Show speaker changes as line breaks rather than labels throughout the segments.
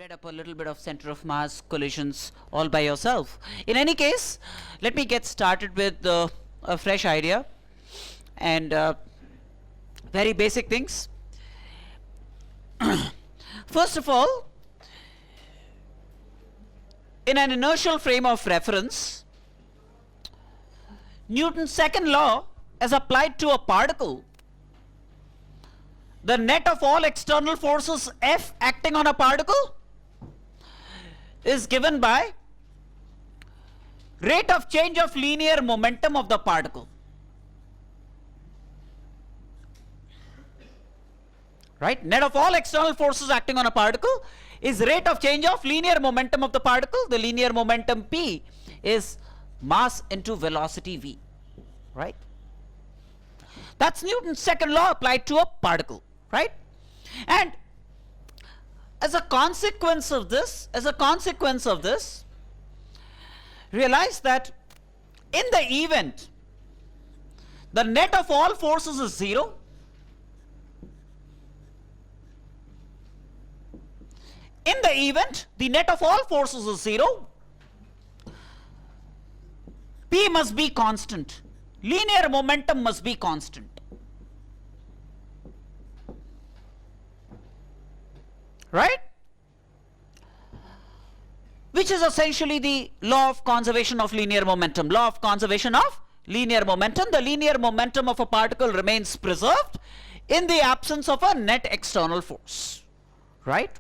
added up a little bit of center of mass collisions all by yourself. In any case, let me get started with a fresh idea and very basic things. First of all, in an inertial frame of reference, Newton's second law as applied to a particle, the net of all external forces F acting on a particle is given by rate of change of linear momentum of the particle. Right? Net of all external forces acting on a particle is rate of change of linear momentum of the particle. The linear momentum P is mass into velocity V. Right? That's Newton's second law applied to a particle. Right? And as a consequence of this, realize that in the event the net of all forces is 0, in the event the net of all forces is 0, P must be constant. Linear momentum must be constant. Right? Which is essentially the law of conservation of linear momentum. Law of conservation of linear momentum. The linear momentum of a particle remains preserved in the absence of a net external force. Right?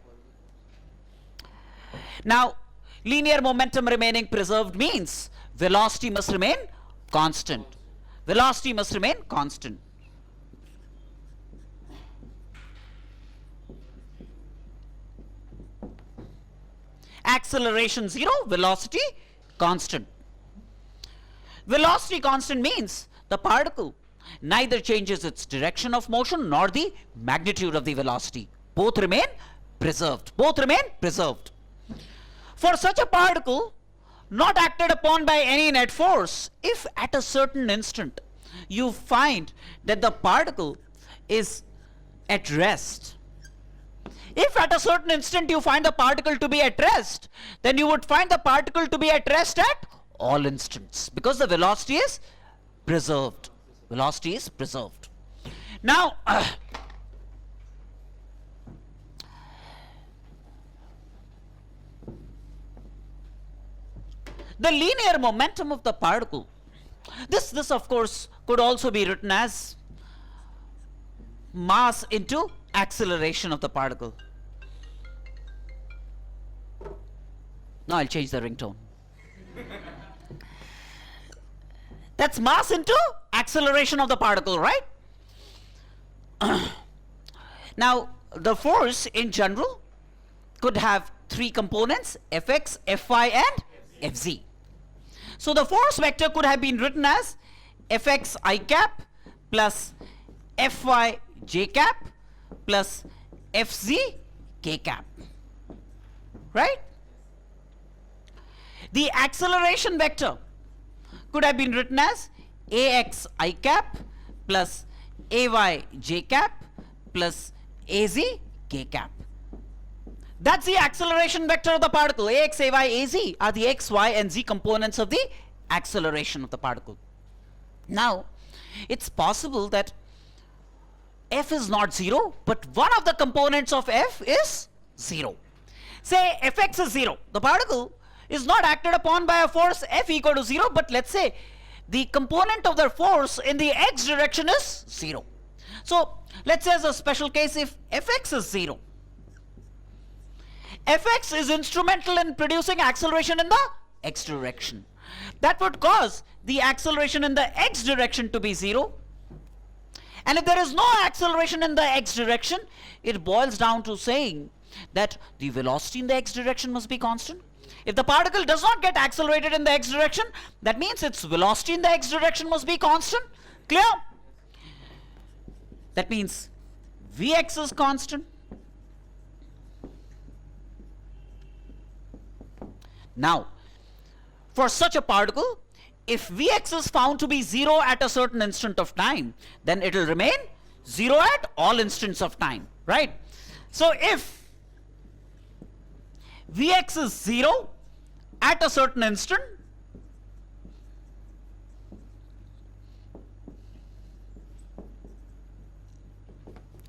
Now, linear momentum remaining preserved means velocity must remain constant. Velocity must remain constant. Acceleration 0, velocity constant. Velocity constant means the particle neither changes its direction of motion nor the magnitude of the velocity. Both remain preserved. Both remain preserved. For such a particle not acted upon by any net force, if at a certain instant you find that the particle is at rest, if at a certain instant you find the particle to be at rest, then you would find the particle to be at rest at all instants, because the velocity is preserved. Velocity is preserved. Now, the linear momentum of the particle, this of course could also be written as mass into acceleration of the particle. Now I'll change the ringtone. That's mass into acceleration of the particle, right? Now, the force in general could have three components: Fx, Fy and Fz. So the force vector could have been written as Fx I cap plus Fy j cap plus Fz k cap. Right? The acceleration vector could have been written as Ax I cap plus Ay j cap plus Az k cap. That's the acceleration vector of the particle. Ax, Ay, Az are the x, y and z components of the acceleration of the particle. Now, it's possible that F is not 0, but one of the components of F is 0. Say Fx is 0. The particle is not acted upon by a force F equal to 0, but let's say the component of the force in the x direction is 0. So let's say as a special case, if Fx is 0, Fx is instrumental in producing acceleration in the x direction. That would cause the acceleration in the x direction to be 0. And if there is no acceleration in the x direction, it boils down to saying that the velocity in the x direction must be constant. If the particle does not get accelerated in the x direction, that means its velocity in the x direction must be constant. Clear? That means Vx is constant. Now, for such a particle, if Vx is found to be 0 at a certain instant of time, then it will remain 0 at all instants of time, right? So if Vx is 0 at a certain instant,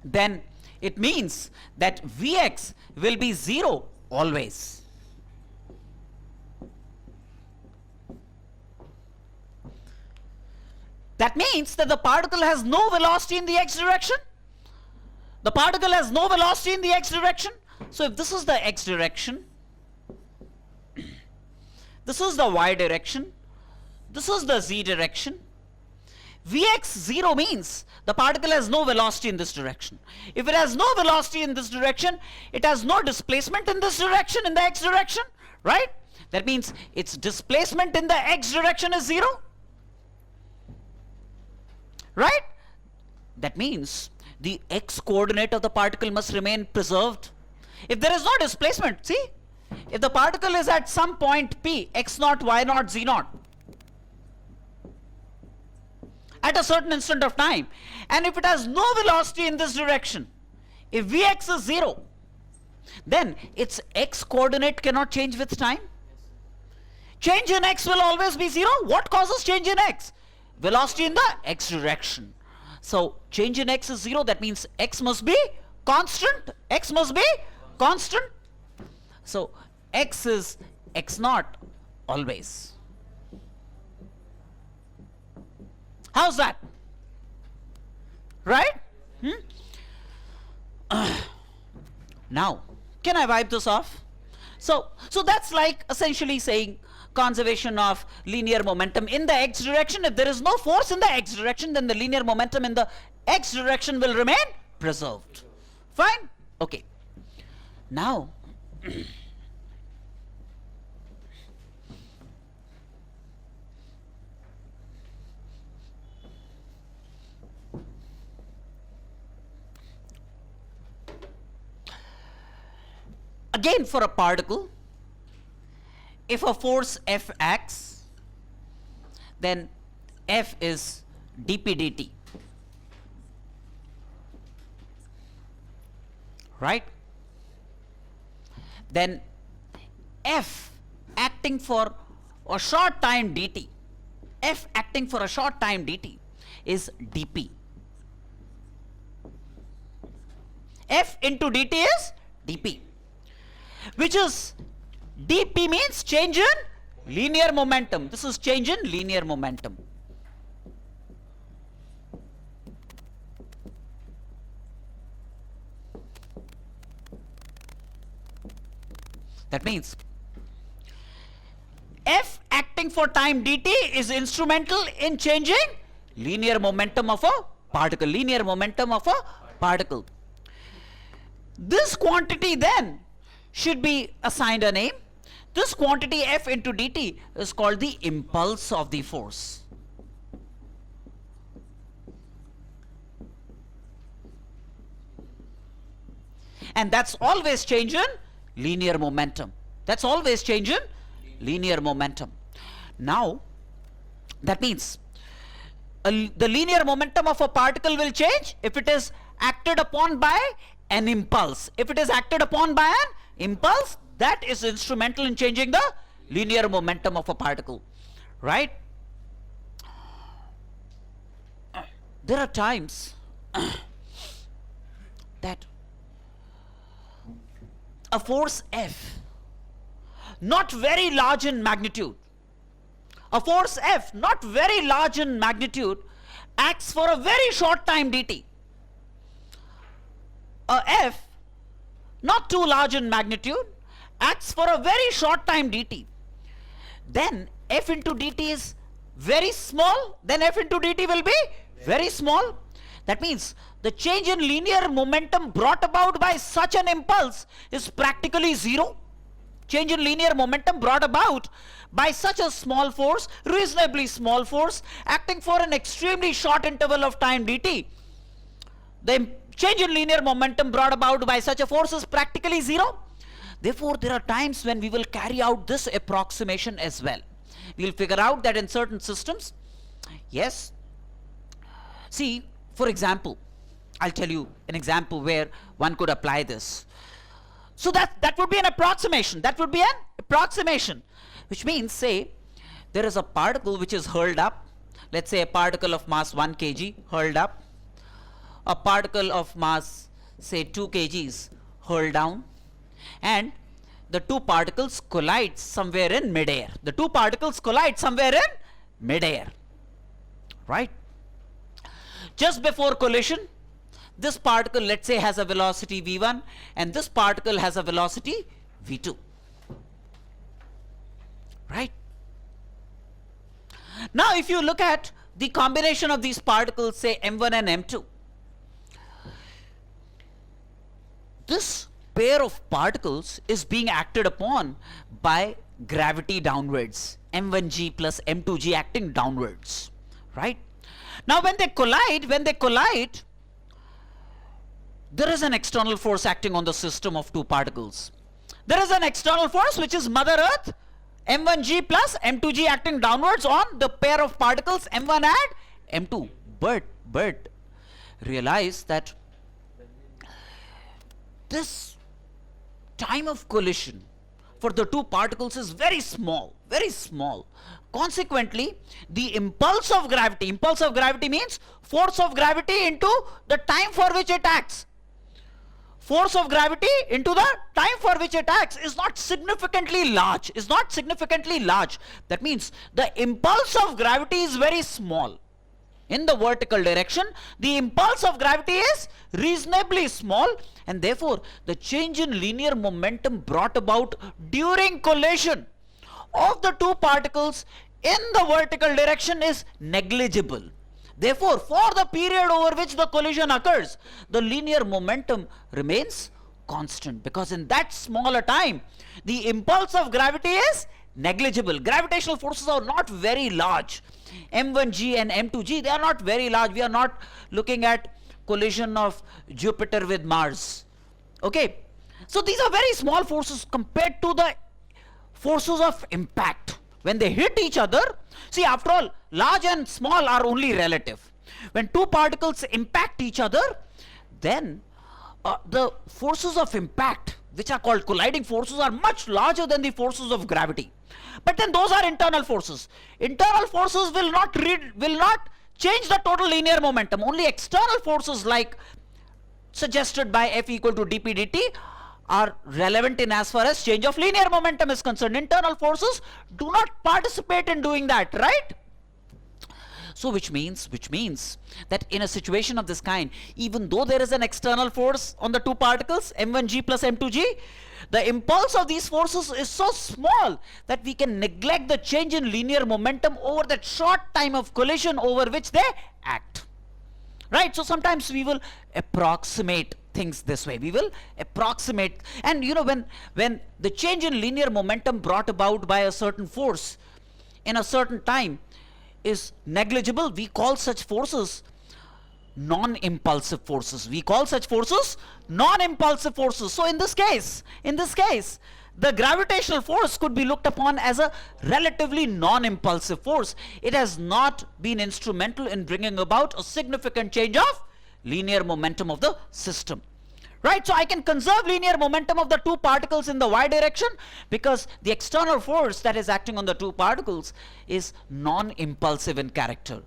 then it means that Vx will be 0 always. That means that the particle has no velocity in the x direction. The particle has no velocity in the x direction. So if this is the x direction, this is the y direction, this is the z direction, Vx 0 means the particle has no velocity in this direction. If it has no velocity in this direction, it has no displacement in this direction, in the x direction, right? That means its displacement in the x direction is 0, right? That means the x coordinate of the particle must remain preserved. If there is no displacement, see, if the particle is at some point P, x naught, y naught, z naught, at a certain instant of time, and if it has no velocity in this direction, if Vx is 0, then its x coordinate cannot change with time. Change in x will always be 0. What causes change in x? Velocity in the x direction. So change in x is 0. That means x must be constant. X must be constant. So x is x naught always. How's that? Right? Now, can I wipe this off? So that's like essentially saying conservation of linear momentum in the x direction. If there is no force in the x direction, then the linear momentum in the x direction will remain preserved. Fine? Okay. Now, again, for a particle, if a force F acts, then F is dp dt, right? Then F acting for a short time dt, F acting for a short time dt is dp. F into dt is dp, which is dp means change in linear momentum. This is change in linear momentum. That means F acting for time dt is instrumental in changing linear momentum of a particle. Linear momentum of a particle. This quantity then should be assigned a name. This quantity F into dt is called the impulse of the force. And that's always change in linear momentum. That's always change in linear momentum. Now, that means the linear momentum of a particle will change if it is acted upon by an impulse. If it is acted upon by an impulse, that is instrumental in changing the linear momentum of a particle, right? There are times that a force F, not very large in magnitude, a force F, not very large in magnitude, acts for a very short time dt. A F, not too large in magnitude, acts for a very short time dt. Then F into dt is very small, then F into dt will be very small. That means the change in linear momentum brought about by such an impulse is practically zero. Change in linear momentum brought about by such a small force, reasonably small force, acting for an extremely short interval of time dt. The change in linear momentum brought about by such a force is practically zero. Therefore, there are times when we will carry out this approximation as well. We will figure out that in certain systems, yes, see, for example, I'll tell you an example where one could apply this. So that would be an approximation. That would be an approximation. Which means, say, there is a particle which is hurled up. Let's say a particle of mass 1 kg hurled up. A particle of mass, say, 2 kgs hurled down. And the two particles collide somewhere in mid-air. The two particles collide somewhere in mid-air. Right? Just before collision, this particle, let's say, has a velocity v1 and this particle has a velocity v2. Right? Now, if you look at the combination of these particles, say m1 and m2, this pair of particles is being acted upon by gravity downwards, m1g plus m2g acting downwards. Right? Now, when they collide, there is an external force acting on the system of two particles. There is an external force which is Mother Earth, m1g plus m2g acting downwards on the pair of particles m1 and m2. But realize that this time of collision for the two particles is very small, very small. Consequently, the impulse of gravity means force of gravity into the time for which it acts. Force of gravity into the time for which it acts is not significantly large, That means the impulse of gravity is very small. In the vertical direction, the impulse of gravity is reasonably small, and therefore the change in linear momentum brought about during collision of the two particles in the vertical direction is negligible. Therefore, for the period over which the collision occurs, the linear momentum remains constant, because in that smaller time, the impulse of gravity is negligible. Gravitational forces are not very large. m1g and m2g, they are not very large. We are not looking at collision of Jupiter with Mars. Okay? So these are very small forces compared to the forces of impact. When they hit each other, see, after all, large and small are only relative. When two particles impact each other, then the forces of impact, which are called colliding forces, are much larger than the forces of gravity. But then those are internal forces. Internal forces will not change the total linear momentum. Only external forces, like suggested by F equal to dp dt, are relevant in as far as change of linear momentum is concerned. Internal forces do not participate in doing that, right? So which means that in a situation of this kind, even though there is an external force on the two particles, m1g plus m2g, the impulse of these forces is so small that we can neglect the change in linear momentum over that short time of collision over which they act. Right? So sometimes we will approximate things this way. We will approximate, and you know, when the change in linear momentum brought about by a certain force in a certain time is negligible, we call such forces non-impulsive forces. So in this case, the gravitational force could be looked upon as a relatively non-impulsive force. It has not been instrumental in bringing about a significant change of linear momentum of the system. Right? So I can conserve linear momentum of the two particles in the y direction because the external force that is acting on the two particles is non-impulsive in character.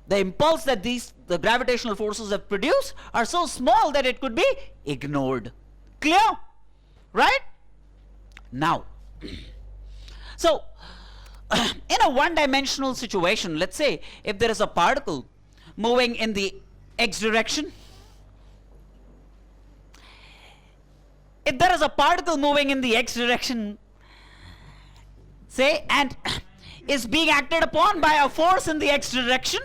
The impulse that the gravitational forces have produced are so small that it could be ignored. Clear? Right? Now, so in a one-dimensional situation, let's say if there is a particle moving in the x direction, say, and is being acted upon by a force in the x direction,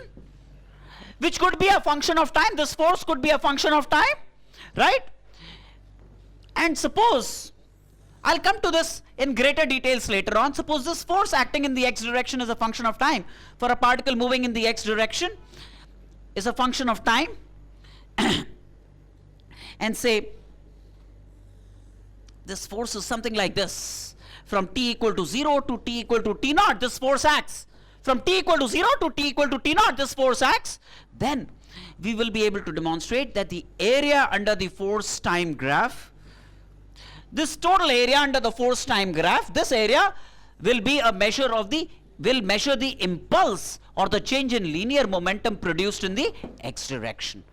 which could be a function of time. This force could be a function of time, right? And suppose, I'll come to this in greater details later on. Suppose this force acting in the x direction is a function of time. For a particle moving in the x direction is a function of time. And say this force is something like this. From t equal to 0 to t equal to t naught, this force acts. From t equal to 0 to t equal to t naught, this force acts. Then we will be able to demonstrate that the area under the force time graph, this total area under the force time graph, this area will be a measure of the, will measure the impulse or the change in linear momentum produced in the x direction.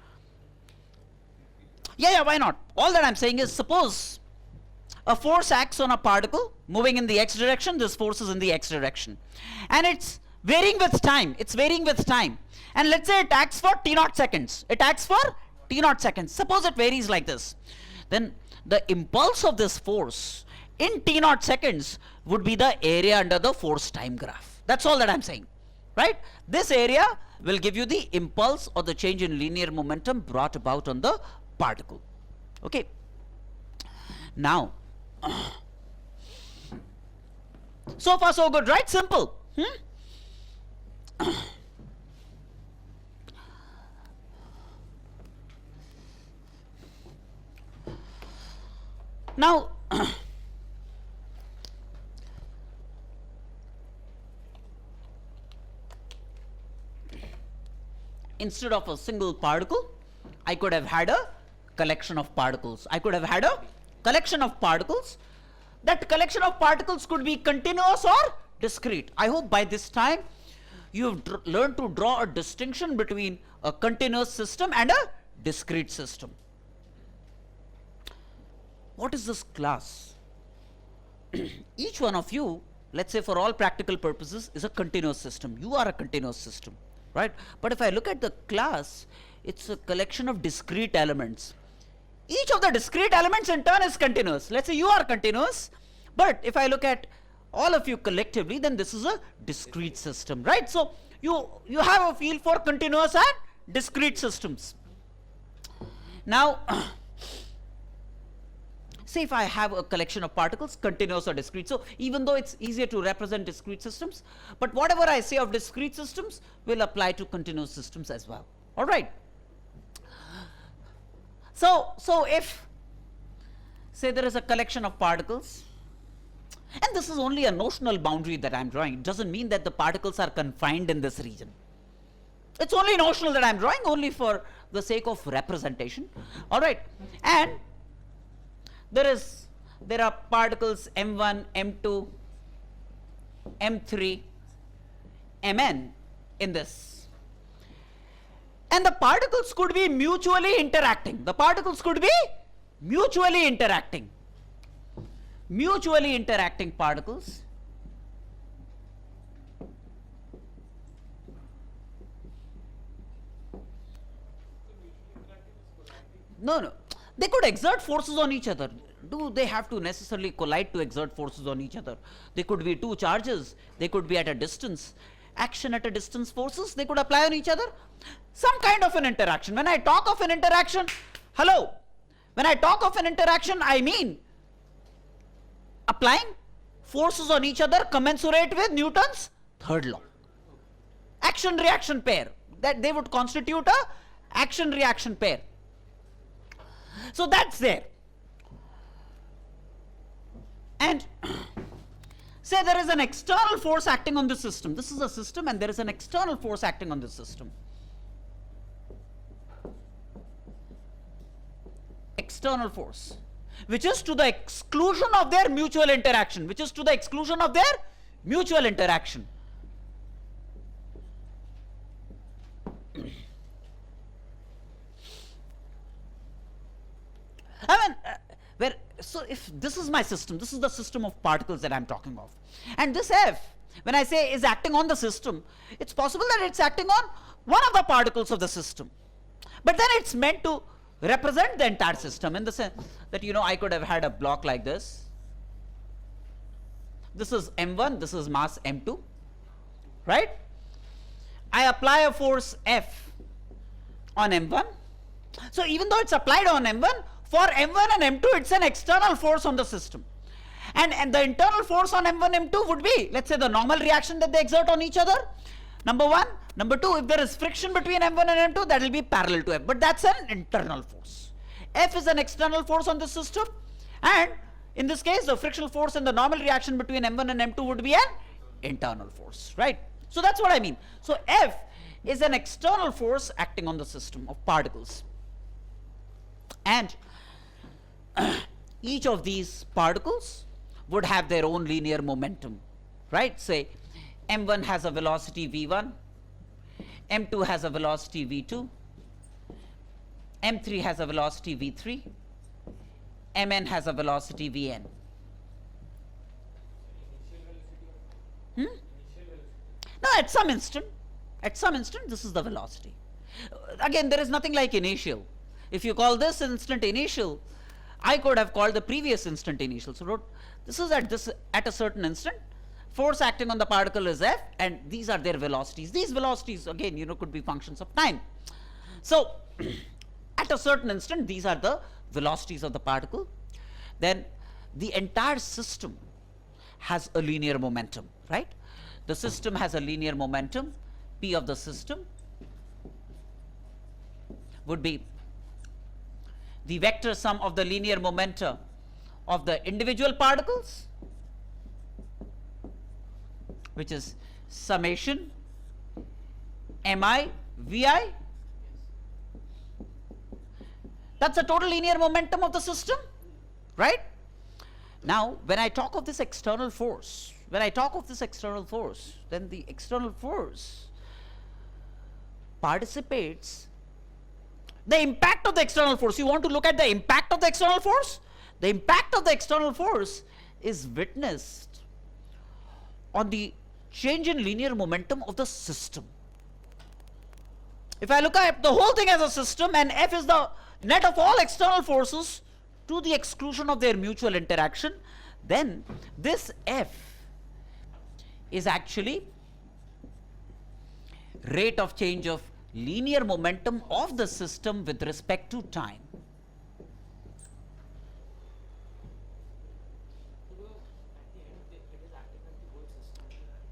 Yeah, why not? All that I'm saying is, suppose a force acts on a particle moving in the x direction, this force is in the x direction, and it's varying with time, and let's say it acts for t0 seconds, suppose it varies like this, then the impulse of this force in t0 seconds would be the area under the force time graph. That's all that I'm saying, right? This area will give you the impulse or the change in linear momentum brought about on the particle. Okay, now so far so good, right? Simple. Now instead of a single particle, I could have had a collection of particles. That collection of particles could be continuous or discrete. I hope by this time you've learned to draw a distinction between a continuous system and a discrete system. What is this class? Each one of you, let's say for all practical purposes, is a continuous system. You are a continuous system, right? But if I look at the class, it's a collection of discrete elements. Each of the discrete elements in turn is continuous. Let's say you are continuous, but if I look at all of you collectively, then this is a discrete system, right? So you have a feel for continuous and discrete systems. Now say if I have a collection of particles, continuous or discrete, so even though it's easier to represent discrete systems, but whatever I say of discrete systems will apply to continuous systems as well. All right. So if, say, there is a collection of particles, and this is only a notional boundary that I'm drawing, it doesn't mean that the particles are confined in this region. It's only notional that I'm drawing, only for the sake of representation. All right, and there are particles m1, m2, m3, mn in this. And the particles could be mutually interacting. Mutually interacting particles. No. They could exert forces on each other. Do they have to necessarily collide to exert forces on each other? They could be two charges. They could be at a distance. Action at a distance forces, they could apply on each other. Some kind of an interaction. When I talk of an interaction, I mean applying forces on each other commensurate with Newton's third law. Action-reaction pair. That they would constitute a action-reaction pair. So that's there. And say there is an external force acting on this system. This is a system and there is an external force acting on this system. External force, which is to the exclusion of their mutual interaction. So if this is my system, this is the system of particles that I'm talking of, and this F, when I say is acting on the system, it's possible that it's acting on one of the particles of the system, but then it's meant to represent the entire system in the sense that, I could have had a block like this. This is m1, this is mass m2, right? I apply a force F on m1. So even though it's applied on m1, for m1 and m2 it's an external force on the system, and the internal force on m1 m2 would be, let's say, the normal reaction that they exert on each other, number one. Number two, if there is friction between m1 and m2, that will be parallel to F, but that's an internal force. F is an external force on the system, and in this case the frictional force and the normal reaction between m1 and m2 would be an internal force, right? So that's what I mean. So F is an external force acting on the system of particles, and each of these particles would have their own linear momentum, right? Say m1 has a velocity v1, m2 has a velocity v2, m3 has a velocity v3, mn has a velocity vn. No, at some instant, this is the velocity. Again, there is nothing like initial. If you call this instant initial, I could have called the previous instant initial. So this is at a certain instant. Force acting on the particle is F, and these are their velocities. These velocities, again, could be functions of time. So at a certain instant, these are the velocities of the particle. Then the entire system has a linear momentum, right? The system has a linear momentum. P of the system would be the vector sum of the linear momenta of the individual particles, which is summation mi vi. That's the total linear momentum of the system, right? Now, when I talk of this external force, then the external force participates. The impact of the external force, you want to look at the impact of the external force? The impact of the external force is witnessed on the change in linear momentum of the system. If I look at the whole thing as a system, and F is the net of all external forces to the exclusion of their mutual interaction, then this F is actually rate of change of linear momentum of the system with respect to time.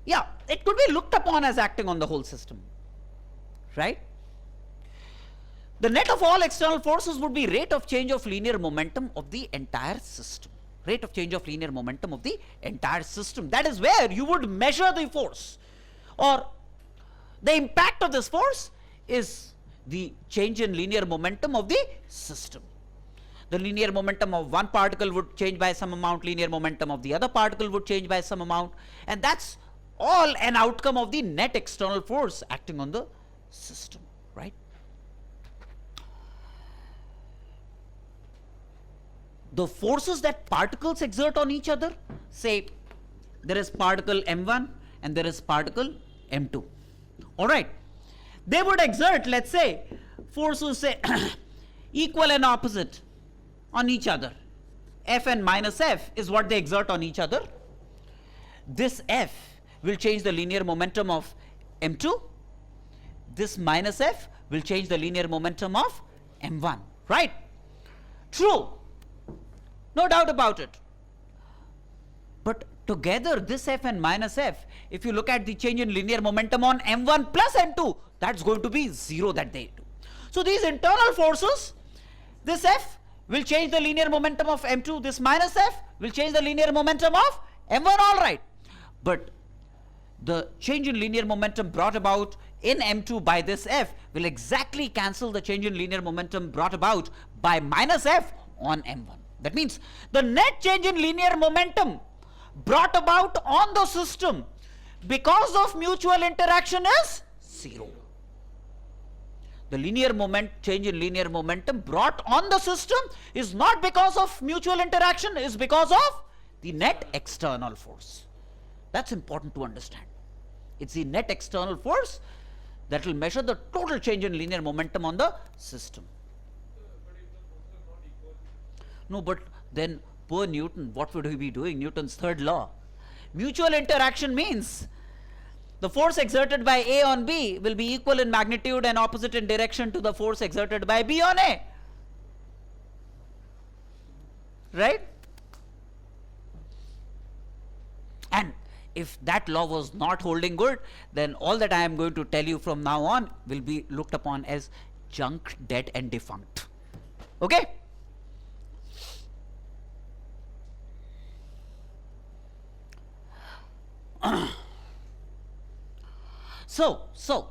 Yeah, it could be looked upon as acting on the whole system, right? The net of all external forces would be rate of change of linear momentum of the entire system. Rate of change of linear momentum of the entire system. That is where you would measure the force, or the impact of this force is the change in linear momentum of the system. The linear momentum of one particle would change by some amount, linear momentum of the other particle would change by some amount, and that's all an outcome of the net external force acting on the system, right? The forces that particles exert on each other, say there is particle m1 and there is particle m2, all right, they would exert, let's say, forces say equal and opposite on each other. F and minus F is what they exert on each other. This F will change the linear momentum of m2. This minus F will change the linear momentum of m1, right? True, no doubt about it. But together, this F and minus F, if you look at the change in linear momentum on m1 plus m2, that's going to be 0 that they do. So these internal forces, this F will change the linear momentum of m2, this minus F will change the linear momentum of m1, all right. But the change in linear momentum brought about in m2 by this F will exactly cancel the change in linear momentum brought about by minus F on m1. That means the net change in linear momentum brought about on the system because of mutual interaction is 0. The change in linear momentum brought on the system is not because of mutual interaction, is because of the net external force. That's important to understand. It's the net external force that will measure the total change in linear momentum on the system. No, but then poor Newton, what would he be doing? Newton's third law. Mutual interaction means the force exerted by A on B will be equal in magnitude and opposite in direction to the force exerted by B on A. Right? And if that law was not holding good, then all that I am going to tell you from now on will be looked upon as junk, dead and defunct. Okay? So,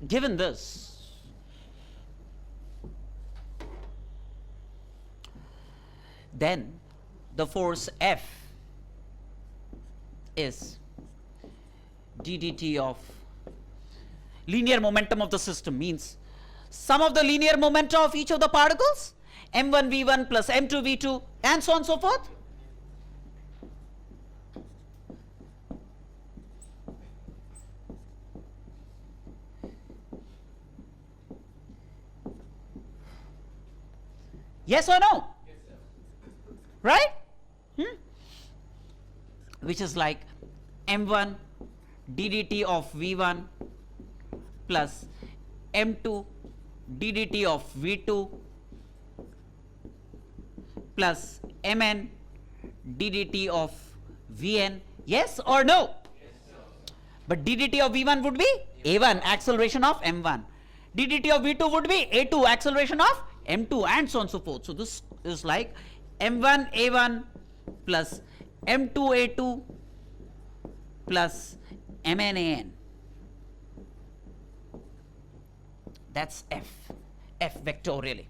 given this, then the force F is d dt of linear momentum of the system, means sum of the linear momenta of each of the particles, m1 v1 plus m2 v2 and so on and so forth. Yes or no? Yes, sir. Right? Which is like m1 d dt of v1 plus m2 d dt of v2 plus mn d dt of vn. Yes or no? Yes, sir. But d dt of v1 would be a1, acceleration of m1. d dt of v2 would be a2, acceleration of m2, and so on and so forth. So this is like m1 a1 plus m2 a2 plus mn an. That's F vectorially.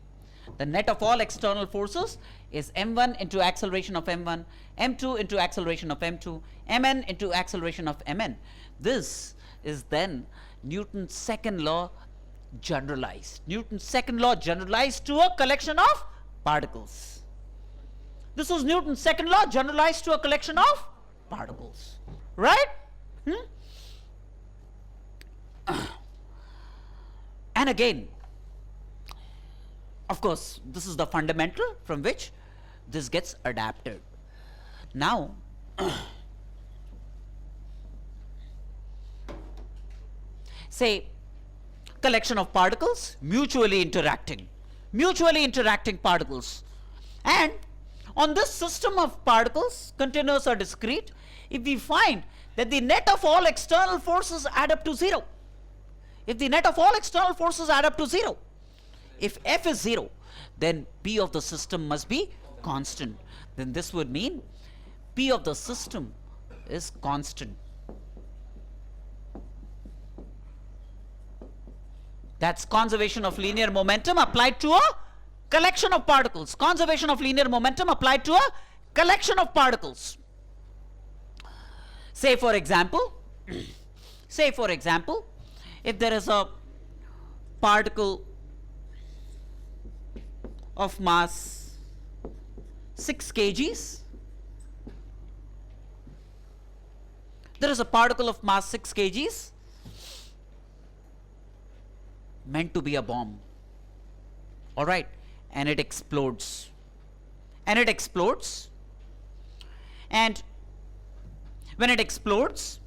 The net of all external forces is m1 into acceleration of m1, m2 into acceleration of m2, mn into acceleration of mn. This is then Newton's second law generalized. Newton's second law generalized to a collection of particles. This is Newton's second law generalized to a collection of particles. Right? And again, of course, this is the fundamental from which this gets adapted. Now, say collection of particles mutually interacting particles, and on this system of particles, continuous or discrete, if we find that the net of all external forces add up to 0, if F is 0, then P of the system must be constant. Then this would mean P of the system is constant. That's conservation of linear momentum applied to a collection of particles. Conservation of linear momentum applied to a collection of particles. Say for example, if there is a particle of mass 6 kgs, there is a particle of mass 6 kgs meant to be a bomb, all right, and it explodes, and when it explodes,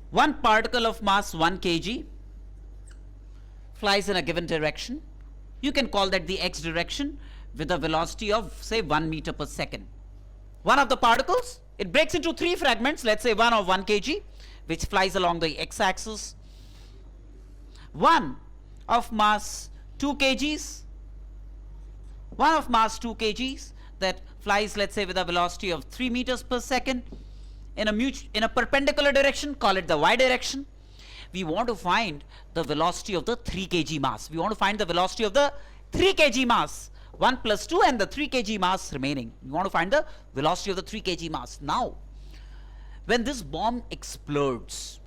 one particle of mass 1 kg flies in a given direction. You can call that the x direction with a velocity of say 1 meter per second. One of the particles, it breaks into 3 fragments, let's say one of 1 kg, which flies along the x-axis, one of mass 2 kgs, that flies, let's say, with a velocity of 3 meters per second in a perpendicular direction, call it the y direction. We want to find the velocity of the 3 kg mass. 1 plus 2 and the 3 kg mass remaining. We want to find the velocity of the 3 kg mass. Now, when this bomb explodes,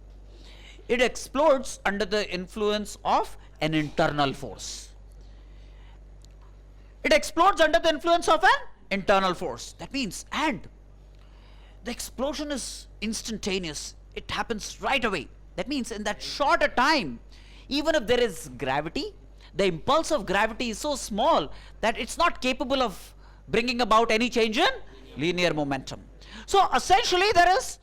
it explodes under the influence of an internal force. That means, and the explosion is instantaneous. It happens right away. That means in that short a time, even if there is gravity, the impulse of gravity is so small that it's not capable of bringing about any change in linear momentum. So essentially there is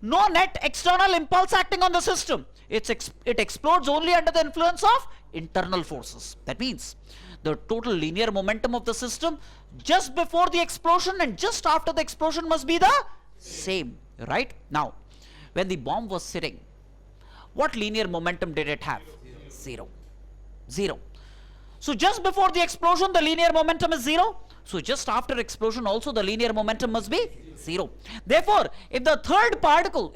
no net external impulse acting on the system. It explodes only under the influence of internal forces. That means the total linear momentum of the system just before the explosion and just after the explosion must be the same, right? Now, when the bomb was sitting, what linear momentum did it have? Zero. So just before the explosion the linear momentum is 0. So just after explosion also the linear momentum must be 0. Therefore, if the third particle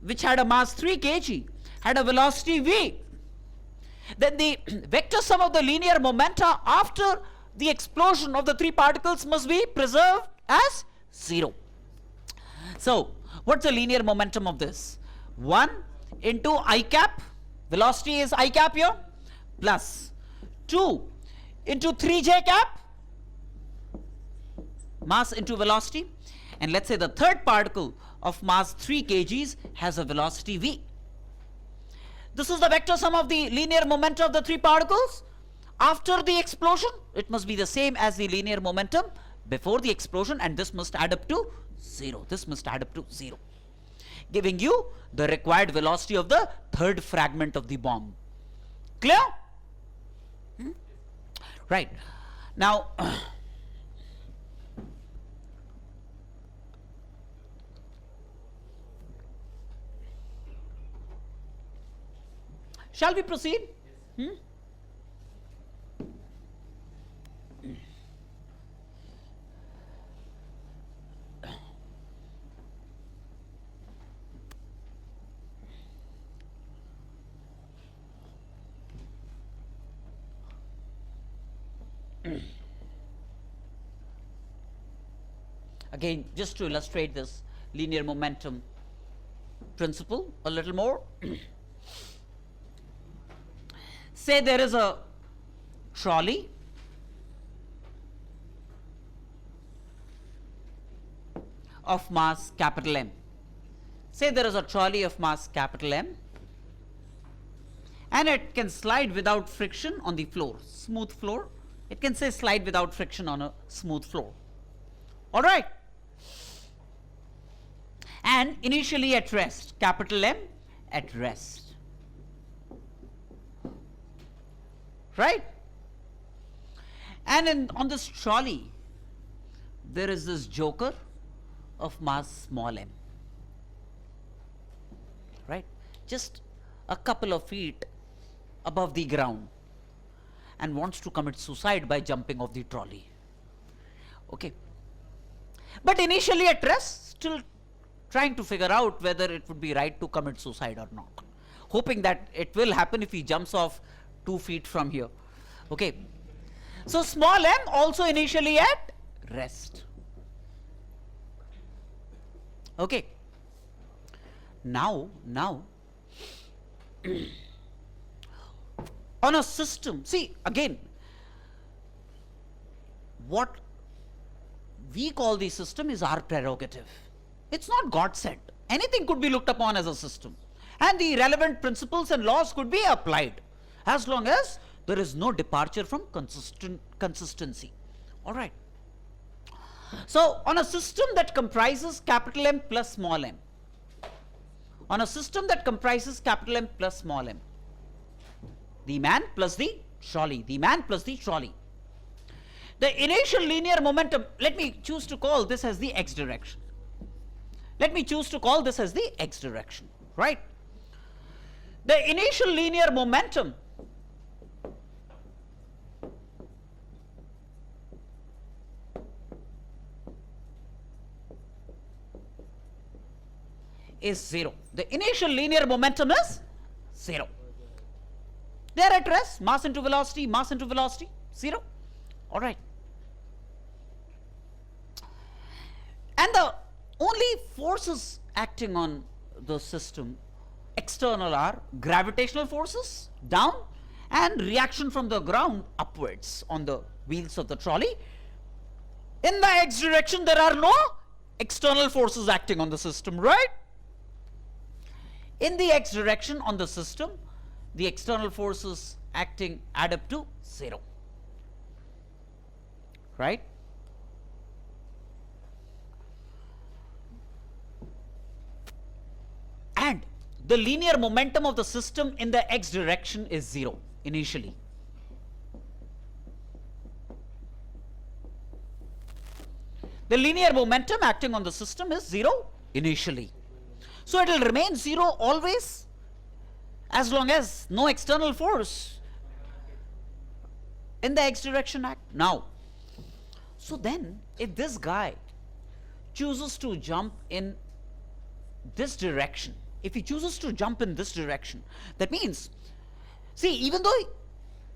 which had a mass 3 kg had a velocity v, then the vector sum of the linear momenta after the explosion of the three particles must be preserved as 0. So, what's the linear momentum of this? 1 into I cap, velocity is I cap here, plus 2 into 3j cap, mass into velocity, and let's say the third particle of mass 3 kgs has a velocity v. This is the vector sum of the linear momentum of the three particles after the explosion. It must be the same as the linear momentum before the explosion, and this must add up to 0. This must add up to 0, giving you the required velocity of the third fragment of the bomb. Clear? Right. Now, shall we proceed? Again, just to illustrate this linear momentum principle a little more, say there is a trolley of mass capital M. Say there is a trolley of mass capital M, and it can slide without friction on the floor, smooth floor. It can say slide without friction on a smooth floor. All right. And initially at rest, capital M at rest. Right? And on this trolley, there is this joker of mass small m. Right? Just a couple of feet above the ground, and wants to commit suicide by jumping off the trolley. Okay. But initially at rest, still trying to figure out whether it would be right to commit suicide or not, hoping that it will happen if he jumps off 2 feet from here. Okay. So small m also initially at rest. Okay. Now on a system, see again, what we call the system is our prerogative. It's not God said. Anything could be looked upon as a system, and the relevant principles and laws could be applied as long as there is no departure from consistency. All right. So on a system that comprises capital M plus small m, on a system that comprises capital M plus small m, the man plus the trolley, the man plus the trolley, the initial linear momentum, let me choose to call this as the x direction. Let me choose to call this as the x direction, right? The initial linear momentum is 0. The initial linear momentum is 0. They are at rest, mass into velocity, 0. All right. And the only forces acting on the system external are gravitational forces down and reaction from the ground upwards on the wheels of the trolley. In the x direction, there are no external forces acting on the system, right? In the x direction on the system, the external forces acting add up to 0, right? And the linear momentum of the system in the x direction is 0 initially. The linear momentum acting on the system is 0 initially. So it will remain 0 always as long as no external force in the x direction act. Now, so then if this guy chooses to jump in this direction, if he chooses to jump in this direction, that means, See, even though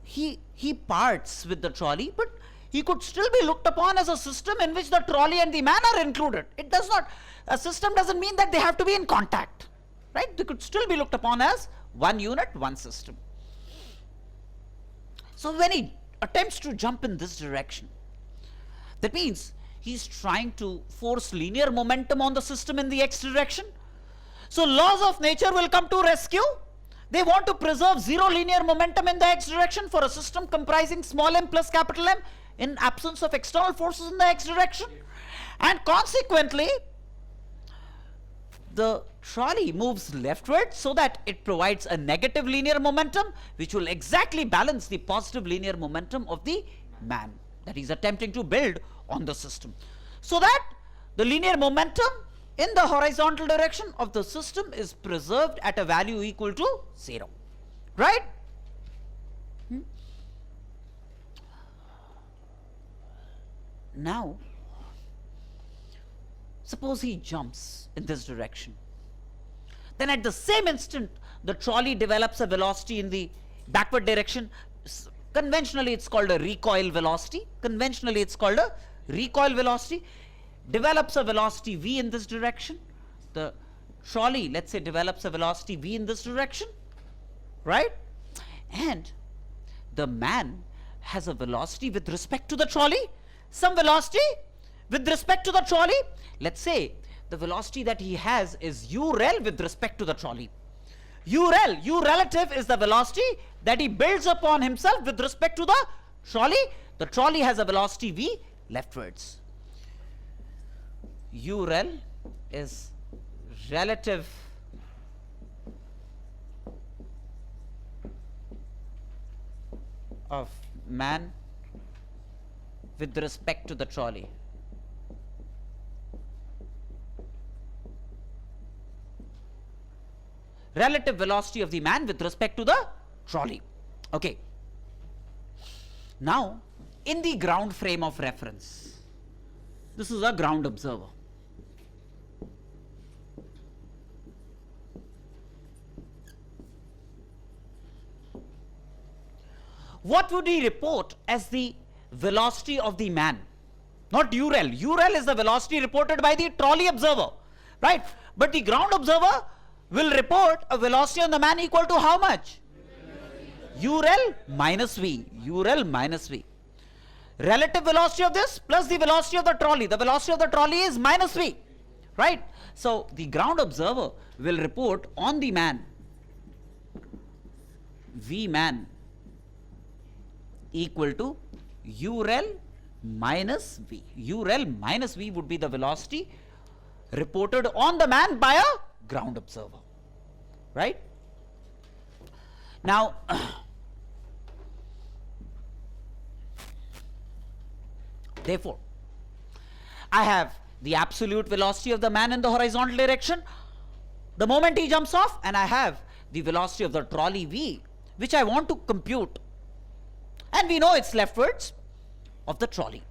he parts with the trolley, but he could still be looked upon as a system in which the trolley and the man are included. It does not, a system doesn't mean that they have to be in contact, right? They could still be looked upon as one unit, one system. So when he attempts to jump in this direction, that means he's trying to force linear momentum on the system in the x direction. So laws of nature will come to rescue. They want to preserve zero linear momentum in the x direction for a system comprising small m plus capital M in absence of external forces in the x direction. And consequently, the trolley moves leftward so that it provides a negative linear momentum which will exactly balance the positive linear momentum of the man that he's attempting to build on the system. So that the linear momentum in the horizontal direction of the system is preserved at a value equal to 0, right? Now, suppose he jumps in this direction. Then at the same instant, the trolley develops a velocity in the backward direction. Conventionally, it's called a recoil velocity. Conventionally, it's called a recoil velocity. Develops a velocity v in this direction. The trolley, let's say, develops a velocity v in this direction, right? And the man has a velocity with respect to the trolley, some velocity with respect to the trolley. Let's say the velocity that he has is u rel with respect to the trolley. U relative is the velocity that he builds upon himself with respect to the trolley. The trolley has a velocity v leftwards. U rel is relative of man with respect to the trolley. Relative velocity of the man with respect to the trolley. Okay. Now, in the ground frame of reference, this is a ground observer. What would he report as the velocity of the man? Not u rel. U rel is the velocity reported by the trolley observer, right? But the ground observer will report a velocity on the man equal to how much? U rel minus v. U rel minus v. Relative velocity of this plus the velocity of the trolley. The velocity of the trolley is minus v, right? So the ground observer will report on the man v man equal to u rel minus v. U rel minus v would be the velocity reported on the man by a ground observer, right? Now, therefore, I have the absolute velocity of the man in the horizontal direction the moment he jumps off, and I have the velocity of the trolley v, which I want to compute. And we know it's leftwards of the trolley.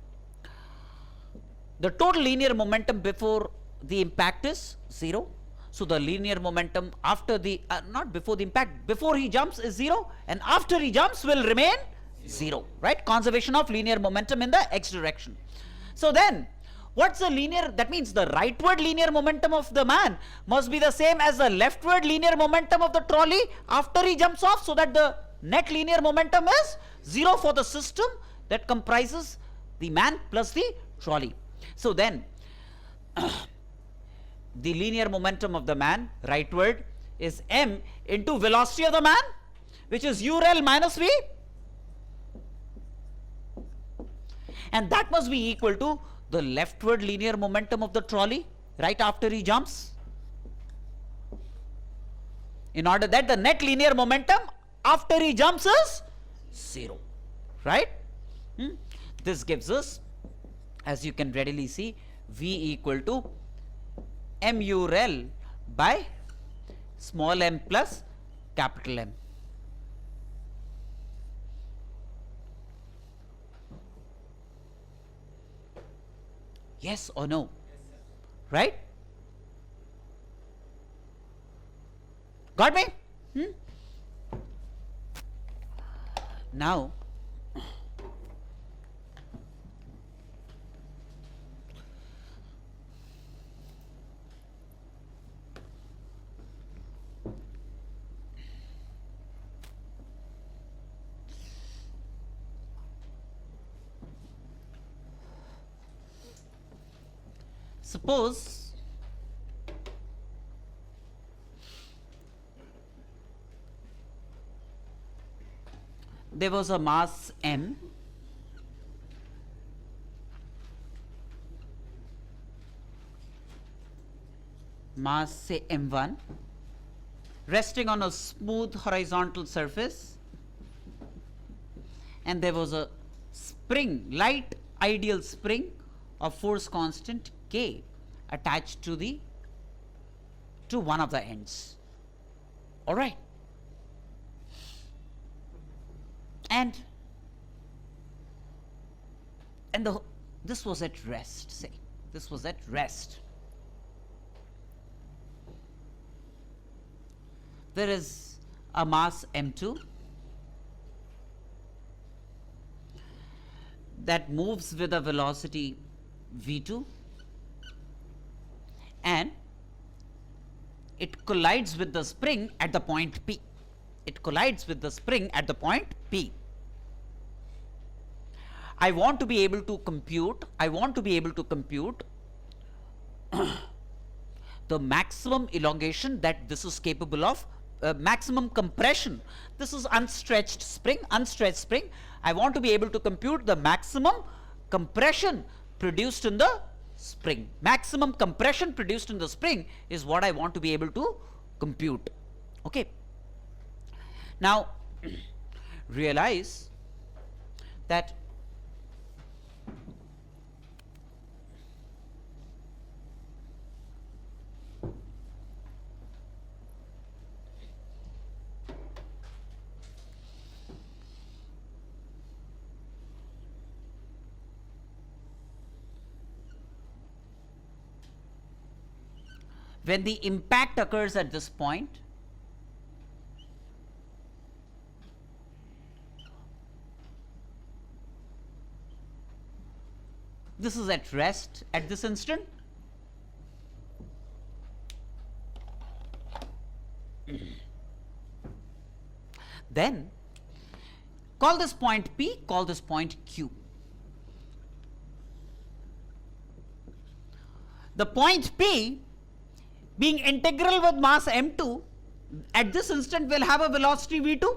The total linear momentum before the impact is 0. So the linear momentum after the, not before the impact, before he jumps is 0, and after he jumps will remain 0, right? Conservation of linear momentum in the x direction. So then, what's the linear, that means the rightward linear momentum of the man must be the same as the leftward linear momentum of the trolley after he jumps off, so that the net linear momentum is 0 for the system that comprises the man plus the trolley. So then, the linear momentum of the man rightward is m into velocity of the man, which is u rel minus v, and that must be equal to the leftward linear momentum of the trolley right after he jumps, in order that the net linear momentum after he jumps is 0, right? This gives us, as you can readily see, v equal to mu rel by small m plus capital M. Yes or no? Right? Got me? Now, suppose there was a mass m mass say m1 resting on a smooth horizontal surface, and there was a spring, light ideal spring of force constant k attached to one of the ends. All right. And this was at rest, say. This was at rest. There is a mass m2 that moves with a velocity v2, and it collides with the spring at the point P. It collides with the spring at the point P. I want to be able to compute the maximum elongation that this is capable of, maximum compression. This is unstretched spring. I want to be able to compute the maximum compression produced in the spring. Maximum compression produced in the spring is what I want to be able to compute. Okay. Now, realize that when the impact occurs at this point, this is at rest at this instant. Then call this point P, call this point Q. The point P, being integral with mass m2, at this instant will have a velocity v2,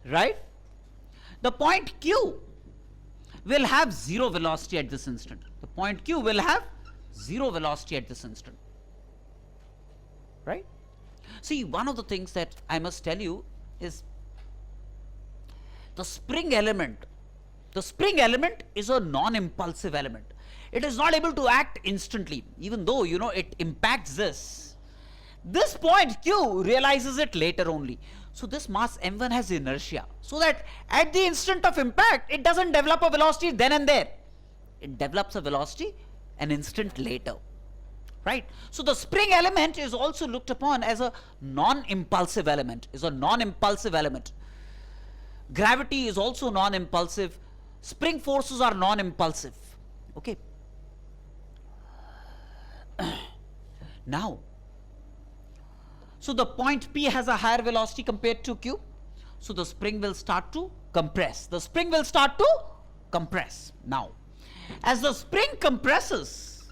right? The point Q will have zero velocity at this instant. The point Q will have zero velocity at this instant, right? See, one of the things that I must tell you is the spring element. The spring element is a non-impulsive element. It is not able to act instantly, even though, you know, it impacts this. This point Q realizes it later only. So this mass m1 has inertia, so that at the instant of impact, it doesn't develop a velocity then and there. It develops a velocity an instant later, right? So the spring element is also looked upon as a non-impulsive element, Gravity is also non-impulsive. Spring forces are non-impulsive. Okay. Now, so the point P has a higher velocity compared to Q. So the spring will start to compress. Now, as the spring compresses,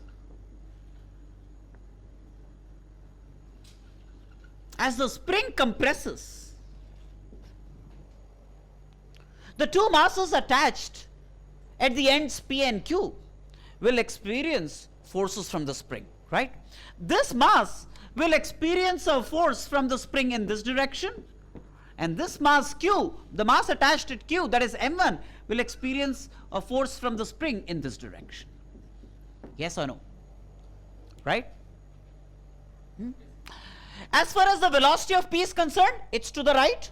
the two masses attached at the ends P and Q will experience forces from the spring, right? This mass will experience a force from the spring in this direction, and this mass Q, the mass attached at Q, that is m1, will experience a force from the spring in this direction. Yes or no? Right? As far as the velocity of P is concerned, it's to the right.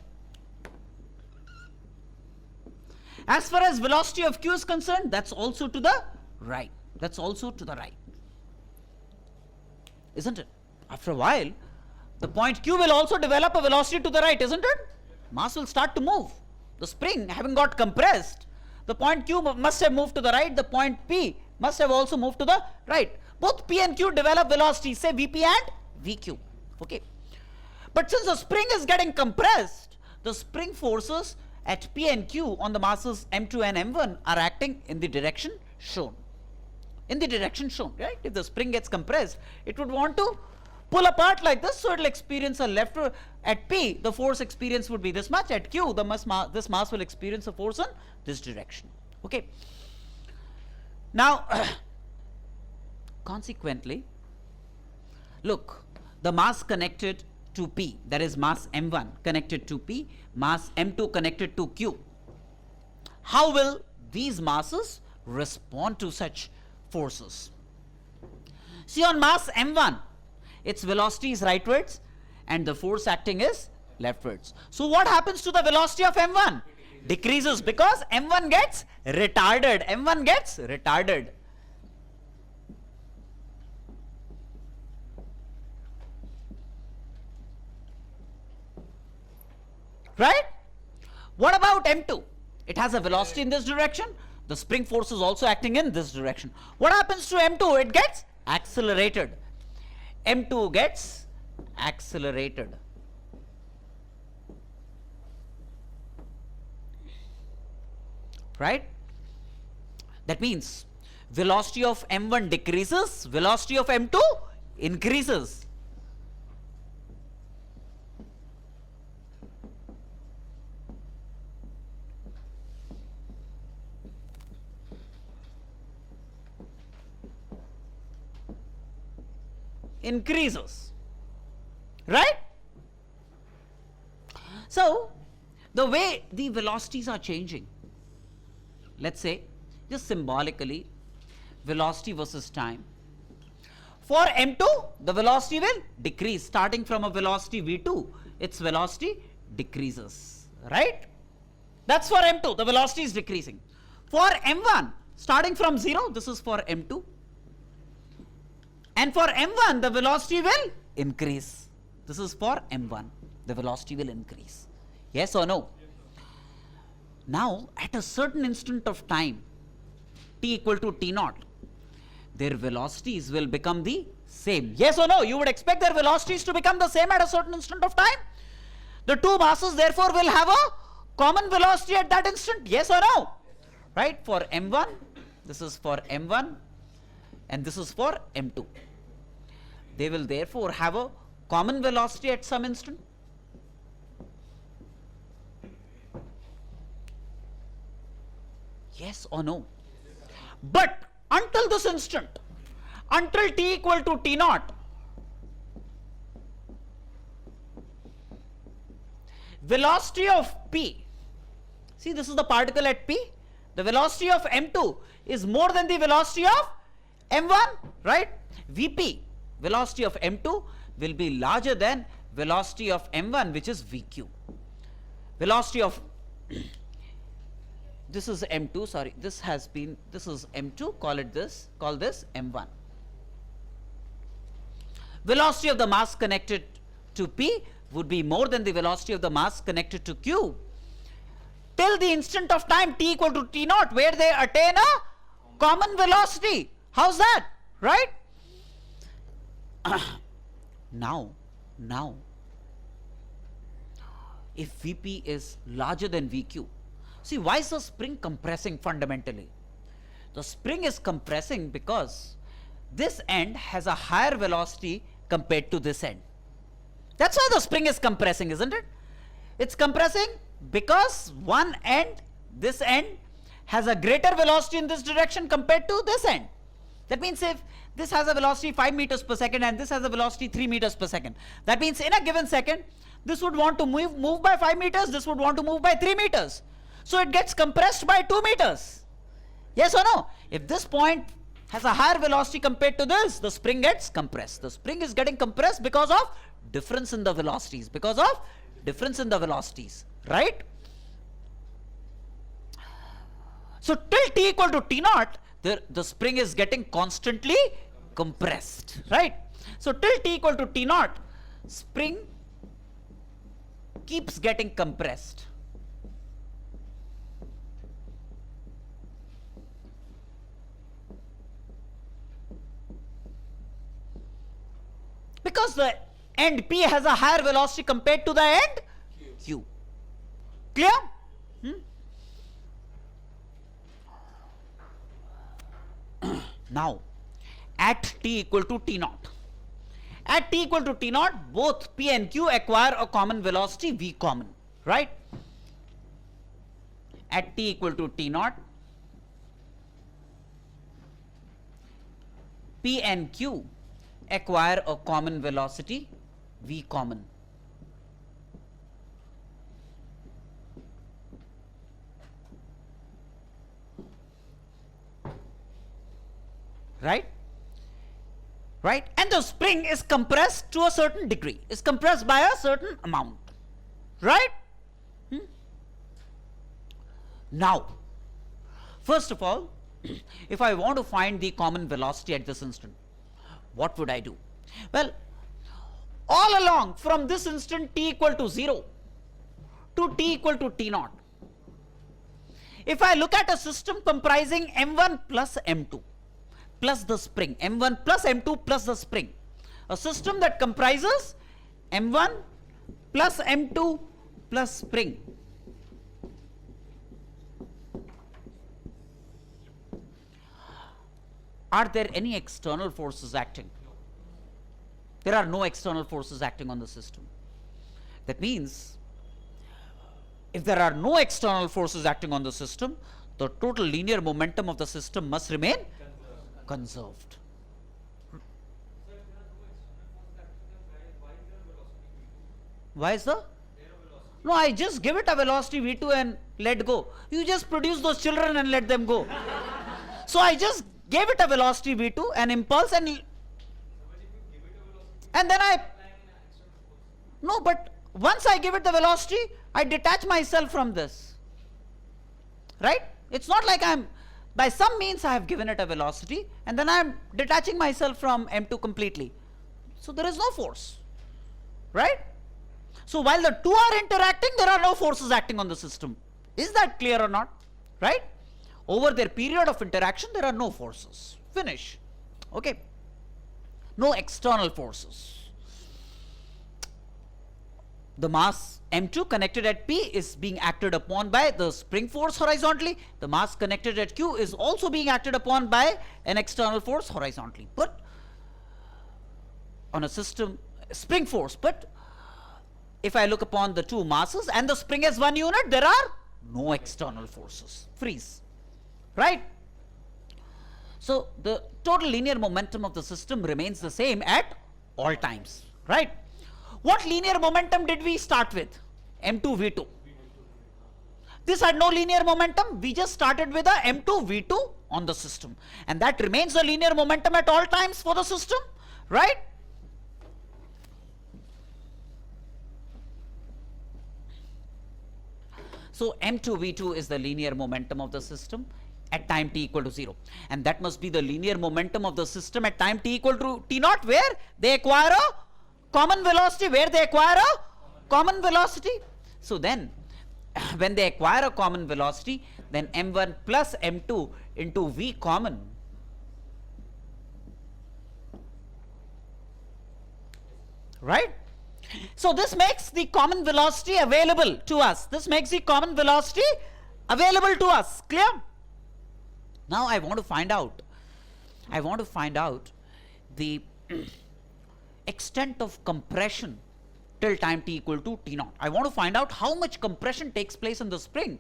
As far as velocity of Q is concerned, that's also to the right. Isn't it? After a while, the point Q will also develop a velocity to the right, isn't it? mass will start to move. The spring having got compressed, the point Q must have moved to the right, the point P must have also moved to the right. Both P and Q develop velocities, say Vp and Vq. Okay. But since the spring is getting compressed, the spring forces at P and Q on the masses m2 and m1 are acting in the direction shown. In the direction shown, right? If the spring gets compressed, it would want to pull apart like this, so it will experience a left. At P, the force experience would be this much. At Q, this mass will experience a force in this direction. Okay. Now, consequently, look, the mass connected to P, that is mass m1 connected to P, mass m2 connected to Q. How will these masses respond to such forces? See, on mass m1, its velocity is rightwards and the force acting is leftwards. So what happens to the velocity of m1? Decreases, because m1 gets retarded. M1 gets retarded. Right? What about m2? It has a velocity in this direction. The spring force is also acting in this direction. What happens to m2? It gets accelerated. m2 gets accelerated. Right? That means velocity of m1 decreases, velocity of m2 increases. Increases, right? So the way the velocities are changing, let's say just symbolically, velocity versus time. For m2, the velocity will decrease. Starting from a velocity v2, its velocity decreases, right? That's for m2, the velocity is decreasing. For m1, starting from 0, this is for m2. And for m1, the velocity will increase. This is for m1. The velocity will increase. Yes or no? Yes, now, at a certain instant of time, t equal to t naught, their velocities will become the same. Yes or no? You would expect their velocities to become the same at a certain instant of time. The two masses therefore will have a common velocity at that instant. Yes or no? Right? For m1, this is for m1. And this is for m2. They will therefore have a common velocity at some instant. Yes or no? But until this instant, until t equal to t naught, velocity of P, see, this is the particle at P, the velocity of m2 is more than the velocity of m1, right? Vp, velocity of m2 will be larger than velocity of m1, which is vq. Velocity of this is m2, sorry, this is m2, call this m1. Velocity of the mass connected to P would be more than the velocity of the mass connected to Q till the instant of time t equal to t naught, where they attain a common velocity. How's that? Right? Now, if Vp is larger than Vq, see, why is the spring compressing fundamentally? The spring is compressing because this end has a higher velocity compared to this end. That's why the spring is compressing, isn't it? It's compressing because one end, this end, has a greater velocity in this direction compared to this end. That means if this has a velocity 5 meters per second and this has a velocity 3 meters per second, that means in a given second, this would want to move by 5 meters, this would want to move by 3 meters. So it gets compressed by 2 meters. Yes or no? If this point has a higher velocity compared to this, the spring gets compressed. The spring is getting compressed because of difference in the velocities, right? So till t equal to t naught, the spring is getting constantly compressed, right? So till t equal to t naught, spring keeps getting compressed. Because the end P has a higher velocity compared to the end Q. Clear? Now, at t equal to t naught. At t equal to t naught, both P and Q acquire a common velocity v common, right? At t equal to t naught, P and Q acquire a common velocity v common. Right? Right? And the spring is compressed to a certain degree, is compressed by a certain amount. Right? Now, first of all, if I want to find the common velocity at this instant, what would I do? Well, all along from this instant t equal to 0 to t equal to t naught, if I look at a system comprising m1 plus m2 plus the spring, m1 plus m2 plus the spring, a system that comprises m1 plus m2 plus spring, are there any external forces acting? There are no external forces acting on the system. That means, if there are no external forces acting on the system, the total linear momentum of the system must remain conserved. Why is the? No, I just give it a velocity v2 and let go. You just produce those children and let them go. So I just gave it a velocity v2, an impulse, and then no, but once I give it the velocity, I detach myself from this. Right? It's not like by some means I have given it a velocity and then I am detaching myself from m2 completely. So there is no force. Right? So while the two are interacting, there are no forces acting on the system. Is that clear or not? Right? Over their period of interaction, there are no forces. Finish. Okay. No external forces. The mass m2 connected at P is being acted upon by the spring force horizontally. The mass connected at Q is also being acted upon by an external force horizontally. But on a system, spring force, but if I look upon the two masses and the spring as one unit, there are no external forces. Freeze. Right? So the total linear momentum of the system remains the same at all times. Right? What linear momentum did we start with? m2 v2. This had no linear momentum. We just started with a m2 v2 on the system, and that remains the linear momentum at all times for the system. Right? So m2 v2 is the linear momentum of the system at time t equal to 0, and that must be the linear momentum of the system at time t equal to t naught, where they acquire a common velocity, So then when they acquire a common velocity, then m1 plus m2 into v common right? So this makes the common velocity available to us. Clear? Now I want to find out the extent of compression till time t equal to t naught. I want to find out how much compression takes place in the spring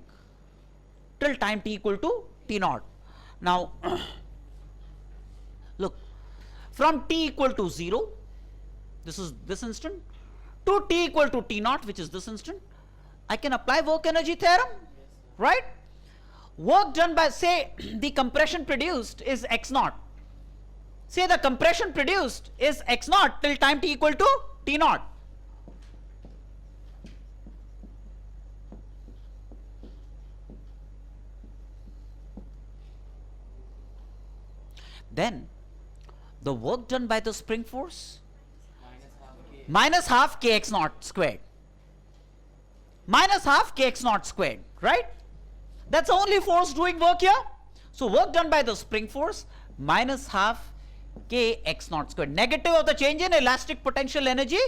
till time t equal to t naught. Now look, from t equal to 0, this is this instant, to t equal to t naught, which is this instant, I can apply work energy theorem, right? Work done by, say, the compression produced is x naught. Say the compression produced is x naught till time t equal to t naught. Then the work done by the spring force minus half kx naught squared. minus half kx naught squared, right? That's the only force doing work here. So work done by the spring force minus half kx naught squared. Negative of the change in elastic potential energy,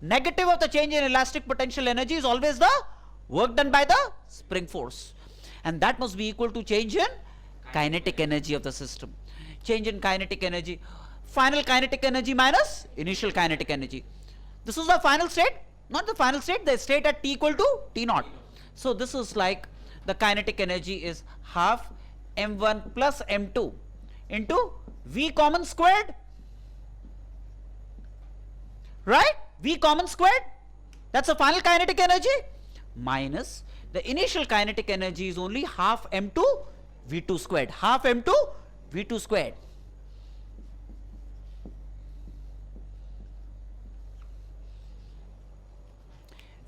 negative of the change in elastic potential energy is always the work done by the spring force. And that must be equal to change in kinetic energy of the system. Change in kinetic energy, final kinetic energy minus initial kinetic energy. This is the final state, not the final state, the state at t equal to t naught. So this is like the kinetic energy is half m1 plus m2 into v common squared, right? V common squared, that's the final kinetic energy, minus the initial kinetic energy is only half m2 v2 squared, half m2 v2 squared.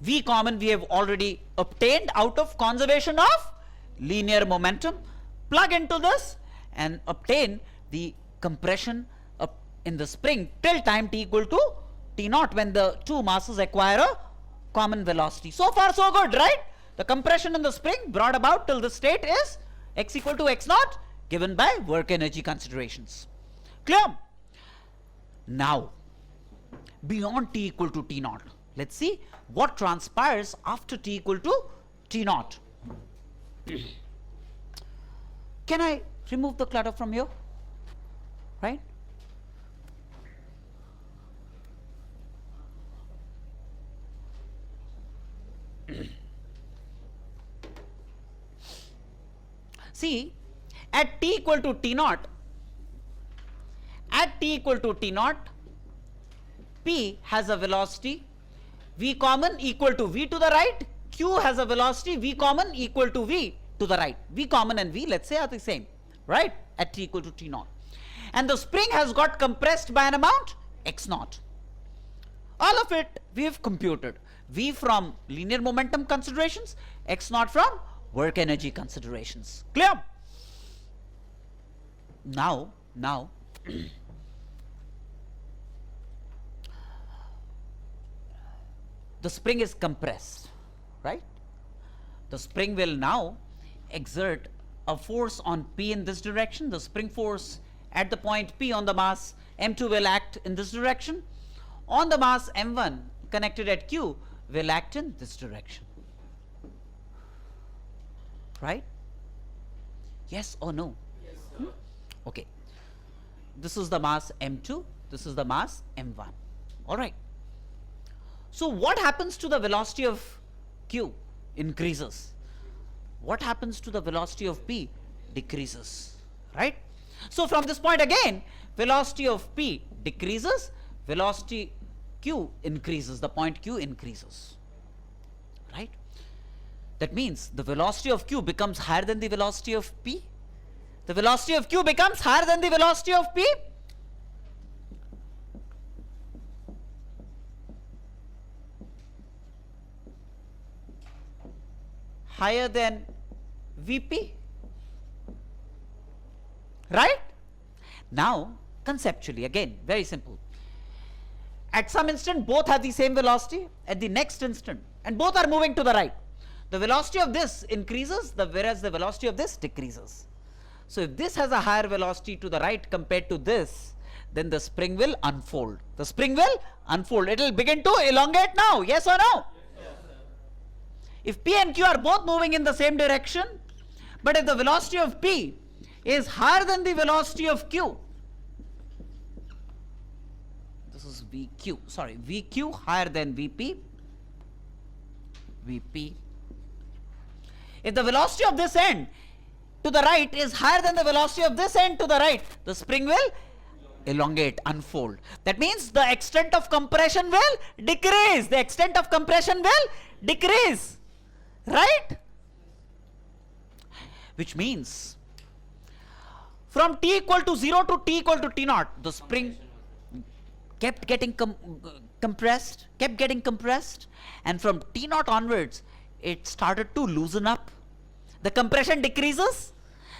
V common we have already obtained out of conservation of linear momentum. Plug into this and obtain the compression in the spring till time t equal to t naught, when the two masses acquire a common velocity. So far so good, right? The compression in the spring brought about till the state is x equal to x naught, given by work energy considerations. Clear? Now, beyond t equal to t naught, let's see what transpires after t equal to t naught. Can I remove the clutter from here? Right? See, at t equal to t naught, p has a velocity v common equal to v to the right, q has a velocity v common equal to v to the right. V common and v, let's say, are the same, right, at t equal to t naught. And the spring has got compressed by an amount x naught. All of it we have computed. V from linear momentum considerations, x naught from work energy considerations. Clear? Now the spring is compressed, right? The spring will now exert a force on P in this direction. The spring force at the point P on the mass M2 will act in this direction. On the mass M1 connected at Q will act in this direction. Right? Yes or no? Yes, sir. Okay. This is the mass M2, this is the mass M1. All right. So what happens to the velocity of Q? Increases. What happens to the velocity of P? Decreases. Right? So from this point again, velocity of P decreases, velocity Q increases, the point Q increases. Right? That means the velocity of Q becomes higher than the velocity of P. The velocity of Q becomes higher than the velocity of P. Higher than Vp. Right? Now, conceptually, again, very simple. At some instant, both have the same velocity. At the next instant, and both are moving to the right, the velocity of this increases, whereas the velocity of this decreases. So if this has a higher velocity to the right compared to this, then the spring will unfold. The spring will unfold. It will begin to elongate now. Yes or no? Yes, sir. If P and Q are both moving in the same direction, but if the velocity of P is higher than the velocity of Q, this is VQ, sorry, VQ higher than VP, VP. If the velocity of this end to the right is higher than the velocity of this end to the right, the spring will elongate, unfold. That means the extent of compression will decrease. The extent of compression will decrease. Right? Which means from t equal to 0 to t equal to t naught, the spring kept getting compressed, and from t naught onwards, it started to loosen up. The compression decreases.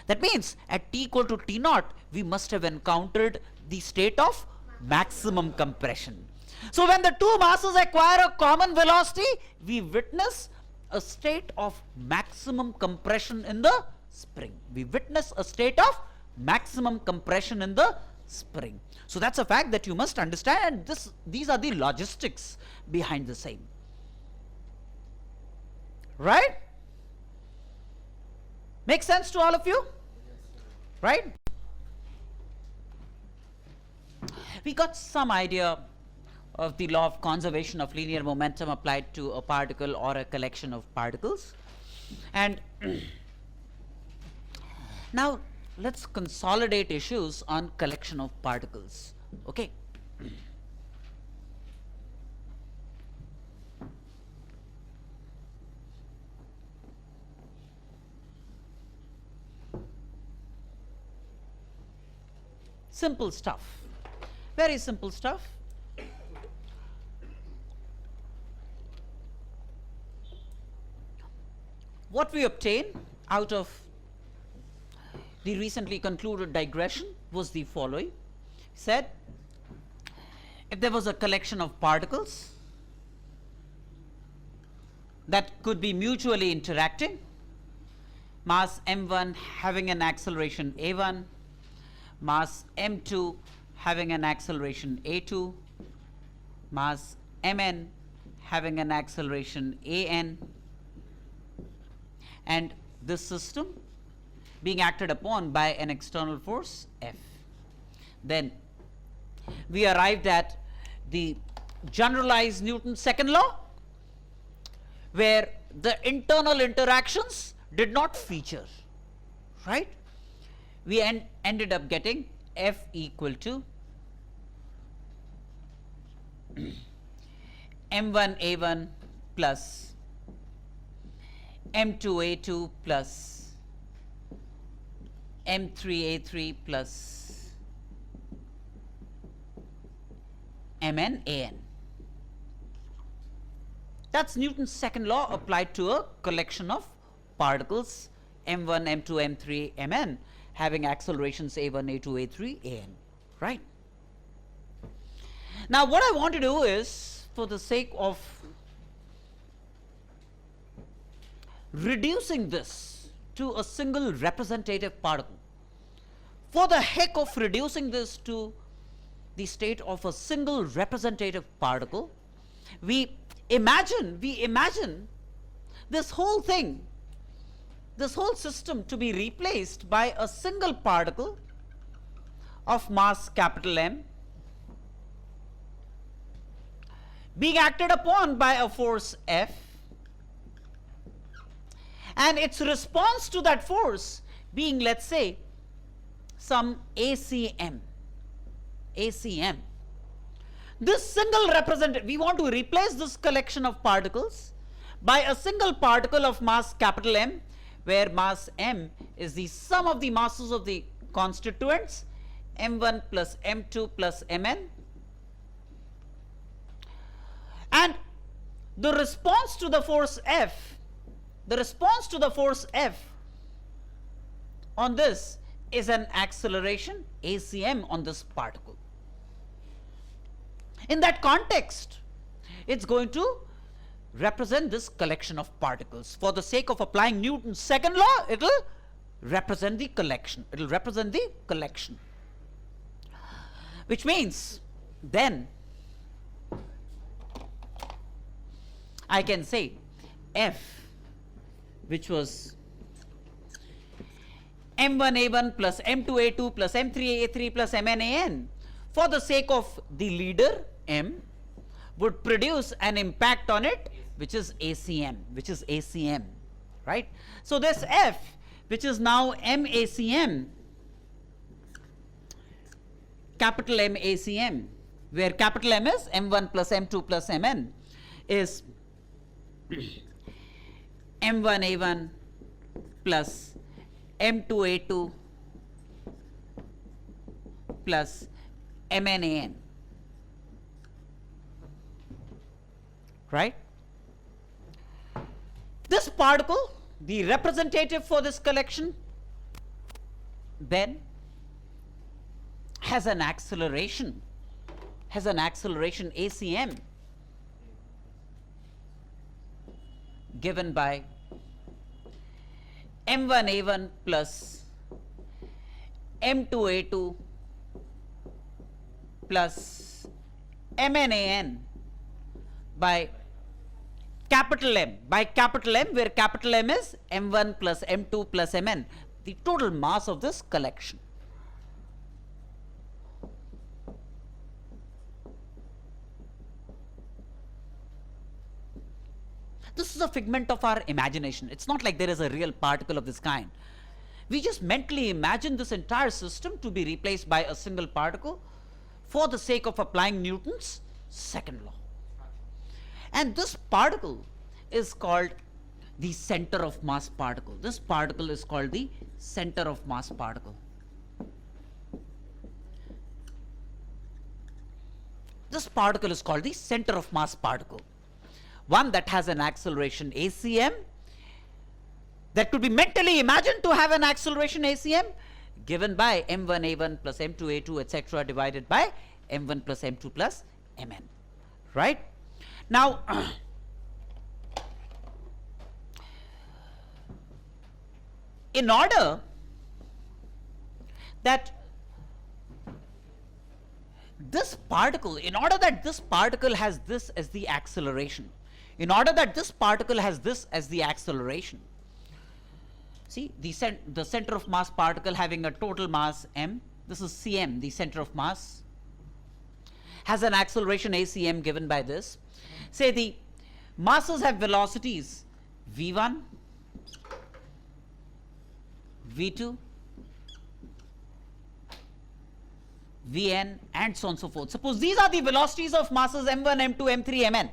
That means at t equal to t naught, we must have encountered the state of maximum compression. So when the two masses acquire a common velocity, we witness a state of maximum compression in the spring. We witness a state of maximum compression in the spring. So that's a fact that you must understand, and these are the logistics behind the same. Right? Makes sense to all of you? Right? We got some idea of the law of conservation of linear momentum applied to a particle or a collection of particles. And now let's consolidate issues on collection of particles. Okay. Simple stuff, very simple stuff. What we obtain out of the recently concluded digression was the following. Said, if there was a collection of particles that could be mutually interacting, mass m1 having an acceleration a1, mass m2 having an acceleration a2, mass mn having an acceleration an, and this system being acted upon by an external force F. Then we arrived at the generalized Newton's second law, where the internal interactions did not feature, right? We ended up getting F equal to m1a1 plus m2a2 plus m3a3 plus mnan. That's Newton's second law applied to a collection of particles m1, m2, m3, mn having accelerations a1, a2, a3, an, right? Now what I want to do is, for the sake of reducing this to a single representative particle, for the heck of reducing this to the state of a single representative particle, we imagine this whole thing, this whole system to be replaced by a single particle of mass capital M being acted upon by a force F, and its response to that force being, let's say, some ACM. This single representative, we want to replace this collection of particles by a single particle of mass capital M, where mass M is the sum of the masses of the constituents m1 plus m2 plus mn, and the response to the force F, on this is an acceleration ACM on this particle. In that context, it's going to represent this collection of particles. For the sake of applying Newton's second law, it will represent the collection. It will represent the collection. Which means, then, I can say F, which was m1a1 plus m2a2 plus m3a3 plus mnan, for the sake of the leader M, would produce an impact on it, which is ACM, right? So this F, which is now MACM, capital MACM, where capital M is m1 plus m2 plus mn, is m1a1 plus m2a2 plus mnan, right? This particle, the representative for this collection, then has an acceleration ACM given by M1A1 plus M2A2 plus MNAN by capital M, where capital M is M1 plus M2 plus Mn, the total mass of this collection. This is a figment of our imagination. It's not like there is a real particle of this kind. We just mentally imagine this entire system to be replaced by a single particle for the sake of applying Newton's second law. And this particle is called the center of mass particle. This particle is called the center of mass particle. This particle is called the center of mass particle. One that has an acceleration ACM, that could be mentally imagined to have an acceleration ACM given by M1A1 plus M2A2 etc. divided by M1 plus M2 plus Mn, right? Now, in order that this particle has this as the acceleration, see, the center of mass particle having a total mass m, this is cm, the center of mass, has an acceleration acm given by this. Say the masses have velocities v1, v2, vn, and so on and so forth. Suppose these are the velocities of masses m1, m2, m3, mn,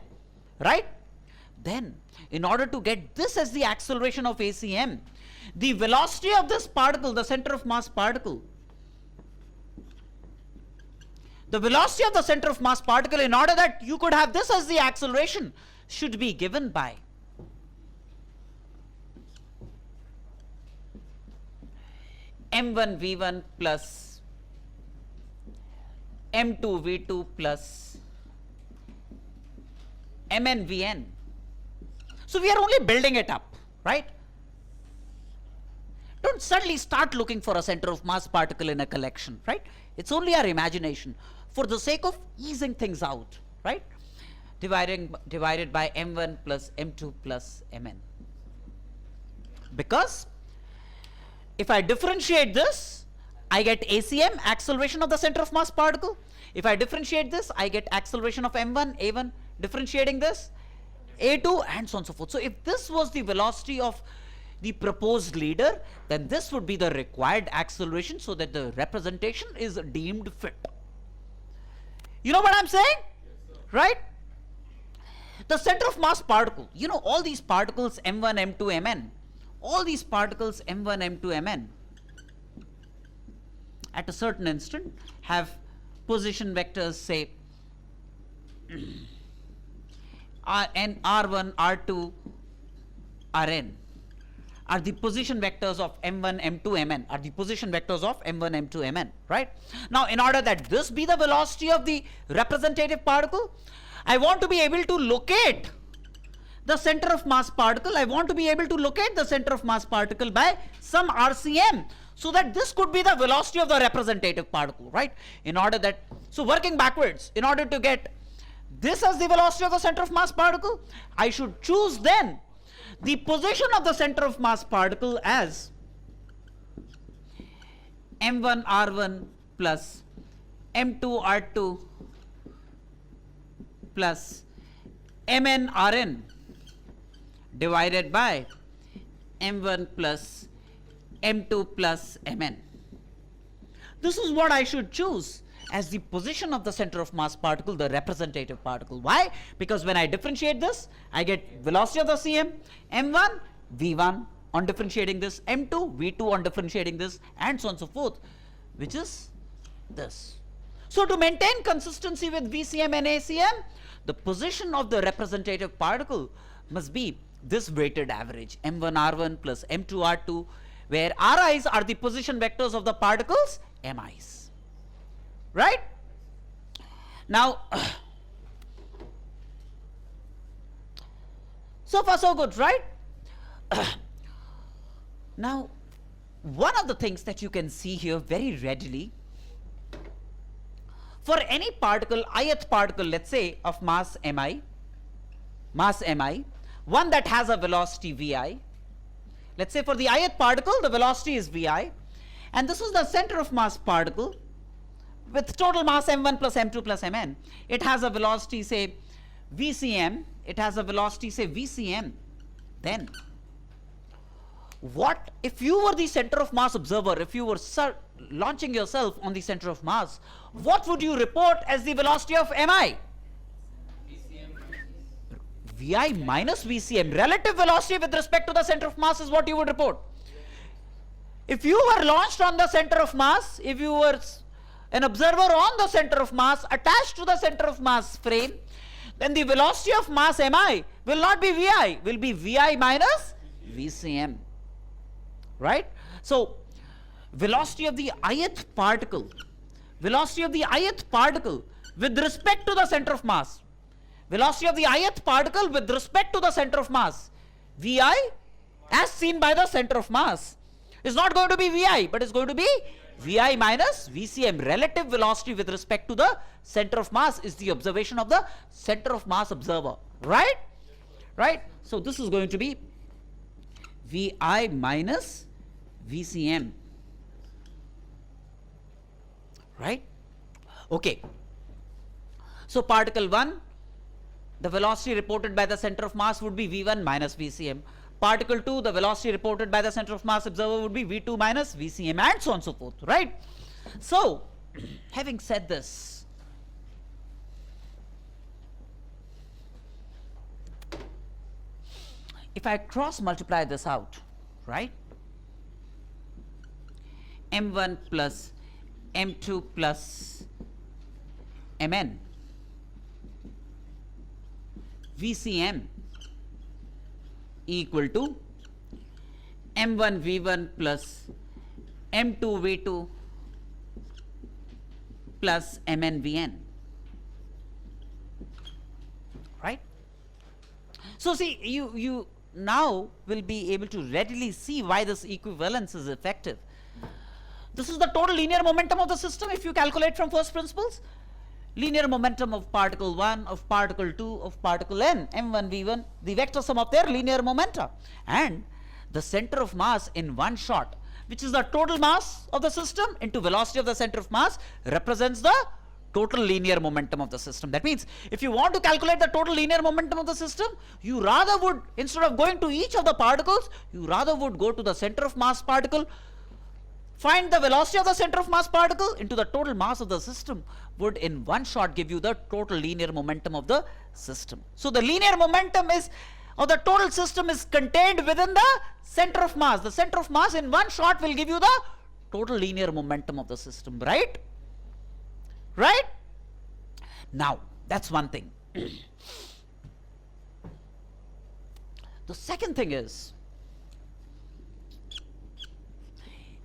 right? Then, in order to get this as the acceleration of ACM, the velocity of this particle, the center of mass particle, in order that you could have this as the acceleration, should be given by m1 v1 plus m2 v2 plus mn vn. So we are only building it up, right? Don't suddenly start looking for a center of mass particle in a collection, right? It's only our imagination for the sake of easing things out, right? Divided by m1 plus m2 plus mn. Because if I differentiate this, I get ACM, acceleration of the center of mass particle. If I differentiate this, I get acceleration of m1, a1, differentiating this, a2, and so on and so forth. So if this was the velocity of the proposed leader, then this would be the required acceleration so that the representation is deemed fit. You know what I'm saying? Yes, right? The center of mass particle, you know, all these particles m1, m2, mn, all these particles m1, m2, mn, at a certain instant have position vectors, say Rn, R1, R2, Rn are the position vectors of m1, m2, mn, are the position vectors of m1, m2, mn, right? Now, in order that this be the velocity of the representative particle, I want to be able to locate the center of mass particle. I want to be able to locate the center of mass particle by some RCM, so that this could be the velocity of the representative particle, right? In order that, so working backwards, in order to get this as the velocity of the center of mass particle, I should choose then the position of the center of mass particle as m1 r1 plus m2 r2 plus mn rn divided by m1 plus m2 plus mn. This is what I should choose as the position of the center of mass particle, the representative particle. Why? Because when I differentiate this, I get velocity of the CM, m1, v1 on differentiating this, m2, v2 on differentiating this, and so on and so forth, which is this. So to maintain consistency with VCM and ACM, the position of the representative particle must be this weighted average, m1 r1 plus m2 r2, where ri's are the position vectors of the particles, mi's. Right? Now, So far so good, right? Now, one of the things that you can see here very readily, for any particle, ith particle, let's say of mass mi, one that has a velocity vi, let's say for the ith particle the velocity is vi, and this is the center of mass particle with total mass m1 plus m2 plus mn. It has a velocity say vcm, then what if you were the center of mass observer, if you were launching yourself on the center of mass, what would you report as the velocity of mi? Vi minus vcm, relative velocity with respect to the center of mass, is what you would report. If you were launched on the center of mass, if you were an observer on the center of mass attached to the center of mass frame, then the velocity of mass mi will not be vi, will be vi minus vcm, right? So velocity of the ith particle with respect to the center of mass, vi as seen by the center of mass is not going to be vi, but is going to be vi minus vcm. Relative velocity with respect to the center of mass is the observation of the center of mass observer, right? So this is going to be vi minus vcm, right? Okay, so particle 1, the velocity reported by the center of mass would be v1 minus vcm. Particle 2, the velocity reported by the center of mass observer would be v2 minus vcm, and so on and so forth, right? So having said this, if I cross multiply this out, right, m1 plus m2 plus mn vcm equal to m1 v1 plus m2 v2 plus mn vn, right? So see, you now will be able to readily see why this equivalence is effective. This is the total linear momentum of the system if you calculate from first principles. Linear momentum of particle 1, of particle 2, of particle n, m1 v1, the vector sum of their linear momenta, and the center of mass in one shot, which is the total mass of the system into velocity of the center of mass, represents the total linear momentum of the system. That means if you want to calculate the total linear momentum of the system, you rather would, instead of going to each of the particles, you rather would go to the center of mass particle, find the velocity of the center of mass particle into the total mass of the system, would in one shot give you the total linear momentum of the system. So the linear momentum is of the total system is contained within the center of mass. The center of mass in one shot will give you the total linear momentum of the system, right? Right? Now that's one thing. The second thing is,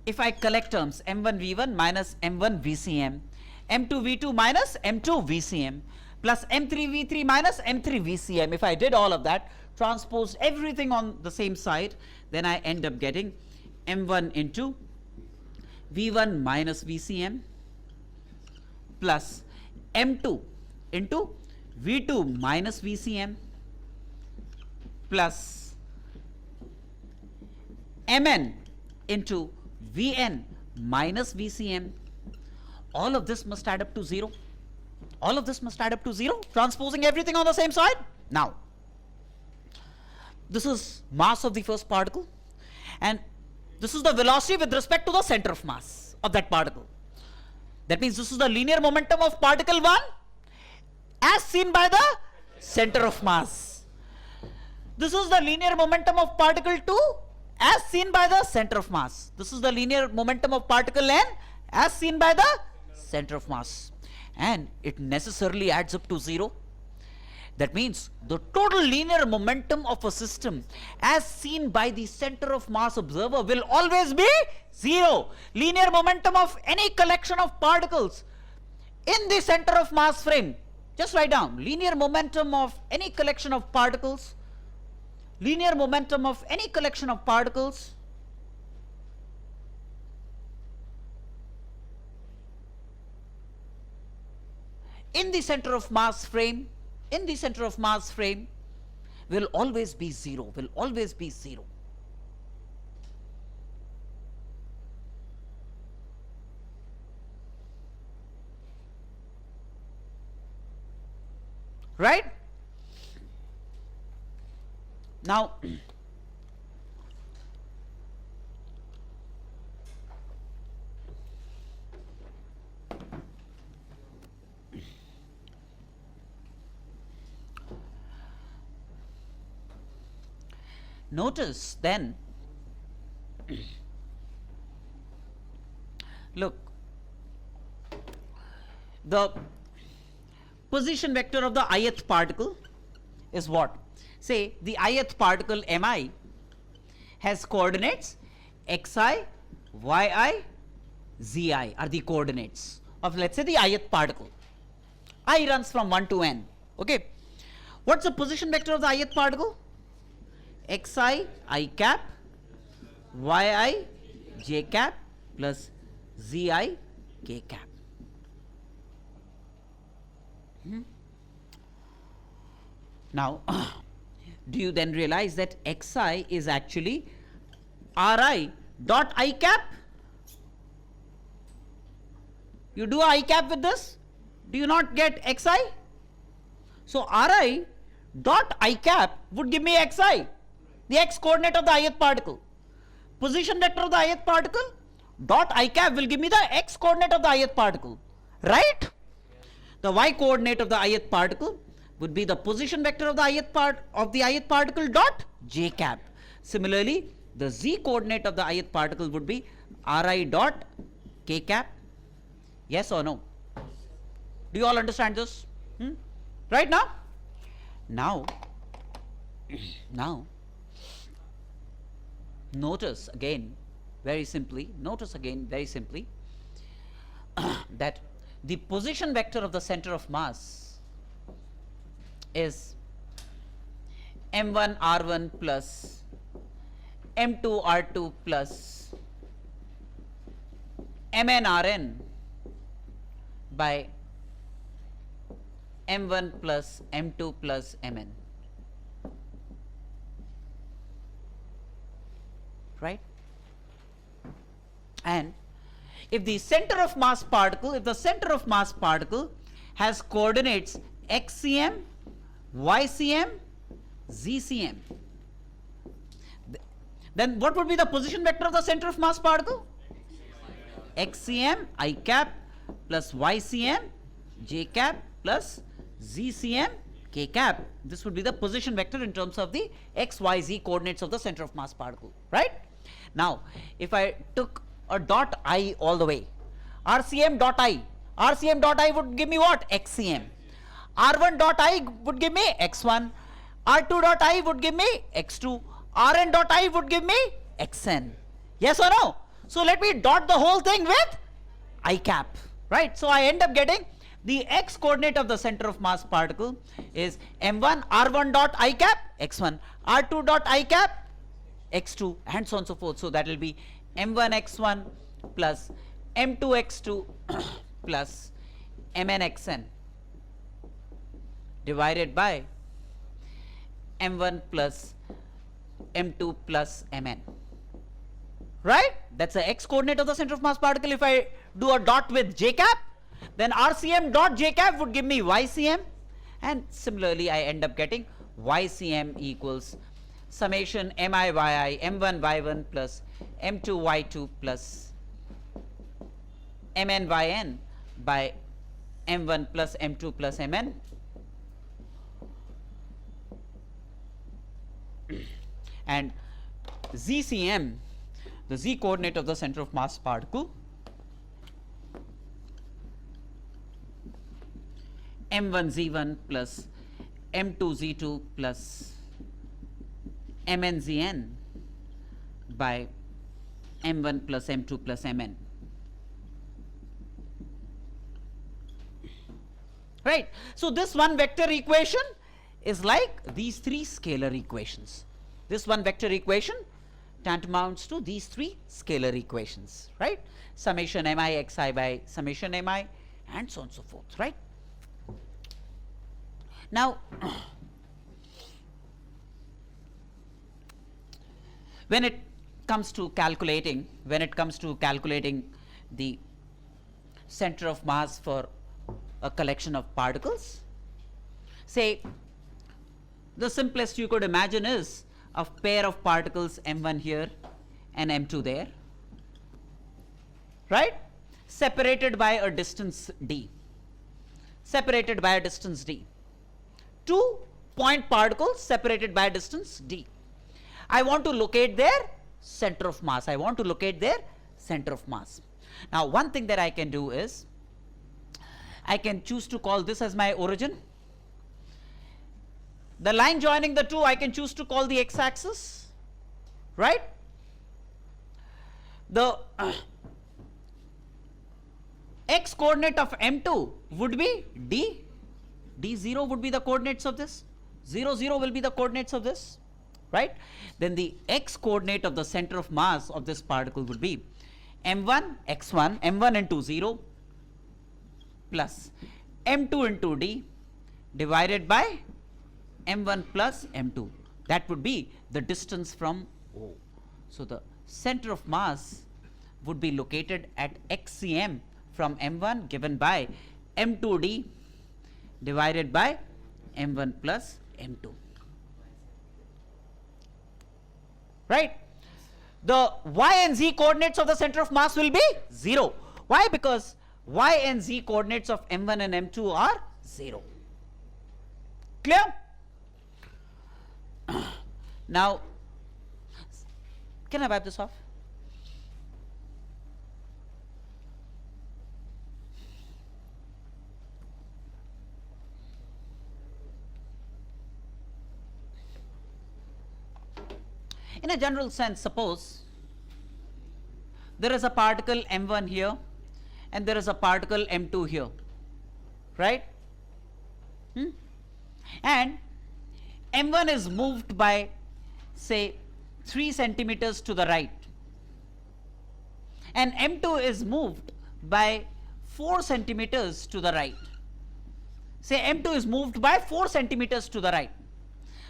if I collect terms m1 v1 minus m1 vcm, m2 v2 minus m2 vcm plus m3 v3 minus m3 vcm, if I did all of that, transposed everything on the same side, then I end up getting m1 into v1 minus vcm plus m2 into v2 minus vcm plus mn into vn minus vcm. All of this must add up to 0. All of this must add up to 0, transposing everything on the same side. Now, this is mass of the first particle, and this is the velocity with respect to the center of mass of that particle. That means this is the linear momentum of particle 1 as seen by the center of mass. This is the linear momentum of particle 2 as seen by the center of mass. This is the linear momentum of particle n as seen by the center of mass, and it necessarily adds up to 0. That means the total linear momentum of a system as seen by the center of mass observer will always be 0. Linear momentum of any collection of particles in the center of mass frame, just write down linear momentum of any collection of particles linear momentum of any collection of particles in the center of mass frame, will always be 0, will always be 0. Right? Now, notice then, look, the position vector of the ith particle is what? Say the ith particle mi has coordinates xi, yi, zi are the coordinates of, let's say, the ith particle. I runs from 1 to n. Okay. What's the position vector of the ith particle? xi I cap, yi j cap plus zi k cap. Now, do you then realize that xi is actually ri dot I cap? You do I cap with this, do you not get xi? So ri dot I cap would give me xi, the x coordinate of the ith particle. Position vector of the ith particle dot I cap will give me the x coordinate of the ith particle, right? The y coordinate of the ith particle would be the position vector of the ith particle dot j cap. Similarly, the z coordinate of the ith particle would be ri dot k cap. Yes or no? Do you all understand this? Right now? Now, notice again very simply that the position vector of the center of mass is m1 r1 plus m2 r2 plus mn rn by m1 plus m2 plus mn, right? And if the center of mass particle has coordinates xcm, ycm, zcm, then what would be the position vector of the center of mass particle? xcm I cap plus ycm j cap plus zcm k cap. This would be the position vector in terms of the x, y, z coordinates of the center of mass particle, right? Now, if I took a dot I all the way, rcm dot I would give me what? xcm. r1 dot I would give me x1, r2 dot I would give me x2, rn dot I would give me xn. Yes or no? So let me dot the whole thing with I cap, right? So I end up getting the x coordinate of the center of mass particle is m1 r1 dot I cap x1, r2 dot I cap x2, and so on and so forth. So that will be m1 x1 plus m2 x2 plus mn xn divided by m1 plus m2 plus mn, right? That's the x coordinate of the center of mass particle. If I do a dot with j cap, then rcm dot j cap would give me ycm, and similarly I end up getting ycm equals summation mi yi m1 y1 plus m2 y2 plus mn yn by m1 plus m2 plus mn and zcm, the z coordinate of the center of mass particle, m1 z1 plus m2 z2 plus mn zn by m1 plus m2 plus mn, right? So this one vector equation is like these three scalar equations. This one vector equation tantamounts to these three scalar equations, right? Summation mi xi by summation mi and so on and so forth, right? Now, when it comes to calculating the center of mass for a collection of particles, say the simplest you could imagine is a pair of particles m1 here and m2 there, right, separated by a distance d, two point particles separated by a distance d. I want to locate their center of mass. Now, one thing that I can do is I can choose to call this as my origin. The line joining the two I can choose to call the x-axis, right? The x coordinate of m2 would be d. d0 would be the coordinates of this. 0, 0 will be the coordinates of this, right? Then the x coordinate of the center of mass of this particle would be m1 x1, m1 into 0 plus m2 into d divided by m1 plus m2. That would be the distance from O. So, the center of mass would be located at xcm from m1 given by m2d divided by m1 plus m2, right? The y and z coordinates of the center of mass will be 0. Why? Because y and z coordinates of m1 and m2 are 0. Clear? Now, can I wipe this off? In a general sense, suppose there is a particle m1 here and there is a particle m2 here, right? And m1 is moved by, say, 3 centimeters to the right and m2 is moved by 4 centimeters to the right. Say m2 is moved by 4 centimeters to the right.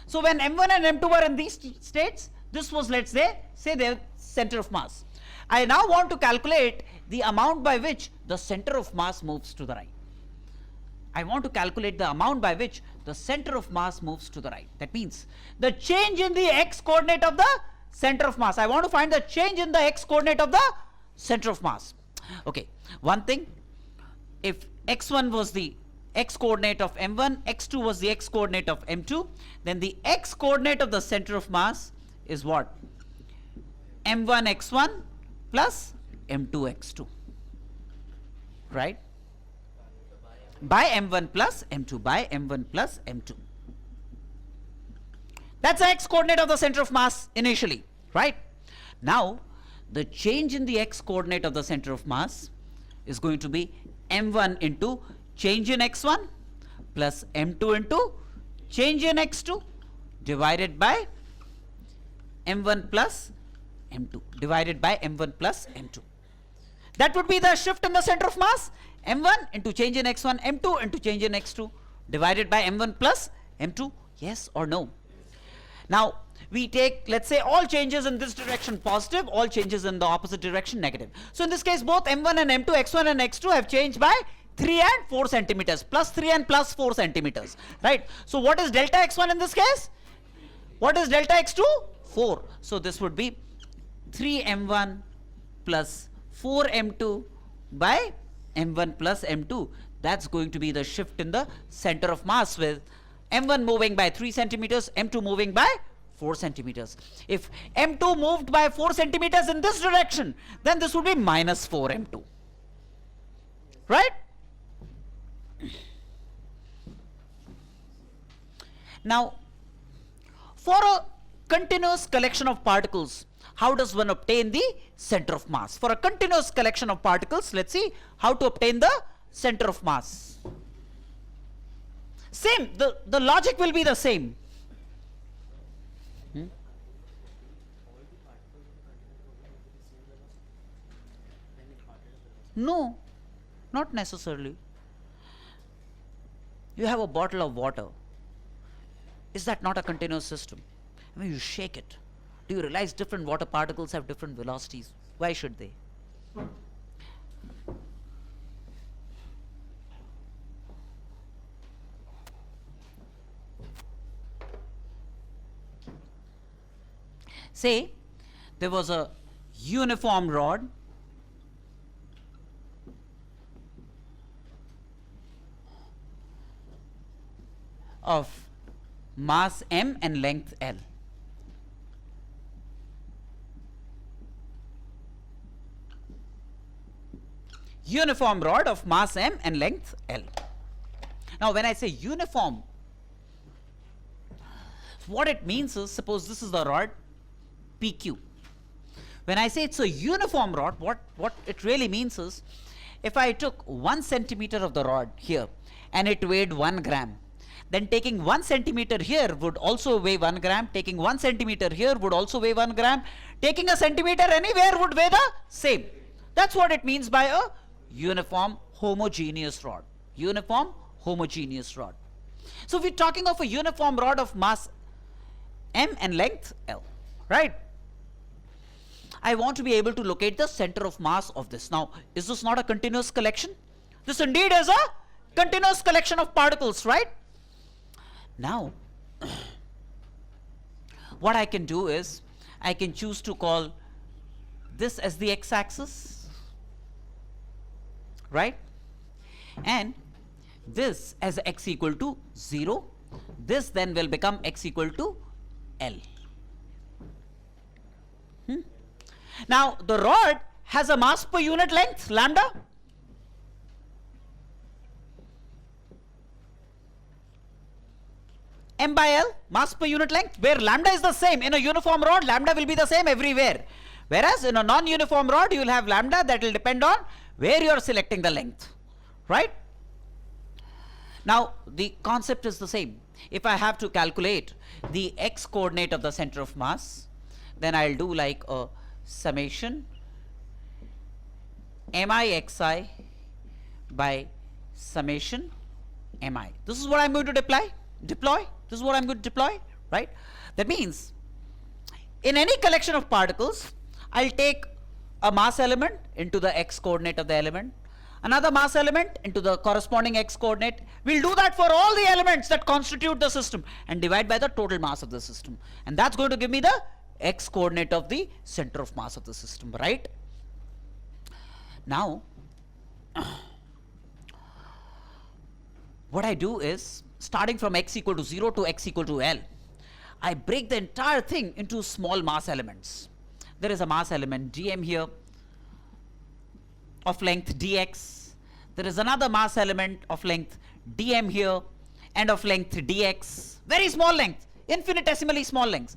So, when m1 and m2 were in these states, this was, let's say their center of mass. I now want to calculate the amount by which the center of mass moves to the right. I want to calculate the amount by which the center of mass moves to the right. That means the change in the x coordinate of the center of mass. I want to find the change in the x coordinate of the center of mass. Okay, one thing, if x1 was the x coordinate of m1, x2 was the x coordinate of m2, then the x coordinate of the center of mass is what? m1 x1 plus m2 x2, right? By m1 plus m2, by m1 plus m2. That's the x coordinate of the center of mass initially, right? Now, the change in the x coordinate of the center of mass is going to be m1 into change in x1 plus m2 into change in x2 divided by m1 plus m2 divided by m1 plus m2. That would be the shift in the center of mass, m1 into change in x1, m2 into change in x2 divided by m1 plus m2. Yes or no? Now, we take, let's say, all changes in this direction positive, all changes in the opposite direction negative. So, in this case, both m1 and m2, x1 and x2 have changed by 3 and 4 centimeters, plus 3 and plus 4 centimeters, right? So, what is delta x1 in this case? What is delta x2? 4. So, this would be 3 m1 plus 4 m2 by m1 plus m2. That's going to be the shift in the center of mass, with m1 moving by 3 centimeters, m2 moving by 4 centimeters. If m2 moved by 4 centimeters in this direction, then this would be minus 4 m2, right? Now, for a continuous collection of particles, how does one obtain the center of mass? For a continuous collection of particles, let's see how to obtain the center of mass. Same, the logic will be the same. No, not necessarily. You have a bottle of water. Is that not a continuous system? I mean, you shake it. Do you realize different water particles have different velocities? Why should they? Say there was a uniform rod of mass m and length L. Uniform rod of mass m and length L. Now, when I say uniform, what it means is, suppose this is the rod PQ. When I say it's a uniform rod, what it really means is, if I took 1 centimeter of the rod here and it weighed 1 gram, then taking 1 centimeter here would also weigh 1 gram, taking 1 centimeter here would also weigh 1 gram, taking a centimeter anywhere would weigh the same. That's what it means by a uniform homogeneous rod. Uniform homogeneous rod. So we're talking of a uniform rod of mass m and length L, right? I want to be able to locate the center of mass of this. Now, is this not a continuous collection? This indeed is a continuous collection of particles, right? Now, what I can do is, I can choose to call this as the x-axis, right? And this as x equal to 0. This then will become x equal to L. Now, the rod has a mass per unit length, lambda. M by L, mass per unit length, where lambda is the same. In a uniform rod, lambda will be the same everywhere. Whereas in a non-uniform rod, you will have lambda that will depend on where you are selecting the length, right? Now, the concept is the same. If I have to calculate the x coordinate of the center of mass, then I'll do like a summation mi(xi) by summation mi. This is what I'm going to deploy. This is what I'm going to deploy, right? That means, in any collection of particles, I'll take a mass element into the x coordinate of the element, another mass element into the corresponding x coordinate. We'll do that for all the elements that constitute the system and divide by the total mass of the system. And that's going to give me the x coordinate of the center of mass of the system, right? Now, what I do is, starting from x equal to 0 to x equal to L, I break the entire thing into small mass elements. There is a mass element dm here of length dx. There is another mass element of length dm here and of length dx. Very small length, infinitesimally small lengths.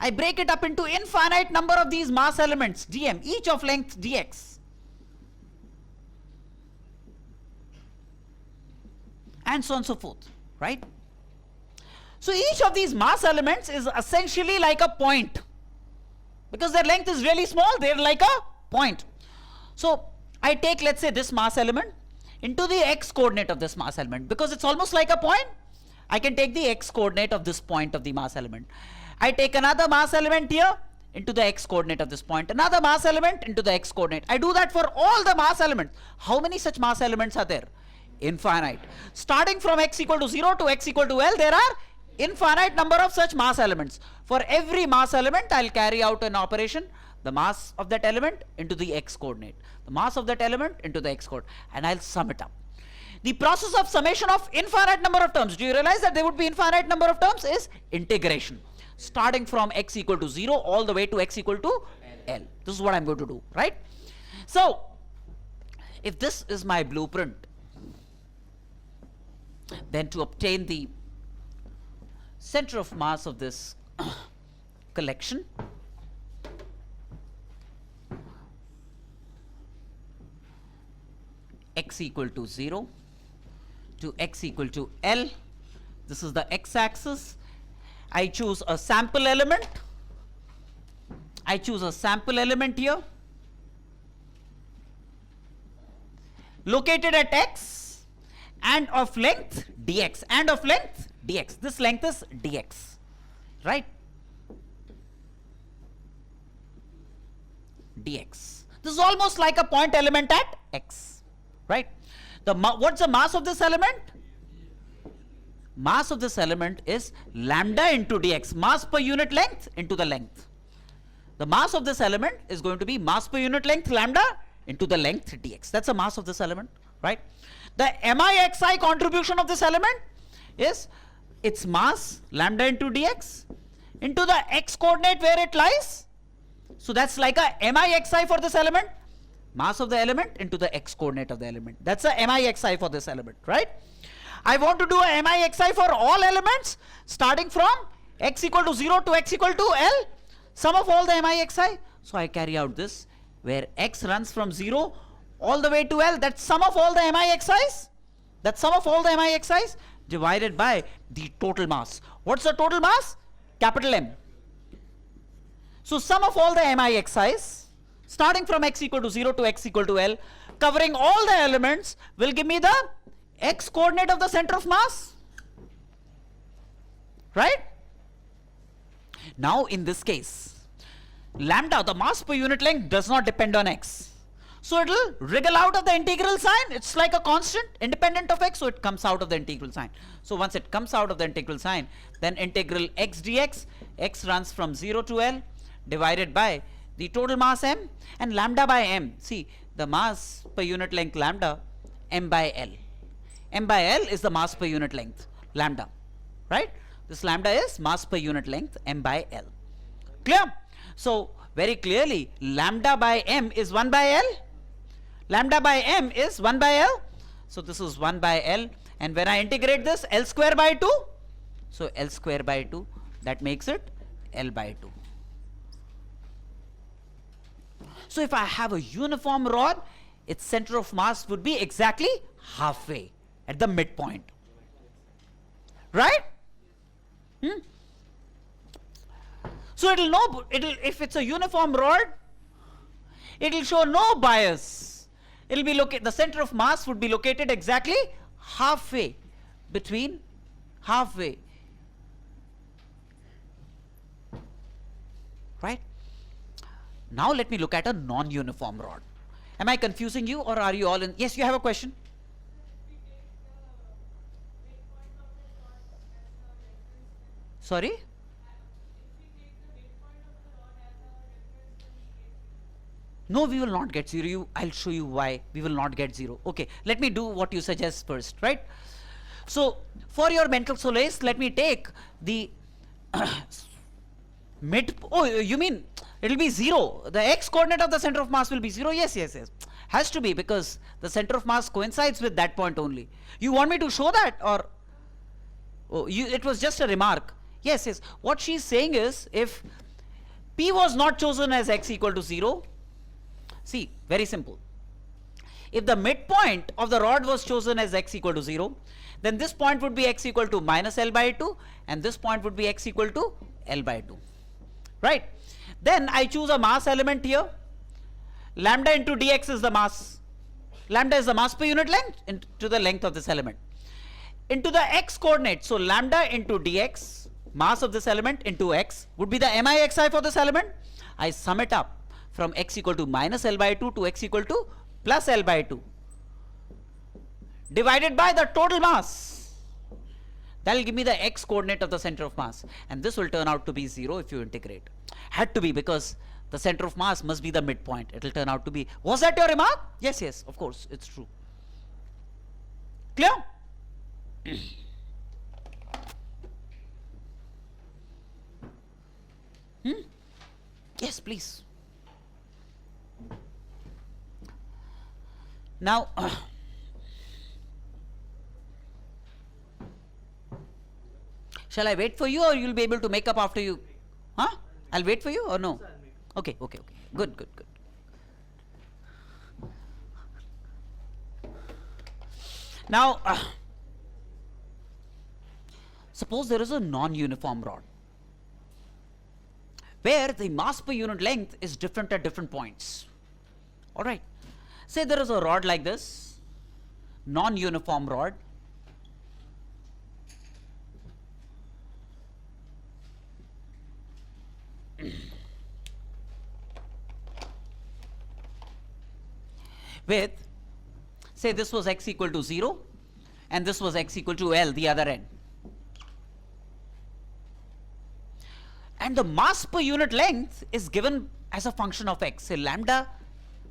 I break it up into infinite number of these mass elements dm, each of length dx. And so on and so forth, right? So each of these mass elements is essentially like a point. Because their length is really small, they're like a point. So I take, let's say, this mass element into the x coordinate of this mass element. Because it's almost like a point, I can take the x coordinate of this point of the mass element. I take another mass element here into the x coordinate of this point, another mass element into the x coordinate. I do that for all the mass elements. How many such mass elements are there? Infinite. Starting from x equal to 0 to x equal to L, there are infinite number of such mass elements. For every mass element, I'll carry out an operation, the mass of that element into the x coordinate, the mass of that element into the x coordinate, and I'll sum it up. The process of summation of infinite number of terms, do you realize that there would be infinite number of terms, is integration. Starting from x equal to 0 all the way to x equal to L. This is what I'm going to do, right? So, if this is my blueprint, then to obtain the center of mass of this collection, x equal to 0 to x equal to L, this is the x-axis. I choose a sample element. I choose a sample element here. located at x and of length dx, and of length dx. This length is dx, right? Dx. This is almost like a point element at x, right? What's the mass of this element? Mass of this element is lambda into dx, mass per unit length into the length. The mass of this element is going to be mass per unit length lambda into the length dx. That's the mass of this element, right? The MIXI contribution of this element is its mass lambda into dx into the x coordinate where it lies. So that's like a MIXI for this element, mass of the element into the x coordinate of the element. That's a MIXI for this element, right? I want to do a MIXI for all elements starting from x equal to 0 to x equal to L, sum of all the MIXI. So I carry out this where x runs from 0 all the way to L, that's sum of all the MIXIs, that's sum of all the MIXIs divided by the total mass. What's the total mass? Capital M. So sum of all the MIXIs starting from x equal to 0 to x equal to L covering all the elements will give me the x coordinate of the center of mass, right? Now in this case, lambda, the mass per unit length, does not depend on x. So it will wriggle out of the integral sign. It's like a constant independent of x, so it comes out of the integral sign. So once it comes out of the integral sign, then integral x dx, x runs from 0 to L divided by the total mass m and lambda by m. See, the mass per unit length lambda, m by L. M by L is the mass per unit length lambda, right? This lambda is mass per unit length m by L. Clear? So very clearly lambda by m is 1 by L, lambda by m is 1 by L, so this is 1 by L, and when I integrate this, L square by 2, so L square by 2, that makes it L by 2. So if I have a uniform rod, its center of mass would be exactly halfway at the midpoint, right? So if it's a uniform rod, it'll show no bias. It'll be the center of mass would be located exactly halfway, right? Now let me look at a non-uniform rod. Am I confusing you, or are you all in? Yes, you have a question? Sorry? No, we will not get 0. I'll show you why we will not get 0. Okay, let me do what you suggest first, right? So for your mental solace, let me take the you mean it will be 0. The x coordinate of the center of mass will be 0. Yes. Has to be, because the center of mass coincides with that point only. You want me to show that, or it was just a remark? Yes. What she's saying is, if P was not chosen as x equal to 0, see, very simple. If the midpoint of the rod was chosen as x equal to 0, then this point would be x equal to minus L by 2, and this point would be x equal to L by 2, right? Then I choose a mass element here. Lambda into dx is the mass. Lambda is the mass per unit length into the length of this element. Into the x coordinate, so lambda into dx, mass of this element into x, would be the MIXI for this element. I sum it up from x equal to minus L by 2 to x equal to plus L by 2, divided by the total mass. That will give me the x coordinate of the center of mass, and this will turn out to be 0 if you integrate. Had to be, because the center of mass must be the midpoint. It will turn out to be. Was that your remark? Yes, of course, it's true. Clear? Yes, please. Now, shall I wait for you, or you'll be able to make up after you? Huh? I'll wait for you, or no? Okay. Good. Now, suppose there is a non-uniform rod where the mass per unit length is different at different points. All right. Say there is a rod like this, non-uniform rod with, say this was x equal to 0 and this was x equal to L, the other end. And the mass per unit length is given as a function of x. Say lambda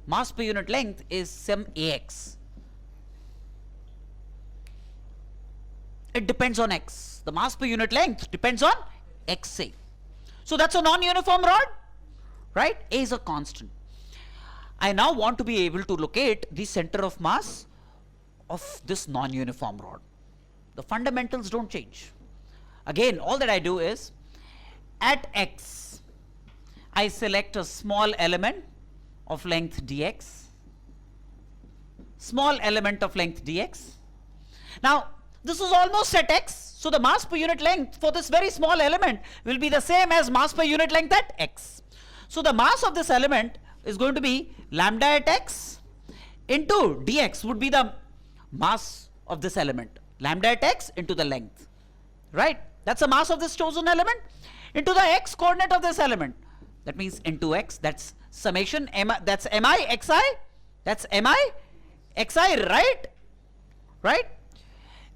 mass per unit length is some Ax. It depends on x. The mass per unit length depends on x, say. So that's a non-uniform rod, right? A is a constant. I now want to be able to locate the center of mass of this non-uniform rod. The fundamentals don't change. Again, all that I do is, at x, I select a small element of length dx, small element of length dx. Now, this is almost at x, so the mass per unit length for this very small element will be the same as mass per unit length at x. So the mass of this element is going to be lambda at x into dx would be the mass of this element. Lambda at x into the length, right? That's the mass of this chosen element into the x coordinate of this element. That means into x, that's summation, that's mi xi, that's mi xi, right? Right?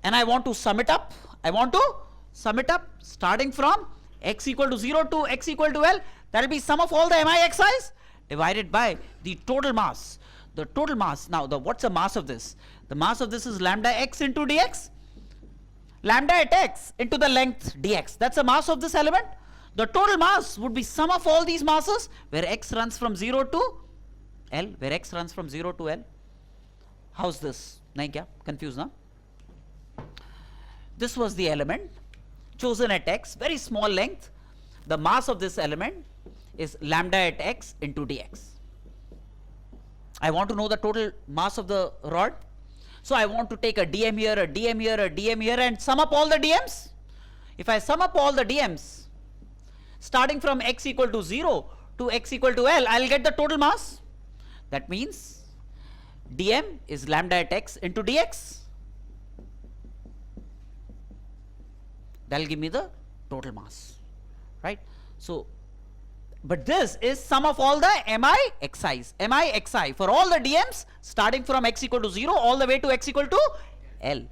And I want to sum it up. I want to sum it up starting from x equal to 0 to x equal to L. That will be sum of all the mi xi's divided by the total mass. The total mass, now what's the mass of this? The mass of this is lambda x into dx. Lambda at x into the length dx. That's the mass of this element. The total mass would be sum of all these masses where x runs from 0 to L. Where x runs from 0 to L. How's this? Nahin kya? Confused now? This was the element chosen at x, very small length. The mass of this element is lambda at x into dx. I want to know the total mass of the rod. So I want to take a dm here, a dm here, a dm here and sum up all the dm's. If I sum up all the dm's starting from x equal to 0 to x equal to L, I will get the total mass. That means dm is lambda at x into dx. That will give me the total mass, right? So, but this is sum of all the mi xi's, mi xi for all the dm's starting from x equal to 0 all the way to x equal to L,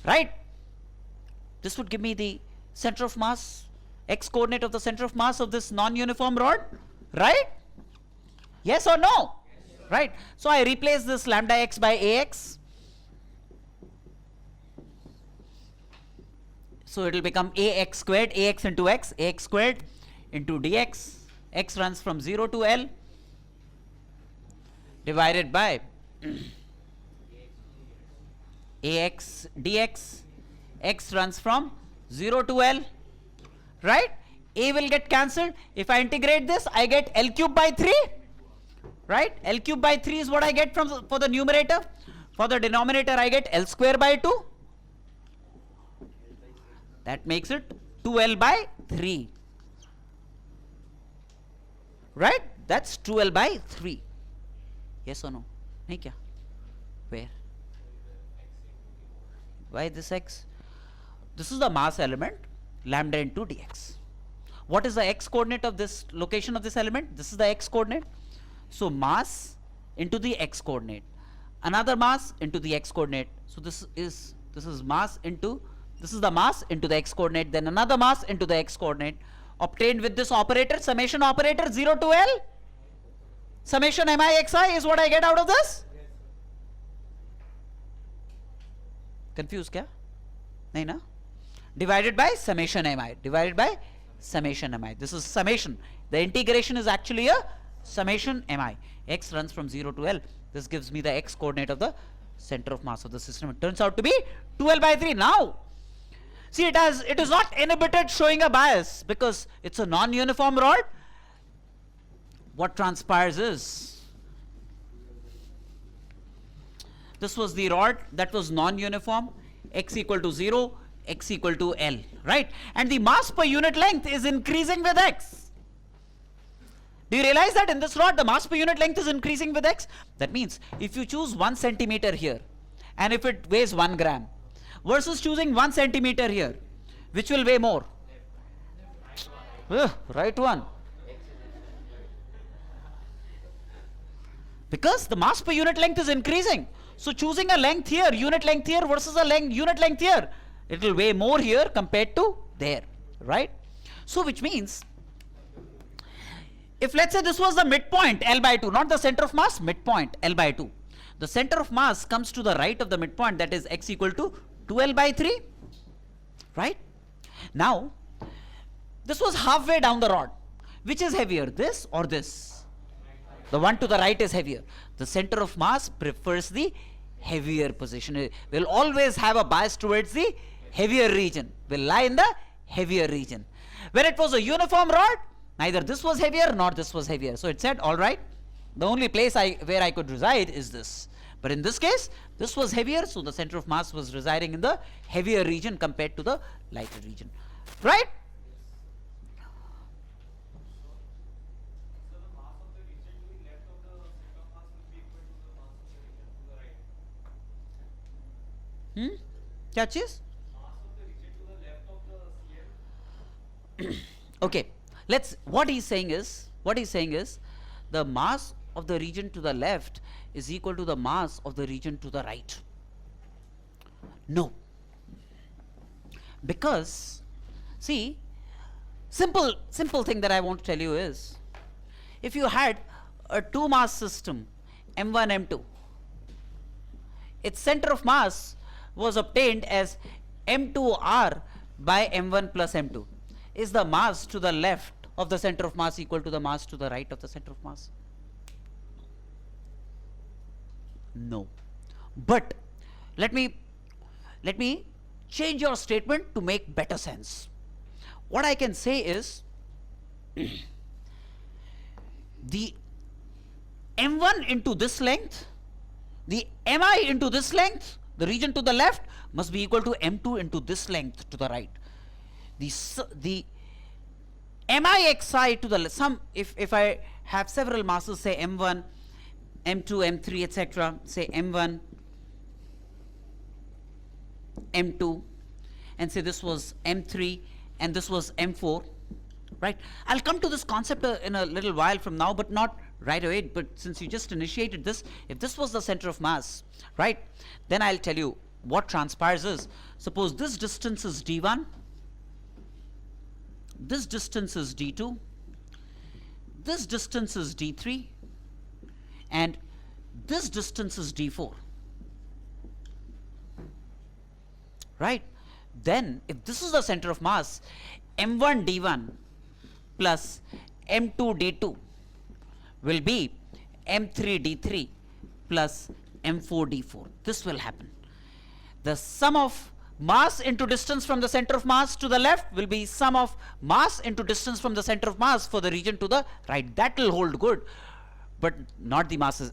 right? This would give me the center of mass, x coordinate of the center of mass of this non-uniform rod, right? Yes or no? Yes, right? So I replace this lambda x by ax. So it will become ax squared, ax into x, ax squared into dx. X runs from 0 to L divided by ax dx. X runs from 0 to L, right? A will get cancelled. If I integrate this, I get L cube by 3, right? L cube by 3 is what I get from for the numerator. For the denominator, I get L square by 2. That makes it 2L by 3. Right? That's 2L by 3. Yes or no? Nahin kya? Where? Why this x? This is the mass element, lambda into dx. What is the x coordinate of this location of this element? This is the x coordinate. So mass into the x coordinate. Another mass into the x coordinate. So this is mass into, this is the mass into the x coordinate, then another mass into the x coordinate. Obtained with this operator, summation operator 0 to L. Summation mi xi is what I get out of this. Confused kya? Nahin na? Divided by summation mi. Divided by summation mi. This is summation. The integration is actually a summation mi. X runs from 0 to L. This gives me the x coordinate of the center of mass of the system. It turns out to be 2L by 3. Now, see, it is not inhibited showing a bias because it's a non-uniform rod. What transpires is, this was the rod that was non-uniform, x equal to 0, x equal to L, right? And the mass per unit length is increasing with x. Do you realize that in this rod the mass per unit length is increasing with x? That means if you choose 1 centimeter here and if it weighs 1 gram versus choosing 1 centimeter here, which will weigh more? Right one. Because the mass per unit length is increasing. So choosing a length here, unit length here versus a unit length here, it will weigh more here compared to there, right? So which means, if let's say this was the midpoint L by 2, not the center of mass, midpoint L by 2. The center of mass comes to the right of the midpoint, that is x equal to 2L by 3, right? Now, this was halfway down the rod. Which is heavier, this or this? The one to the right is heavier. The center of mass prefers the heavier position. It will always have a bias towards the heavier region, will lie in the heavier region. When it was a uniform rod, neither this was heavier nor this was heavier. So it said, all right, the only place where I could reside is this. But in this case, this was heavier, so the center of mass was residing in the heavier region compared to the lighter region, right? क्या चीज? Okay, what he's saying is the mass of the region to the left is equal to the mass of the region to the right. No, because see, simple thing that I want to tell you is, if you had a 2 mass system m1 m2, its center of mass was obtained as m2r by m1 plus m2. Is the mass to the left of the center of mass equal to the mass to the right of the center of mass? No. But let me change your statement to make better sense. What I can say is the m1 into this length, the mi into this length, the region to the left, must be equal to m2 into this length to the right. The mixi to the sum, if I have several masses, say m1, m2, m3, etc., say m1, m2, and say this was m3 and this was m4, right? I'll come to this concept in a little while from now, but not right away. But since you just initiated this, if this was the center of mass, right, then I'll tell you what transpires is, suppose this distance is d1, this distance is d2, this distance is d3, and this distance is d4, right? Then if this is the center of mass, m1 d1 plus m2 d2 will be m3 d3 plus m4 d4. This will happen. The sum of mass into distance from the center of mass to the left will be sum of mass into distance from the center of mass for the region to the right. That will hold good, but not the masses.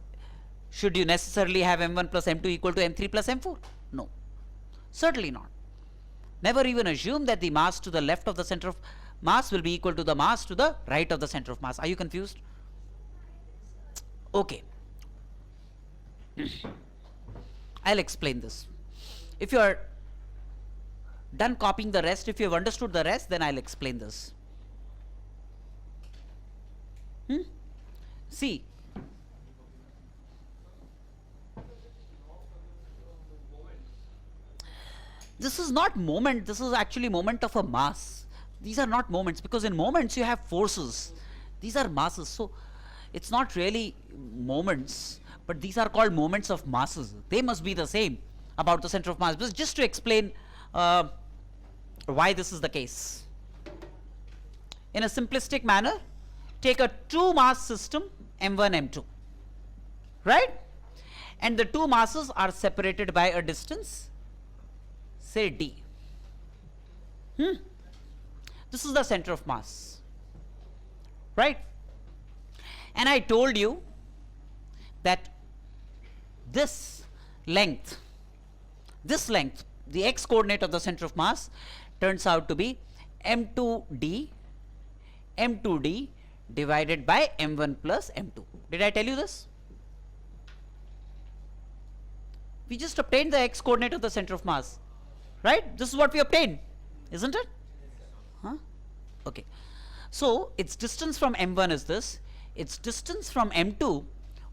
Should you necessarily have m1 plus m2 equal to m3 plus m4? No, certainly not. Never even assume that the mass to the left of the center of mass will be equal to the mass to the right of the center of mass. Are you confused? Okay. I'll explain this. If you are done copying the rest, if you have understood the rest, then I'll explain this. See, this is not moment, this is actually moment of a mass. These are not moments, because in moments you have forces. These are masses. So it's not really moments, but these are called moments of masses. They must be the same about the center of mass. But just to explain why this is the case. In a simplistic manner, take a 2 mass system m1 m2, right? And the 2 masses are separated by a distance, say d. This is the center of mass, right? And I told you that this length, the x coordinate of the center of mass, turns out to be m2d divided by m1 plus m2. Did I tell you this? We just obtained the x coordinate of the center of mass, right? This is what we obtained, isn't it? Huh? Okay. So its distance from m1 is this. Its distance from m2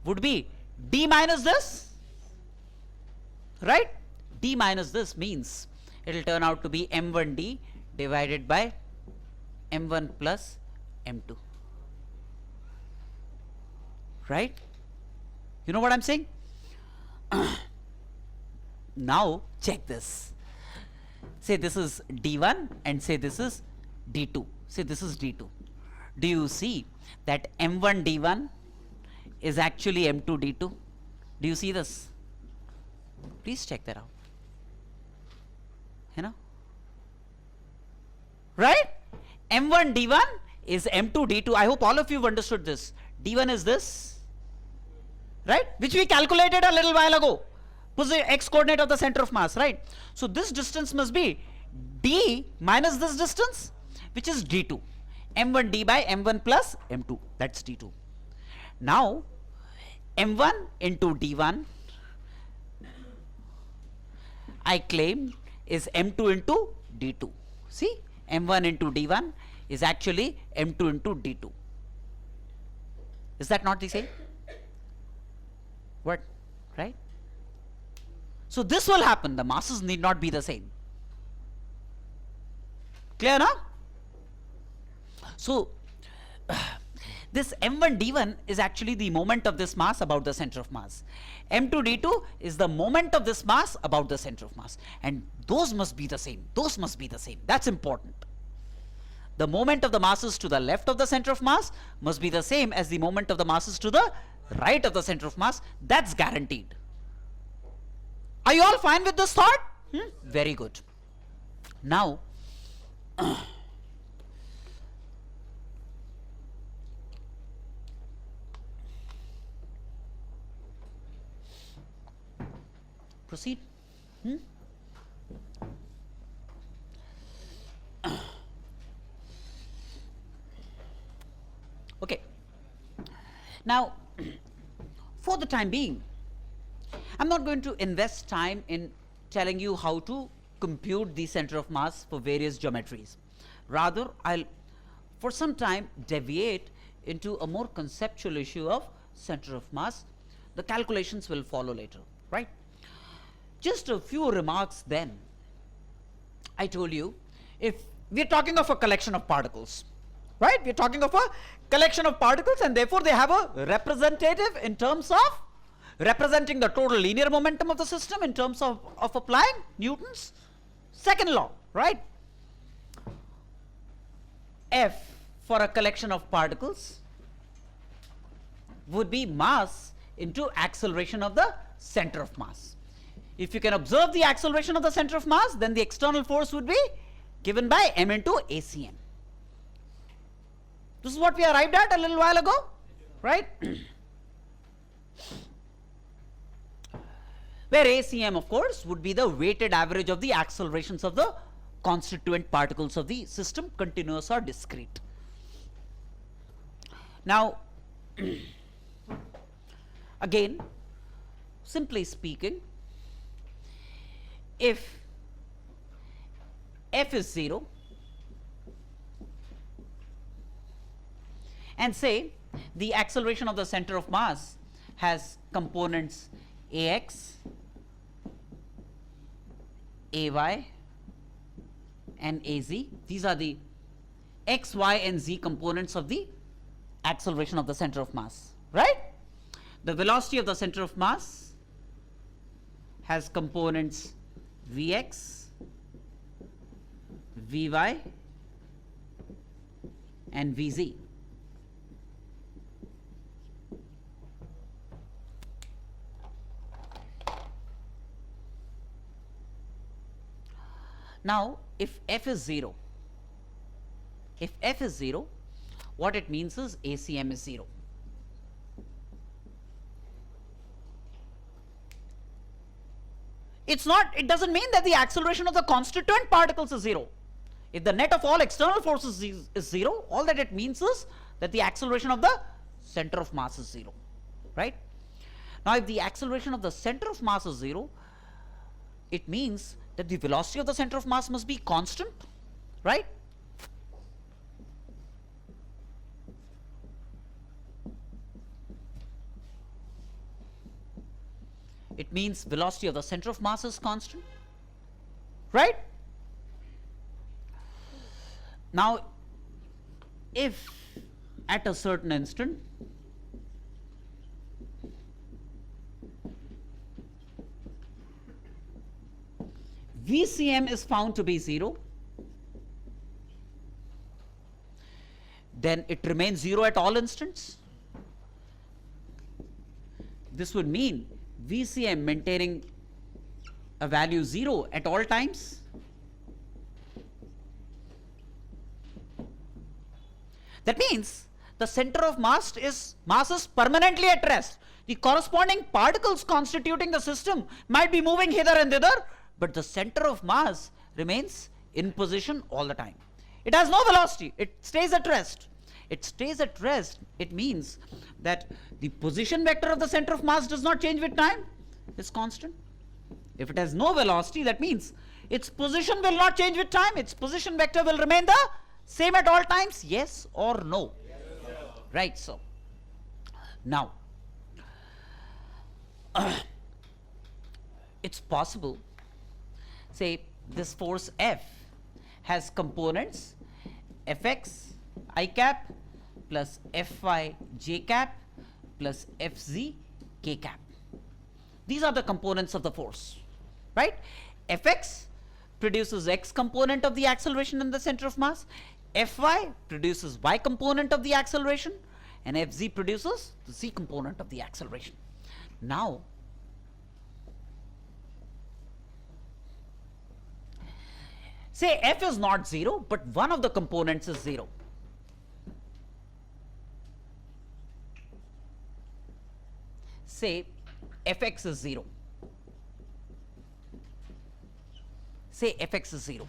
would be d minus this, right? D minus this means it will turn out to be m1d divided by m1 plus m2, right? You know what I'm saying? Now check this. Say this is d1 and say this is d2. Say this is d2. Do you see that m1 d1 is actually m2 d2? Do you see this? Please check that out. You know? Right? m1 d1 is m2 d2. I hope all of you have understood this. d1 is this, right? Which we calculated a little while ago. Was the x coordinate of the center of mass, right? So this distance must be d minus this distance, which is d2. m1 d by m1 plus m2. That's d2. Now m1 into d1 I claim is m2 into d2. See, m1 into d1 is actually m2 into d2. Is that not the same? What? Right? So this will happen. The masses need not be the same. Clear now? So this m1 d1 is actually the moment of this mass about the center of mass. m2 d2 is the moment of this mass about the center of mass, and those must be the same. Those must be the same. That's important. The moment of the masses to the left of the center of mass must be the same as the moment of the masses to the right of the center of mass. That's guaranteed. Are you all fine with this thought? Very good. Now proceed. Okay. Now, for the time being, I'm not going to invest time in telling you how to compute the center of mass for various geometries. Rather, I'll for some time deviate into a more conceptual issue of center of mass. The calculations will follow later, right? Just a few remarks then. I told you, if we're talking of a collection of particles, right? We're talking of a collection of particles, and therefore they have a representative in terms of representing the total linear momentum of the system in terms of applying Newton's second law, right? F for a collection of particles would be mass into acceleration of the center of mass. If you can observe the acceleration of the center of mass, then the external force would be given by m into ACM. This is what we arrived at a little while ago, right? Where ACM, of course, would be the weighted average of the accelerations of the constituent particles of the system, continuous or discrete. Now, again, simply speaking, if f is 0 and say the acceleration of the center of mass has components ax, ay and az, these are the x, y and z components of the acceleration of the center of mass, right? The velocity of the center of mass has components vx, vy and vz. Now, if f is 0, what it means is ACM is 0. It's not, it doesn't mean that the acceleration of the constituent particles is 0. If the net of all external forces is 0, all that it means is that the acceleration of the center of mass is 0, right? Now, if the acceleration of the center of mass is 0, it means that the velocity of the center of mass must be constant, right? It means velocity of the center of mass is constant, right? Now, if at a certain instant VCM is found to be 0, then it remains 0 at all instants. This would mean VCM maintaining a value 0 at all times. That means the center of mass is permanently at rest. The corresponding particles constituting the system might be moving hither and thither, but the center of mass remains in position all the time. It has no velocity. It stays at rest. It stays at rest. It means that the position vector of the center of mass does not change with time. It's constant. If it has no velocity, that means its position will not change with time. Its position vector will remain the same at all times. Yes or no? Yes. Right. So now it's possible, say this force F has components Fx I cap plus Fy j cap plus Fz k cap. These are the components of the force, right? Fx produces x component of the acceleration in the center of mass, Fy produces y component of the acceleration, and Fz produces the z component of the acceleration. Now, say F is not 0, but one of the components is 0. Say Fx is 0. Say Fx is 0.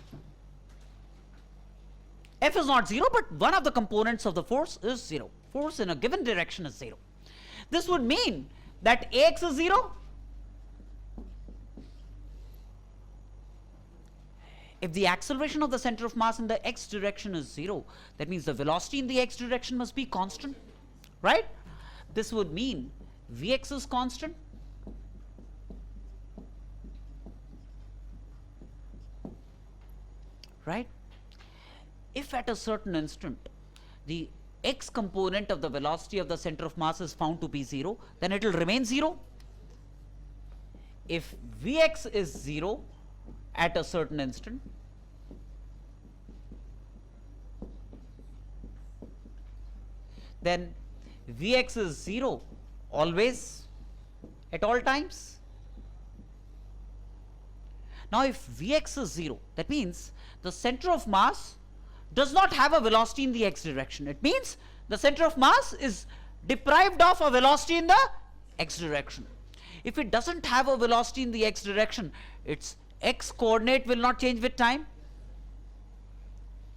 F is not 0, but one of the components of the force is 0. Force in a given direction is 0. This would mean that Ax is 0. If the acceleration of the center of mass in the x direction is 0, that means the velocity in the x direction must be constant, right? This would mean Vx is constant. Right? If at a certain instant the x component of the velocity of the center of mass is found to be 0, then it will remain 0. If Vx is 0 at a certain instant, then Vx is 0 always at all times. Now, if Vx is 0, that means the center of mass does not have a velocity in the x direction. It means the center of mass is deprived of a velocity in the x direction. If it doesn't have a velocity in the x direction, its x coordinate will not change with time.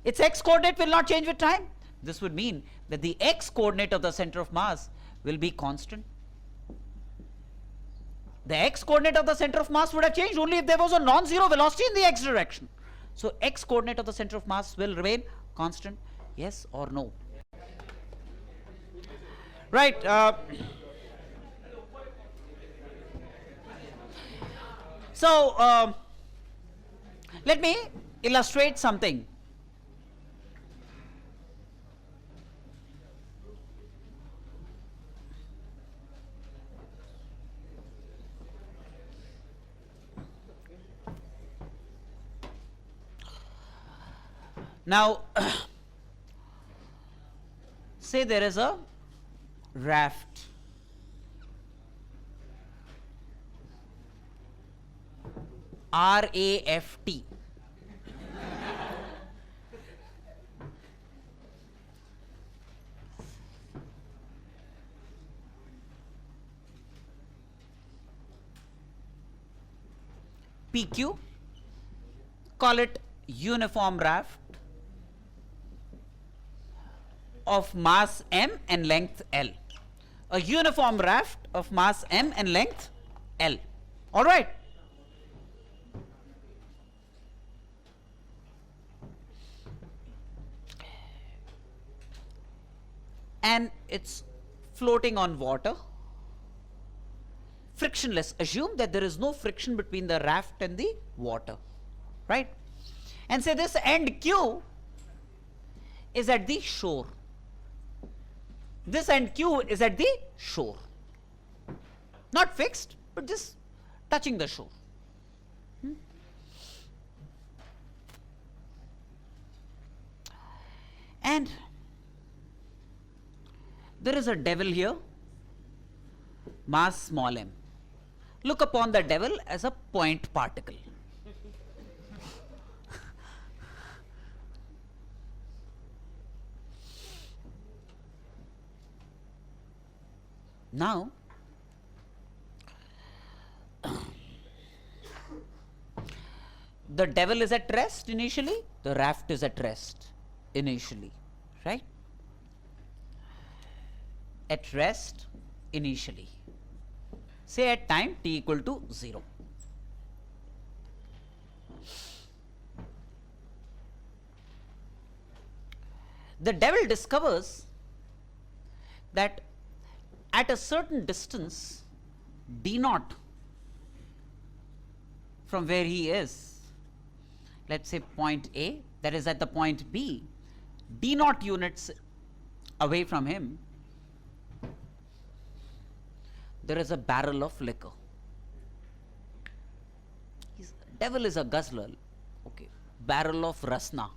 Its x coordinate will not change with time. This would mean that the x coordinate of the center of mass will be constant. The x coordinate of the center of mass would have changed only if there was a non-zero velocity in the x direction. So x coordinate of the center of mass will remain constant. Yes or no? Right. So let me illustrate something. Now, say there is a raft. R-A-F-T. PQ, call it uniform raft of mass m and length L. A uniform raft of mass m and length L. All right. and it's floating on water, frictionless. Assume that there is no friction between the raft and the water, right? And say this end Q is at the shore. This end Q is at the shore. Not fixed, but just touching the shore. And there is a devil here, mass small m. Look upon the devil as a point particle. Now, the devil is at rest initially, the raft is at rest initially, right? At rest initially. Say at time t equal to 0. The devil discovers that at a certain distance, d naught from where he is, let's say point A, that is at the point B, d naught units away from him, there is a barrel of liquor. Devil is a guzzler. Okay, barrel of rasna.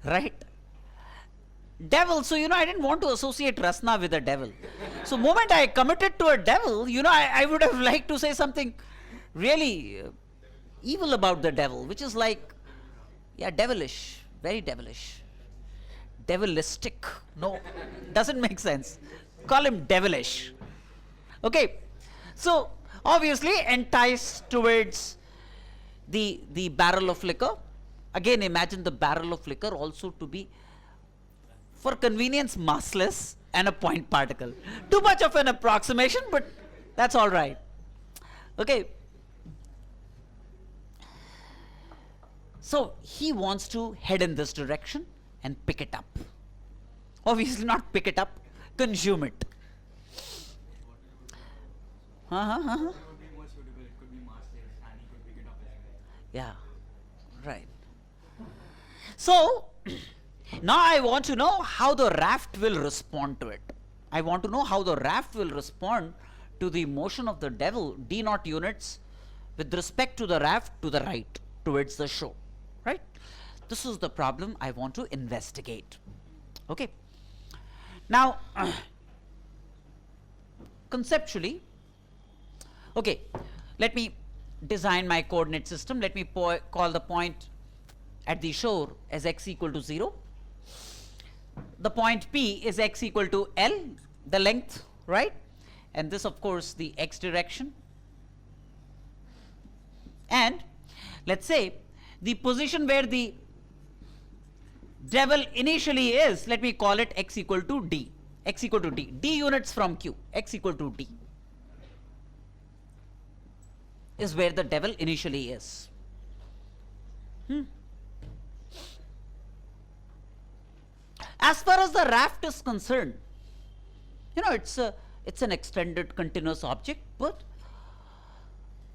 Right? Devil, so I didn't want to associate rasna with a devil. So moment I committed to a devil, I would have liked to say something really evil about the devil, which is like, yeah, devilish, very devilish. Devilistic. No, doesn't make sense. Call him devilish. Okay, so obviously enticed towards the barrel of liquor. Again, imagine the barrel of liquor also to be, for convenience, massless and a point particle. Too much of an approximation, but that's all right. Okay. So he wants to head in this direction and pick it up. Obviously not pick it up, consume it. Yeah, right. So now I want to know how the raft will respond to it. I want to know how the raft will respond to the motion of the devil, d naught units, with respect to the raft to the right, towards the shore. Right? This is the problem I want to investigate. Okay. Now, conceptually, okay, let me design my coordinate system. Let me call the point at the shore as x equal to 0. The point P is x equal to L, the length, right? And this, of course, the x direction. And let's say the position where the devil initially is, let me call it x equal to d. X equal to d. D units from Q. X equal to d is where the devil initially is. As far as the raft is concerned, it's an extended continuous object, but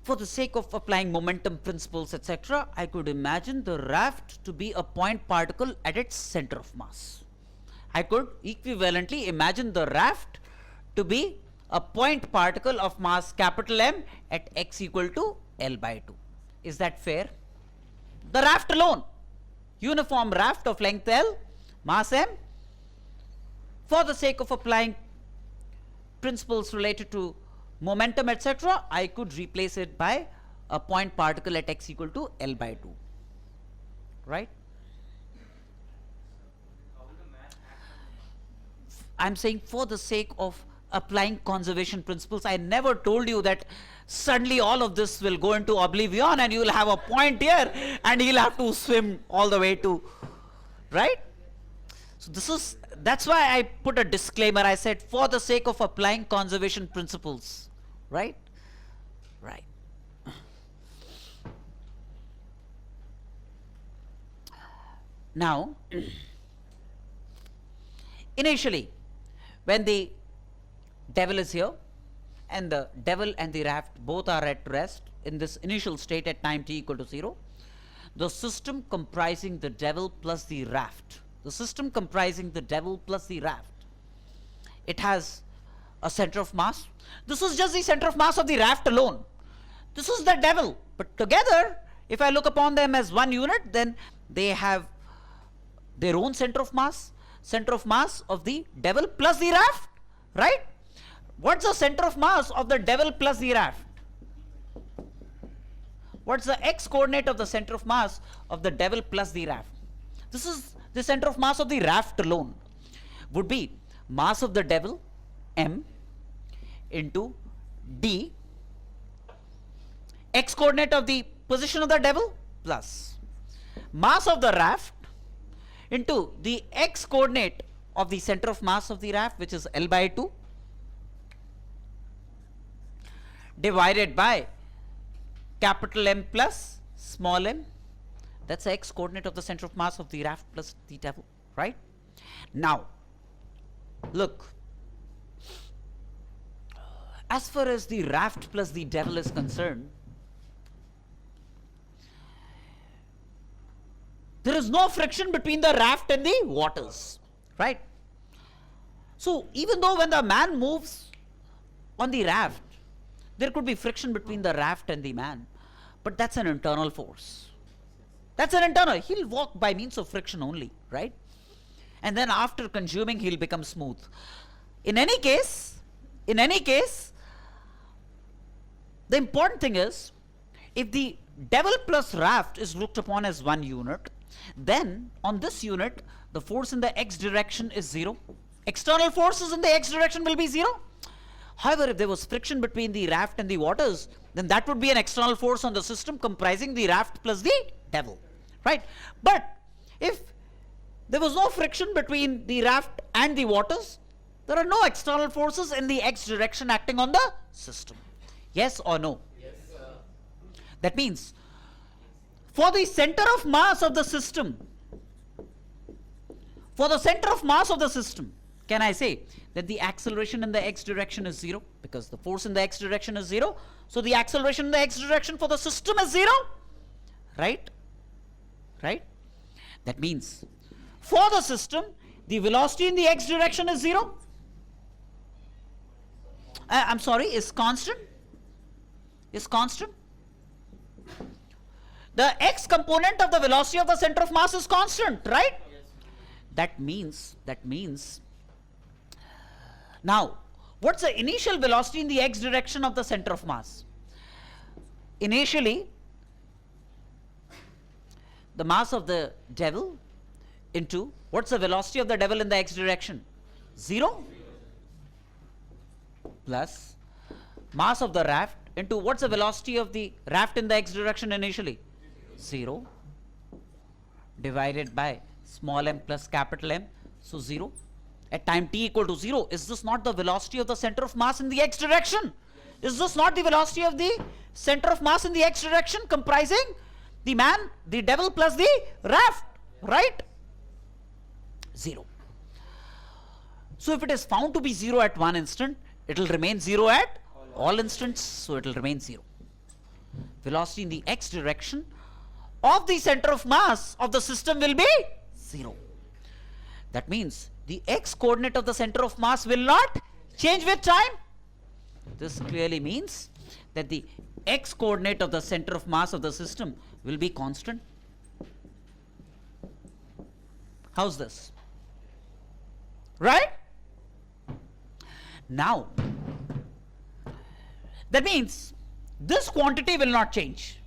for the sake of applying momentum principles, etc., I could imagine the raft to be a point particle at its center of mass. I could equivalently imagine the raft to be a point particle of mass capital M at x equal to L by 2. Is that fair? The raft alone, uniform raft of length L, mass M, for the sake of applying principles related to momentum, etc., I could replace it by a point particle at x equal to L by 2. Right? I'm saying for the sake of applying conservation principles. I never told you that suddenly all of this will go into oblivion and you will have a point here and he'll have to swim all the way to, right? So that's why I put a disclaimer. I said for the sake of applying conservation principles, right? Right. Now, initially, when the devil is here, and the devil and the raft both are at rest in this initial state at time t equal to 0, the system comprising the devil plus the raft, it has a center of mass. This is just the center of mass of the raft alone. This is the devil, but together, if I look upon them as one unit, then they have their own center of mass of the devil plus the raft, right? What's the center of mass of the devil plus the raft? What's the x coordinate of the center of mass of the devil plus the raft? This is the center of mass of the raft alone. Would be mass of the devil, m, into d, x coordinate of the position of the devil, plus mass of the raft into the x coordinate of the center of mass of the raft, which is L by 2, divided by capital M plus small m. That's the x coordinate of the center of mass of the raft plus the devil, right? Now, look, as far as the raft plus the devil is concerned, there is no friction between the raft and the waters, right? So, even though when the man moves on the raft, there could be friction between the raft and the man, but that's an internal force. That's an internal. He'll walk by means of friction only, right? And then after consuming, he'll become smooth. In any case, the important thing is, if the devil plus raft is looked upon as one unit, then on this unit, the force in the x direction is 0. External forces in the x direction will be 0. However, if there was friction between the raft and the waters, then that would be an external force on the system comprising the raft plus the devil, right? But if there was no friction between the raft and the waters, there are no external forces in the x direction acting on the system. Yes or no? Yes, sir. That means, for the center of mass of the system, can I say that the acceleration in the x direction is 0? Because the force in the x direction is 0. So the acceleration in the x direction for the system is 0. Right? Right? That means, for the system, the velocity in the x direction is 0. Is constant. Is constant. The x component of the velocity of the center of mass is constant, right? Yes. That means, now, what's the initial velocity in the x direction of the center of mass? Initially, the mass of the devil into, what's the velocity of the devil in the x direction? 0 plus mass of the raft into, what's the velocity of the raft in the x direction initially? 0 divided by small m plus capital M, so 0. At time t equal to 0, is this not the velocity of the center of mass in the x direction? Is this not the velocity of the center of mass in the x direction comprising the man, the devil plus the raft, right? 0. So if it is found to be 0 at one instant, it will remain 0 at all instants, so it will remain 0. Velocity in the x direction of the center of mass of the system will be 0. That means the x coordinate of the center of mass will not change with time. This clearly means that the x coordinate of the center of mass of the system will be constant. How's this? Right? Now, that means this quantity will not change.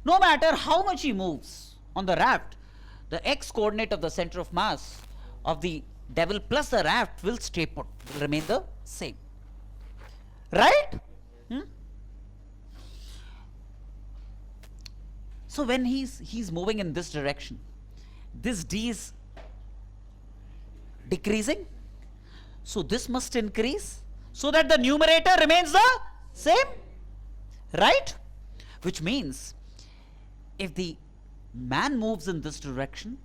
No matter how much he moves on the raft, the x coordinate of the center of mass of the devil plus the raft will stay put, will remain the same. Right? So when he's moving in this direction, this d is decreasing, so this must increase so that the numerator remains the same, right? Which means if the man moves in this direction,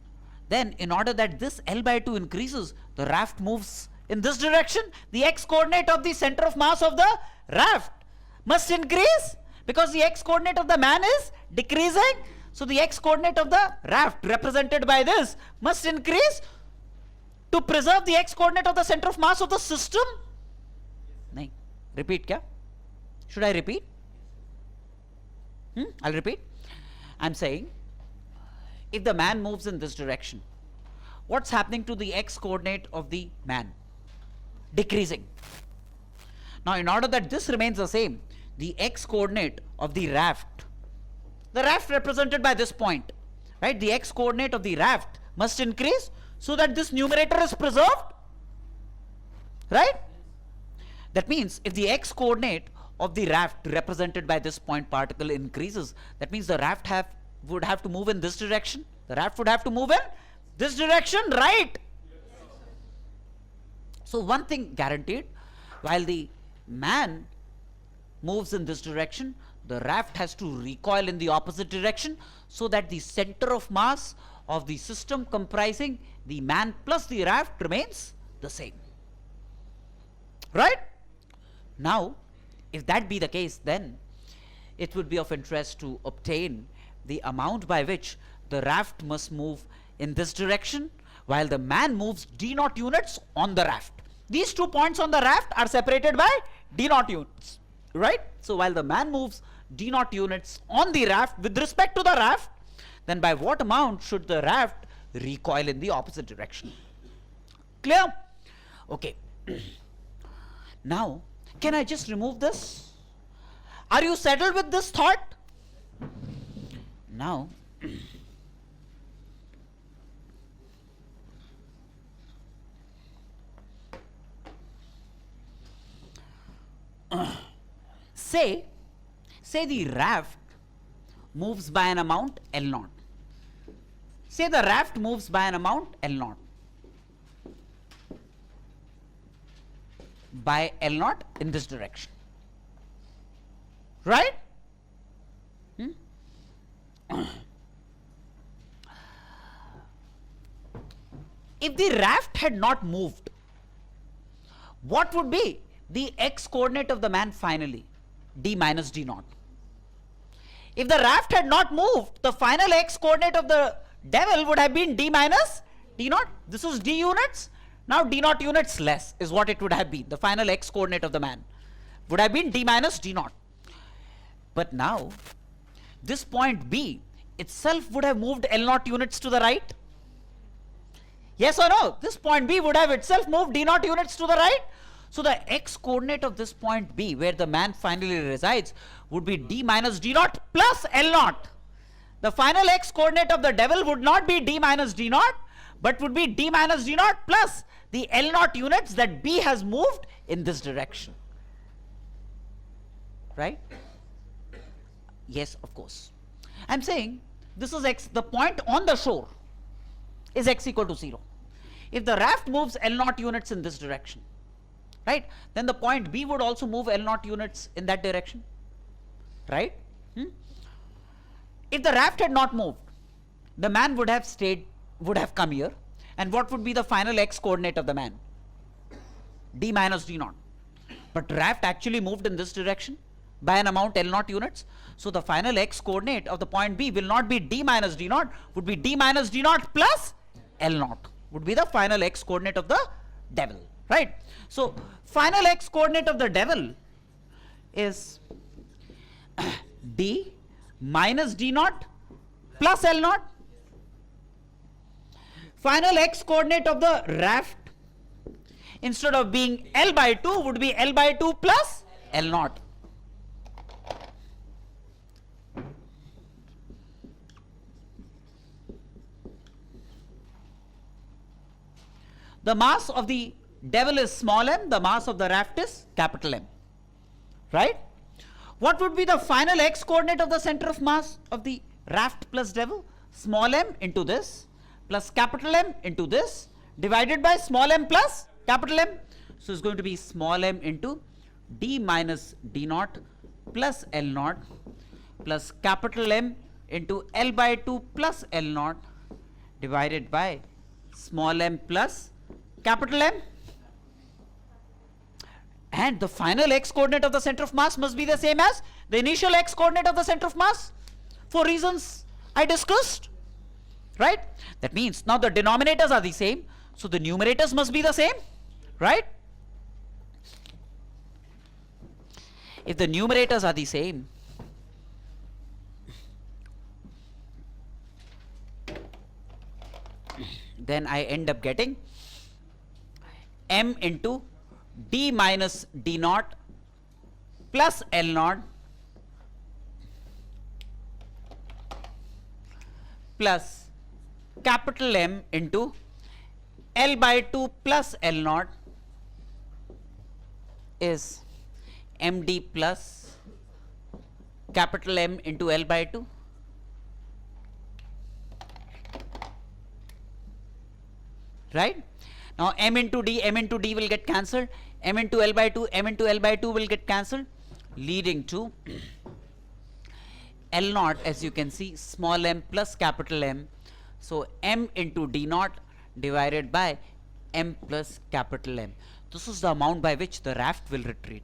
then in order that this L by 2 increases, the raft moves in this direction. The x coordinate of the center of mass of the raft must increase because the x coordinate of the man is decreasing. So the x coordinate of the raft represented by this must increase to preserve the x coordinate of the center of mass of the system. Nahin. Repeat kya? Should I repeat? I'll repeat. I'm saying if the man moves in this direction, what's happening to the x coordinate of the man? Decreasing. Now in order that this remains the same, the x coordinate of the raft represented by this point, right? The x coordinate of the raft must increase so that this numerator is preserved, right? That means if the x coordinate of the raft represented by this point particle increases, that means the raft would have to move in this direction. The raft would have to move in this direction, right? So one thing guaranteed, while the man moves in this direction, the raft has to recoil in the opposite direction so that the center of mass of the system comprising the man plus the raft remains the same, right? Now if that be the case, then it would be of interest to obtain the amount by which the raft must move in this direction while the man moves d0 units on the raft. These 2 points on the raft are separated by d0 units, right? So while the man moves d0 units on the raft with respect to the raft, then by what amount should the raft recoil in the opposite direction? Clear? Okay. Now can I just remove this? Are you settled with this thought? Now say the raft moves by an amount L0. Say the raft moves by an amount L0. By L0 in this direction, right? If the raft had not moved, what would be the x coordinate of the man finally? D minus d0. If the raft had not moved, the final x coordinate of the devil would have been d minus d0. This is d units. Now d0 units less is what it would have been. The final x coordinate of the man would have been d minus d0. But now this point B itself would have moved L0 units to the right. Yes or no? This point B would have itself moved d0 units to the right. So the x coordinate of this point B, where the man finally resides, would be d minus d0 plus L0. The final x coordinate of the devil would not be d minus d0, but would be d minus d0 plus the L0 units that B has moved in this direction. Right? Yes, of course. I'm saying this is x, the point on the shore is x equal to 0. If the raft moves L0 units in this direction, right, then the point B would also move L0 units in that direction, right? If the raft had not moved, the man would have stayed, would have come here, and what would be the final x coordinate of the man? D minus d0. But raft actually moved in this direction by an amount L0 units, so the final x coordinate of the point B will not be d minus d0, would be d minus d0 plus L0, would be the final x coordinate of the devil, right? So final x coordinate of the devil is d minus d0 plus L0. Final x coordinate of the raft, instead of being L by 2, would be L by 2 plus L0. The mass of the devil is small m, the mass of the raft is capital M, right? What would be the final x coordinate of the center of mass of the raft plus devil? Small m into this plus capital M into this divided by small m plus capital M. So it's going to be small m into d minus d0 plus L0 plus capital M into L by 2 plus L0 divided by small m plus capital M. And the final x coordinate of the center of mass must be the same as the initial x coordinate of the center of mass for reasons I discussed. Right? That means now the denominators are the same, so the numerators must be the same. Right? If the numerators are the same, then I end up getting m into d minus d naught plus L naught plus capital M into L by 2 plus L naught is md plus capital M into L by 2. Right? Now m into d will get cancelled, m into L by 2 will get cancelled, leading to L naught, as you can see, small m plus capital M. So m into d naught divided by m plus capital M. This is the amount by which the raft will retreat.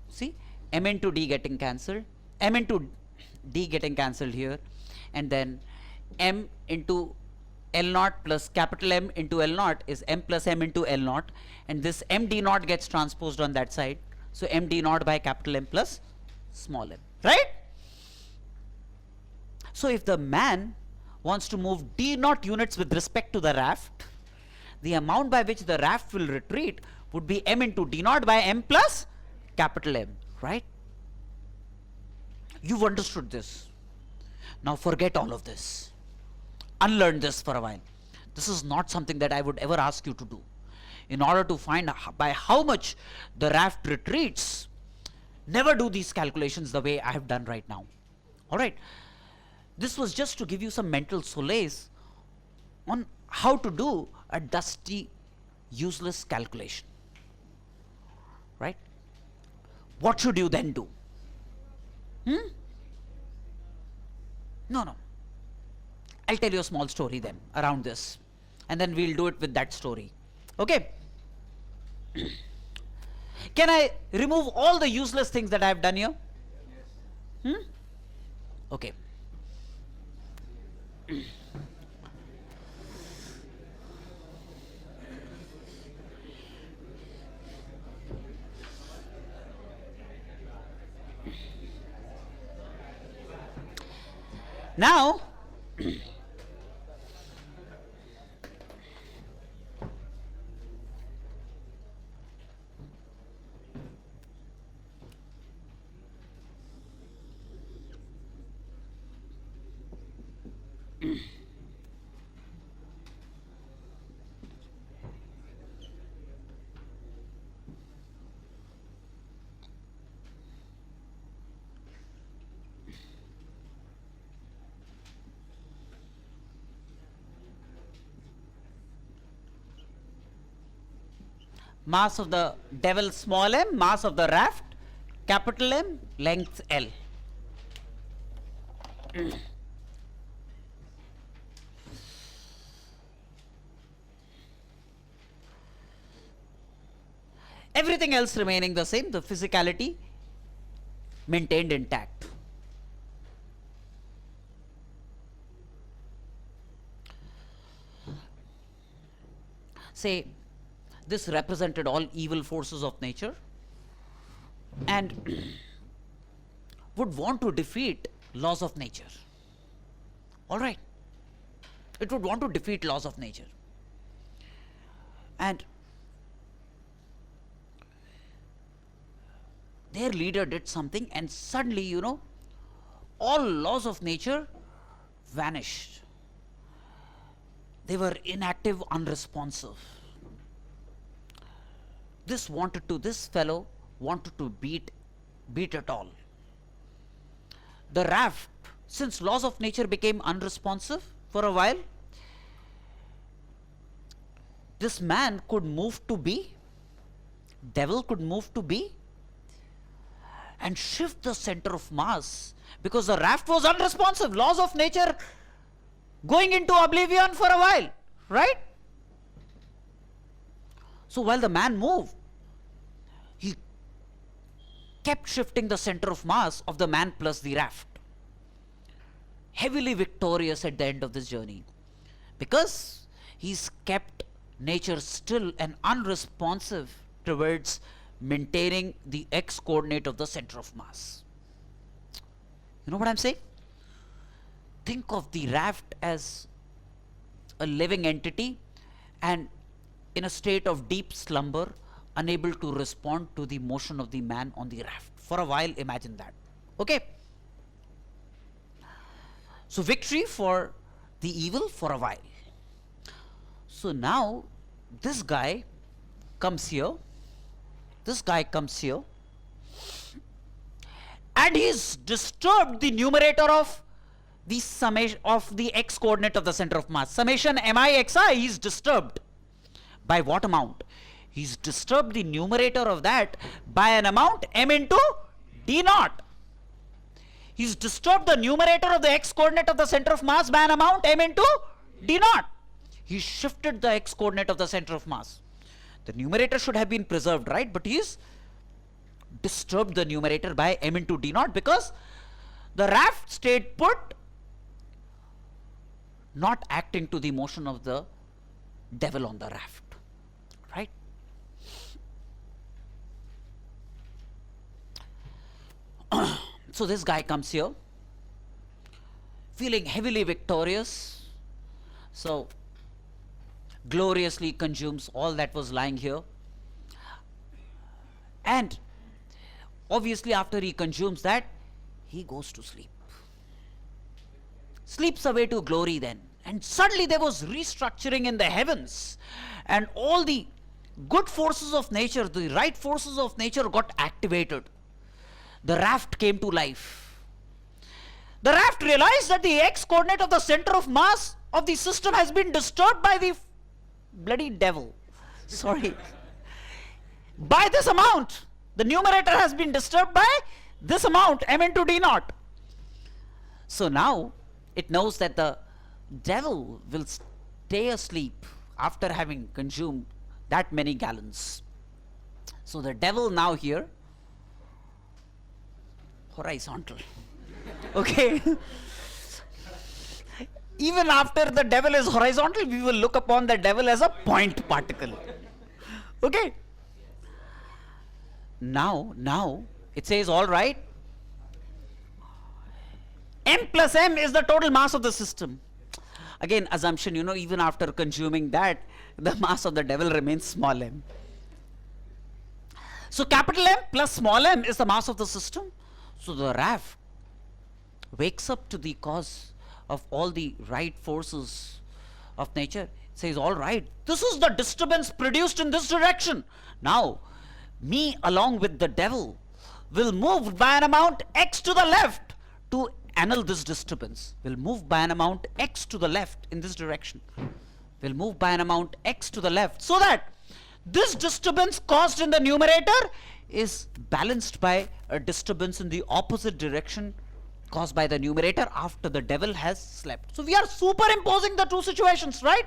See, m into d getting cancelled, m into d getting cancelled here, and then m into L naught plus capital M into L naught is m plus m into L naught, and this m d naught gets transposed on that side, so m d naught by capital M plus small m. Right? So if the man wants to move d naught units with respect to the raft, the amount by which the raft will retreat would be m into d naught by m plus capital M. Right? You've understood this. Now forget all of this. Unlearn this for a while. This is not something that I would ever ask you to do. In order to find by how much the raft retreats, never do these calculations the way I have done right now. Alright? This was just to give you some mental solace on how to do a dusty, useless calculation. Right? What should you then do? No. I'll tell you a small story then around this, and then we'll do it with that story. Okay? Can I remove all the useless things that I have done here? Okay. Now, mass of the devil small m, mass of the raft capital M, length L. Everything else remaining the same, the physicality maintained intact. Say this represented all evil forces of nature and would want to defeat laws of nature. Alright, it would want to defeat laws of nature, and their leader did something, and suddenly, you know, all laws of nature vanished. They were inactive, unresponsive. This fellow wanted to beat it all. The raft, since laws of nature became unresponsive for a while, this man could move to B, devil could move to B, and shift the center of mass because the raft was unresponsive. Laws of nature going into oblivion for a while, right? So while the man moved, he kept shifting the center of mass of the man plus the raft. Heavily victorious at the end of this journey because he's kept nature still and unresponsive towards maintaining the x coordinate of the center of mass. You know what I'm saying? Think of the raft as a living entity and in a state of deep slumber, unable to respond to the motion of the man on the raft. For a while, imagine that. Okay? So victory for the evil for a while. So now this guy comes here, and he's disturbed the numerator of the summation of the x coordinate of the center of mass. Summation mi xi is disturbed. By what amount? He's disturbed the numerator of that by an amount m into d naught. He's disturbed the numerator of the x coordinate of the center of mass by an amount m into d naught. He shifted the x coordinate of the center of mass. The numerator should have been preserved, right? But he's disturbed the numerator by m into d naught because the raft stayed put, not acting to the motion of the devil on the raft, right? So this guy comes here feeling heavily victorious, so gloriously consumes all that was lying here, and obviously after he consumes that, he goes to sleep, sleeps away to glory then. And suddenly there was restructuring in the heavens, and all the good forces of nature, the right forces of nature got activated. The raft came to life. The raft realized that the x coordinate of the center of mass of the system has been disturbed by the bloody devil. Sorry. By this amount. The numerator has been disturbed by this amount, m into d naught. So now it knows that the devil will stay asleep after having consumed that many gallons. So the devil now here, horizontal. Okay. Even after the devil is horizontal, we will look upon the devil as a point particle. Okay. Now it says, all right, m plus m is the total mass of the system. Again, assumption, even after consuming that, the mass of the devil remains small m. So capital M plus small m is the mass of the system. So the raft wakes up to the cause of all the right forces of nature. It says, all right, this is the disturbance produced in this direction. Now, me along with the devil will move by an amount x to the left to annul this disturbance. Will move by an amount x to the left in this direction. Will move by an amount x to the left, so that this disturbance caused in the numerator is balanced by a disturbance in the opposite direction caused by the numerator after the devil has slept. So we are superimposing the two situations, right?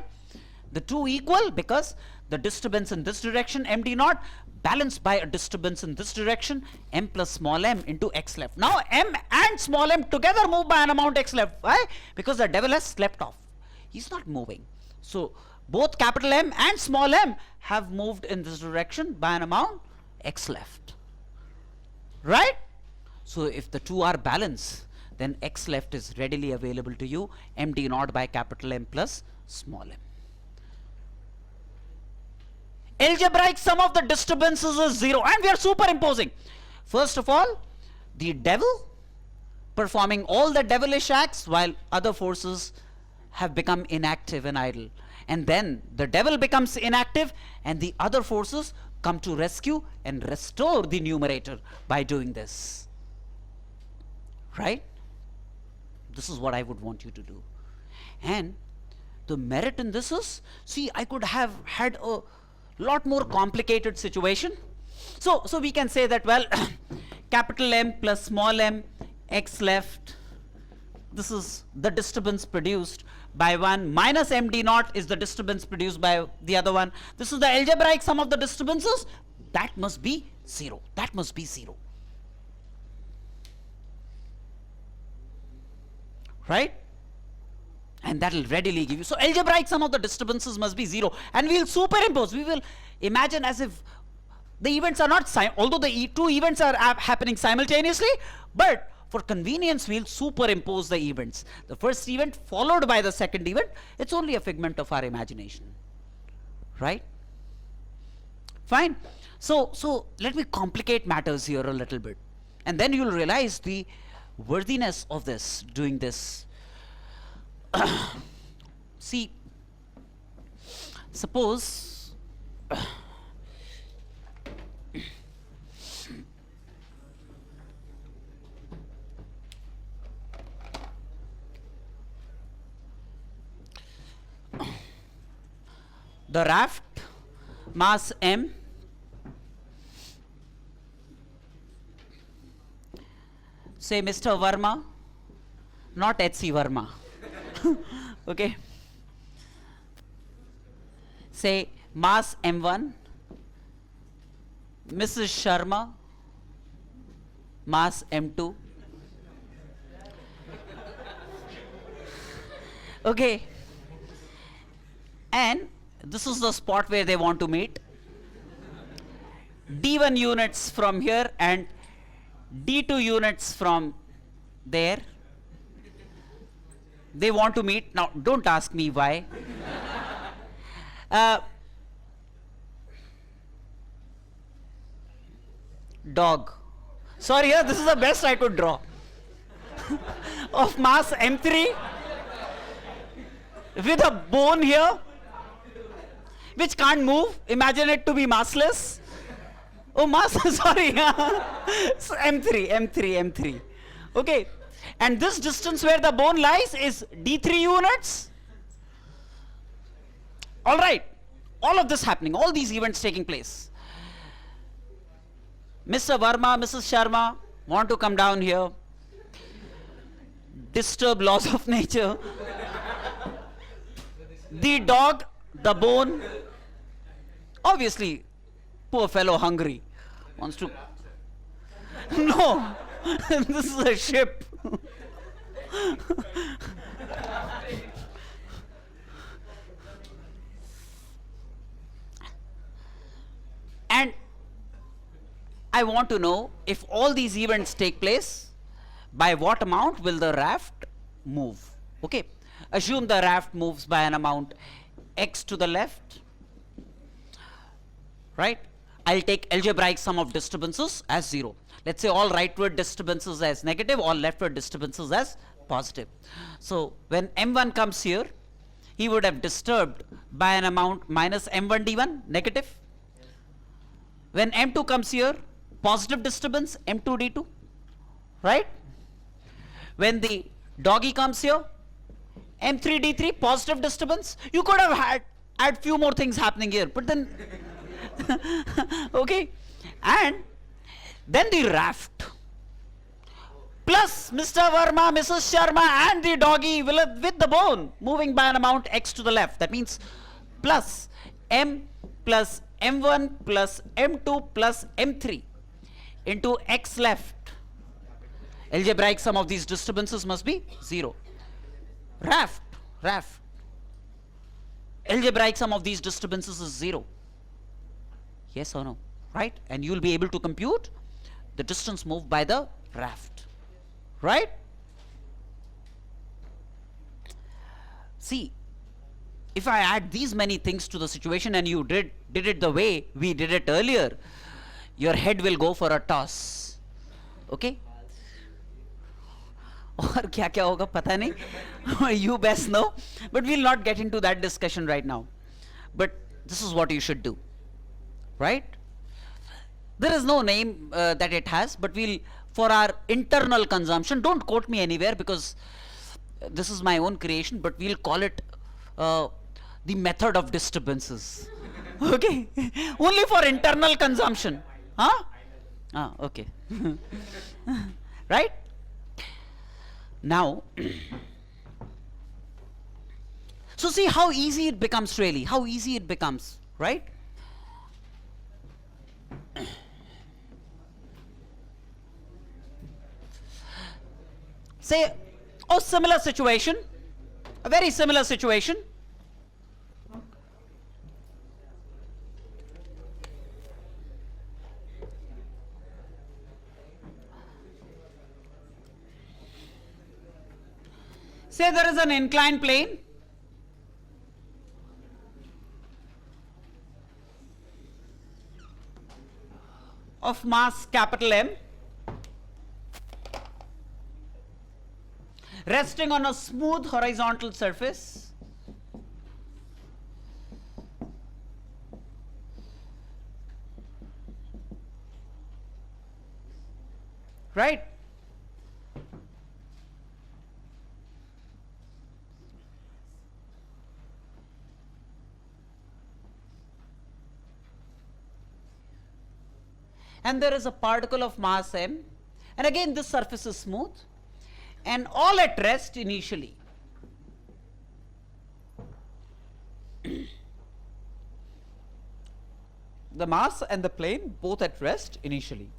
The two equal because the disturbance in this direction, m d naught, balanced by a disturbance in this direction, m plus small m into x left. Now m and small m together move by an amount x left. Why? Because the devil has slept off. He's not moving. So both capital M and small m have moved in this direction by an amount x left. Right? So if the two are balanced, then x left is readily available to you, m d naught by capital M plus small m. Algebraic sum of the disturbances is 0, and we are superimposing. First of all, the devil performing all the devilish acts while other forces have become inactive and idle. And then the devil becomes inactive and the other forces come to rescue and restore the numerator by doing this. Right? This is what I would want you to do. And the merit in this is, see, I could have had a lot more complicated situation. So we can say that, well, capital M plus small m, x left. This is the disturbance produced by one, minus md naught is the disturbance produced by the other one. This is the algebraic sum of the disturbances. That must be 0. That must be 0. Right? And that will readily give you. So algebraic sum of the disturbances must be 0. And we will superimpose. We will imagine as if the events are not, although the two events are happening simultaneously, but for convenience we will superimpose the events. The first event followed by the second event. It's only a figment of our imagination. Right? Fine. So let me complicate matters here a little bit. And then you will realize the worthiness of this, doing this. See, suppose the raft mass m say Mr. Verma, not H.C. Verma. Okay, say mass m1, Mrs. Sharma, mass m2. Okay, and this is the spot where they want to meet. D1 units from here and D2 units from there. They want to meet. Now, don't ask me why. Dog. Sorry, this is the best I could draw. Of mass m3 with a bone here which can't move. Imagine it to be massless. Oh, mass, sorry. So M3. Okay. And this distance where the bone lies is D3 units. All right. All of this happening, all these events taking place. Mr. Verma, Mrs. Sharma want to come down here, disturb laws of nature. The dog, the bone, obviously, poor fellow hungry, wants to. No, this is a ship. And I want to know if all these events take place, by what amount will the raft move? Okay, assume the raft moves by an amount x to the left, right? I'll take algebraic sum of disturbances as 0. Let's say all rightward disturbances as negative, all leftward disturbances as positive. So when m1 comes here, he would have disturbed by an amount minus m1 d1, negative. When m2 comes here, positive disturbance, m2 d2, right? When the doggy comes here, m3 d3, positive disturbance. You could have had few more things happening here, but then okay, and then the raft plus Mr. Verma, Mrs. Sharma and the doggy with the bone moving by an amount x to the left. That means plus m plus m1 plus m2 plus m3 into x left. Algebraic sum of these disturbances must be 0. Raft. Algebraic sum of these disturbances is 0. Yes or no? Right? And you will be able to compute the distance moved by the raft. Right? See, if I add these many things to the situation and you did it the way we did it earlier, your head will go for a toss. Okay? और क्या क्या होगा पता नहीं. You best know. But we'll not get into that discussion right now. But this is what you should do. Right? There is no name that it has, but we'll, for our internal consumption, don't quote me anywhere because this is my own creation, but we'll call it the method of disturbances. Okay? Only for internal consumption. Huh? Ah, okay. Right? Now, so see how easy it becomes really, how easy it becomes, right? Say, a similar situation, a very similar situation. Say there is an inclined plane of mass capital M resting on a smooth horizontal surface right. And there is a particle of mass m, and again this surface is smooth and all at rest initially. The mass and the plane both at rest initially.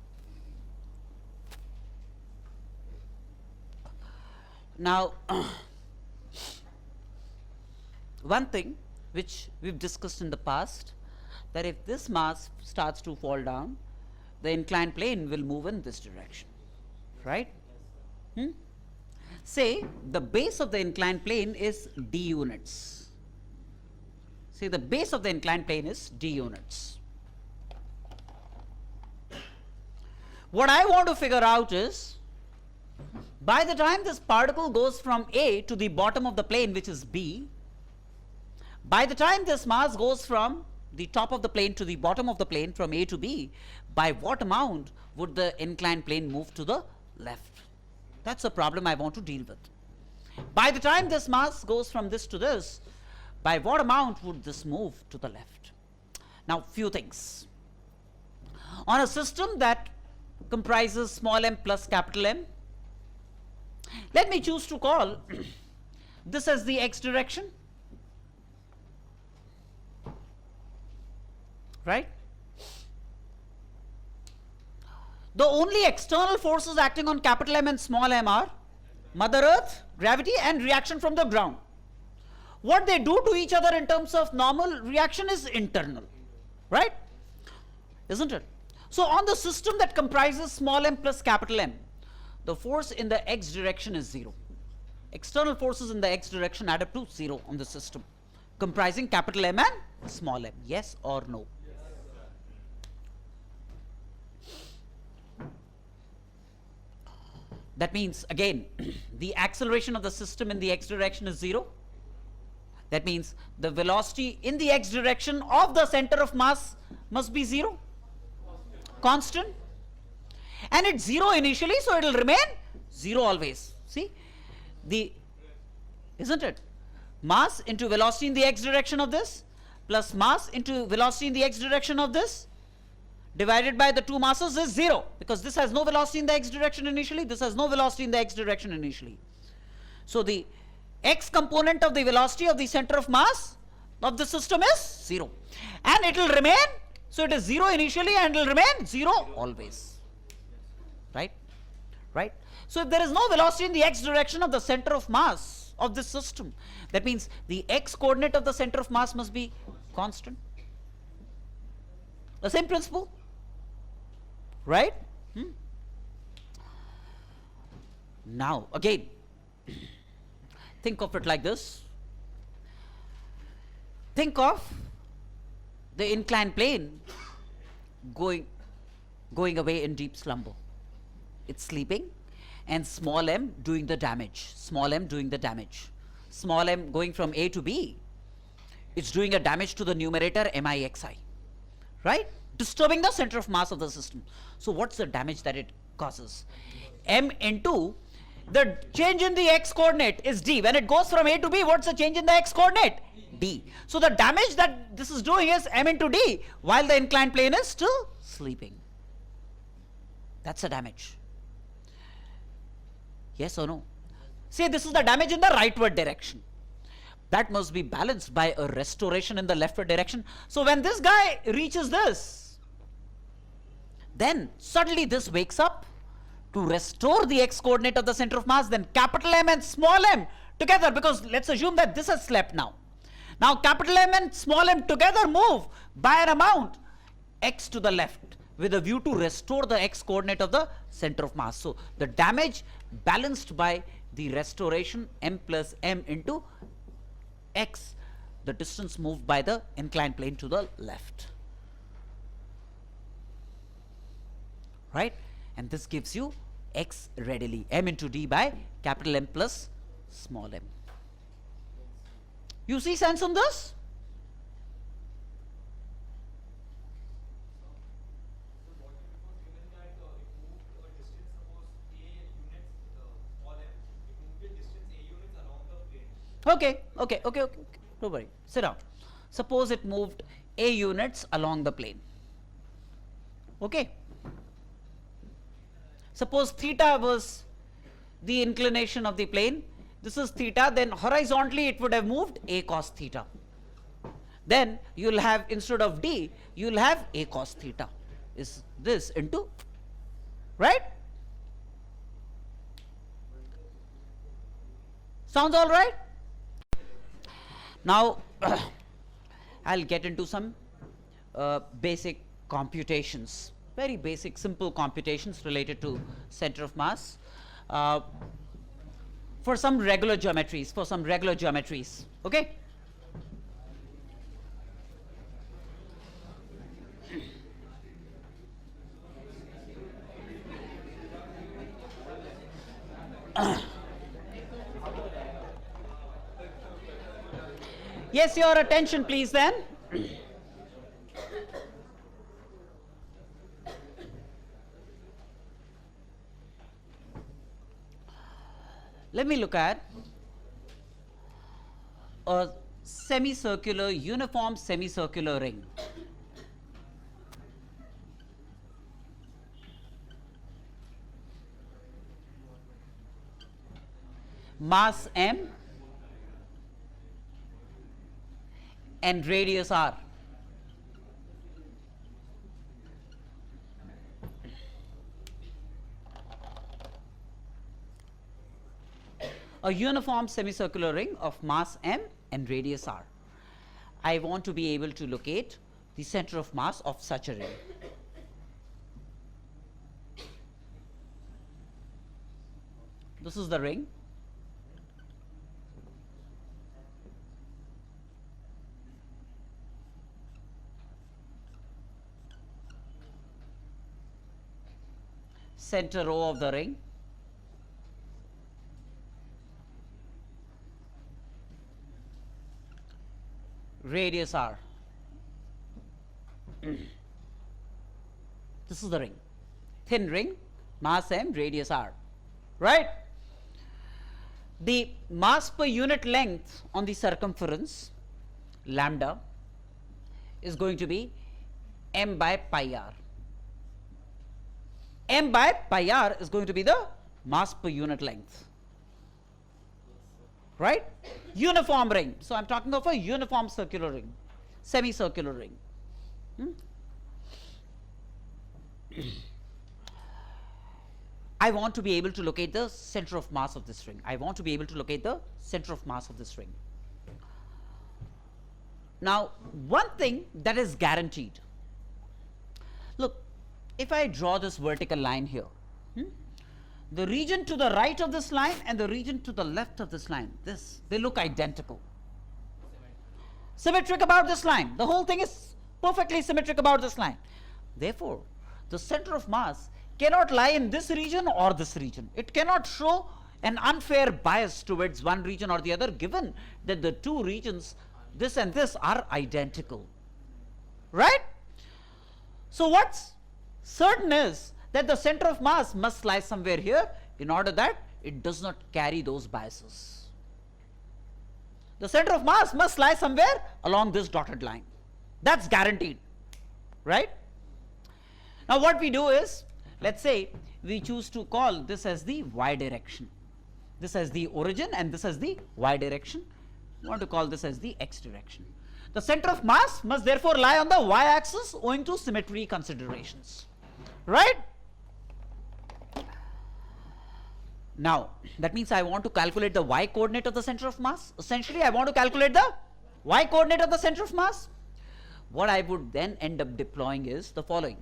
Now, one thing which we've discussed in the past, that if this mass starts to fall down, the inclined plane will move in this direction, right? Say the base of the inclined plane is d units. See, the base of the inclined plane is d units. What I want to figure out is, by the time this particle goes from A to the bottom of the plane, which is B, by the time this mass goes from the top of the plane to the bottom of the plane from A to B, by what amount would the inclined plane move to the left? That's the problem I want to deal with. By the time this mass goes from this to this, by what amount would this move to the left? Now, few things. On a system that comprises small m plus capital M, let me choose to call this as the x direction, right? The only external forces acting on capital M and small m are Mother Earth, gravity, and reaction from the ground. What they do to each other in terms of normal reaction is internal, right? Isn't it? So on the system that comprises small m plus capital M, the force in the x direction is 0. External forces in the x direction add up to 0 on the system comprising capital M and small m. Yes or no? That means, again, the acceleration of the system in the x direction is 0. That means the velocity in the x direction of the center of mass must be 0, constant, and it's 0 initially, so it will remain 0 always. See, isn't it? Mass into velocity in the x direction of this plus mass into velocity in the x direction of this divided by the two masses is 0, because this has no velocity in the x direction initially, this has no velocity in the x direction initially. So the x component of the velocity of the center of mass of the system is 0, and it will remain, so it is 0 initially and it will remain 0 always, right? Right? So if there is no velocity in the x direction of the center of mass of this system, that means the x coordinate of the center of mass must be constant. The same principle, right? Now again, think of it like this. Think of the inclined plane going away in deep slumber. It's sleeping, and small m doing the damage. Small m doing the damage. Small m going from A to B, it's doing a damage to the numerator mixi, right? Disturbing the center of mass of the system. So what's the damage that it causes? M into the change in the x coordinate is d. When it goes from A to B, what's the change in the x coordinate? D. So the damage that this is doing is m into d, while the inclined plane is still sleeping. That's a damage. Yes or no? See, this is the damage in the rightward direction. That must be balanced by a restoration in the leftward direction. So when this guy reaches this, then suddenly this wakes up to restore the x coordinate of the center of mass. Then capital M and small m together, because let's assume that this has slept now. Now capital M and small m together move by an amount x to the left with a view to restore the x coordinate of the center of mass. So the damage balanced by the restoration m plus m into x, the distance moved by the inclined plane to the left. Right? And this gives you x readily, m into d by capital M plus small m. You see sense on this? Okay, don't worry, sit down. Suppose it moved a units along the plane. Okay. Suppose theta was the inclination of the plane. This is theta, then horizontally it would have moved a cos theta. Then you will have, instead of d, you will have a cos theta. Is this into, right? Sounds all right? Now I'll get into some basic computations, very basic simple computations related to center of mass for some regular geometries, okay? Yes, your attention please then. Let me look at a semicircular, uniform semicircular ring. Mass m and radius r. A uniform semicircular ring of mass m and radius r. I want to be able to locate the center of mass of such a ring. This is the ring. Center O of the ring. Radius r. This is the ring. Thin ring, mass m, radius r. Right? The mass per unit length on the circumference, lambda, is going to be m by pi r. M by pi r is going to be the mass per unit length. Right? Uniform ring. So I'm talking of a uniform circular ring, semicircular ring. I want to be able to locate the center of mass of this ring. Now, one thing that is guaranteed. Look, if I draw this vertical line here, the region to the right of this line and the region to the left of this line, they look identical. Symmetric about this line. The whole thing is perfectly symmetric about this line. Therefore, the center of mass cannot lie in this region or this region. It cannot show an unfair bias towards one region or the other, given that the two regions, this and this, are identical. Right? So what's certain is that the center of mass must lie somewhere here in order that it does not carry those biases. The center of mass must lie somewhere along this dotted line. That's guaranteed. Right? Now what we do is, let's say we choose to call this as the y direction. This as the origin and this as the y direction. We want to call this as the x direction. The center of mass must therefore lie on the y axis owing to symmetry considerations. Right? Now, that means I want to calculate the y coordinate of the center of mass. Essentially, I want to calculate the y coordinate of the center of mass. What I would then end up deploying is the following.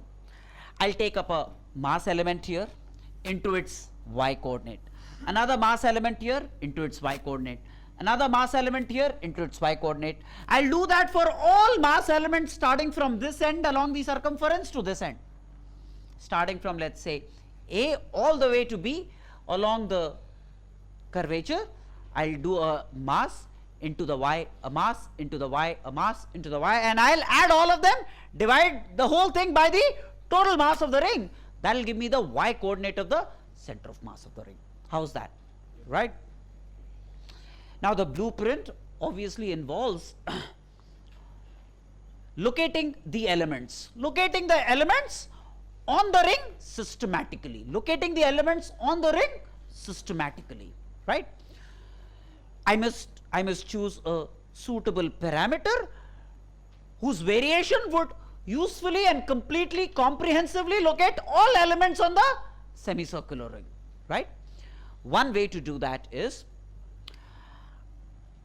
I'll take up a mass element here into its y coordinate, another mass element here into its y coordinate, another mass element here into its y coordinate. I'll do that for all mass elements starting from this end along the circumference to this end, starting from, let's say, A all the way to B along the curvature. I'll do a mass into the y, a mass into the y, a mass into the y, and I'll add all of them, divide the whole thing by the total mass of the ring. That will give me the y coordinate of the center of mass of the ring. How's that? Right? Now, the blueprint obviously involves locating the elements on the ring systematically, right? I must choose a suitable parameter whose variation would usefully and completely comprehensively locate all elements on the semicircular ring, right? One way to do that is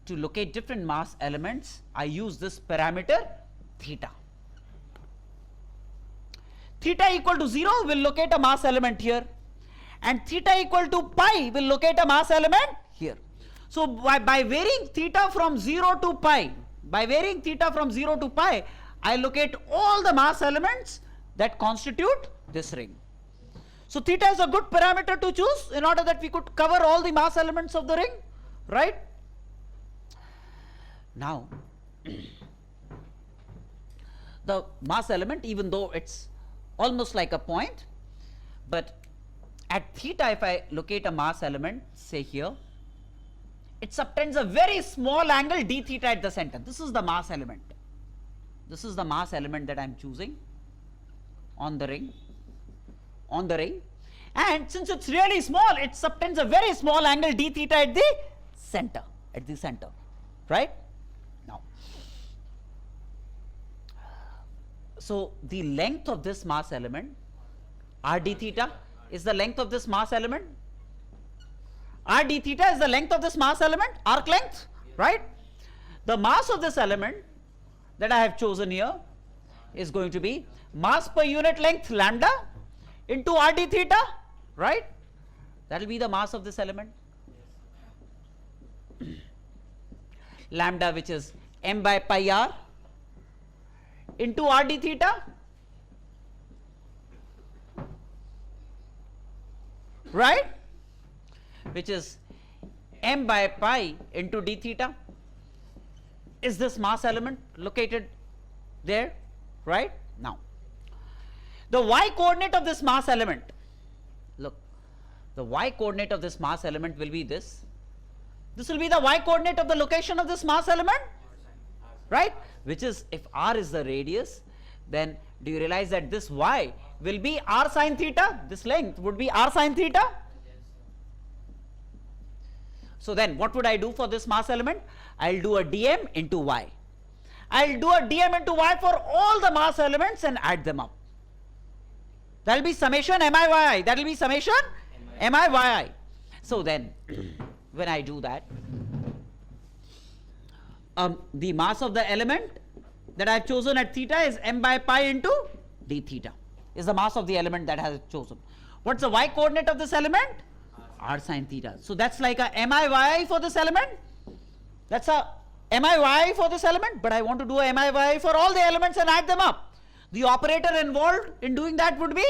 to locate different mass elements. I use this parameter theta. Theta equal to 0 will locate a mass element here, and theta equal to pi will locate a mass element here. So, by varying theta from 0 to pi, I locate all the mass elements that constitute this ring. So, theta is a good parameter to choose in order that we could cover all the mass elements of the ring, right? Now, the mass element, even though it's almost like a point, but at theta, if I locate a mass element, say here, it subtends a very small angle d theta at the center. This is the mass element. This is the mass element that I am choosing on the ring. And since it's really small, it subtends a very small angle d theta at the center, right? Now, so the length of this mass element, r d theta, is the length of this mass element. R d theta is the length of this mass element, arc length, right? The mass of this element that I have chosen here is going to be mass per unit length lambda into r d theta, right? That will be the mass of this element. Lambda, which is m by pi r into r d theta, right? Which is m by pi into d theta, is this mass element located there, right? Now, the y coordinate of this mass element, look, the y coordinate of this mass element will be this. This will be the y coordinate of the location of this mass element, right? Which is, if r is the radius, then do you realize that this y will be r sin theta? This length would be r sin theta. So then what would I do for this mass element? I'll do a dm into y. I'll do a dm into y for all the mass elements and add them up. That will be summation mi yi. That will be summation mi yi. So then, when I do that, the mass of the element that I have chosen at theta is m by pi into d theta, is the mass of the element that I have chosen. What's the y coordinate of this element? R sin theta. So that's like a mi yi for this element. That's a mi yi for this element, but I want to do a mi yi for all the elements and add them up. The operator involved in doing that would be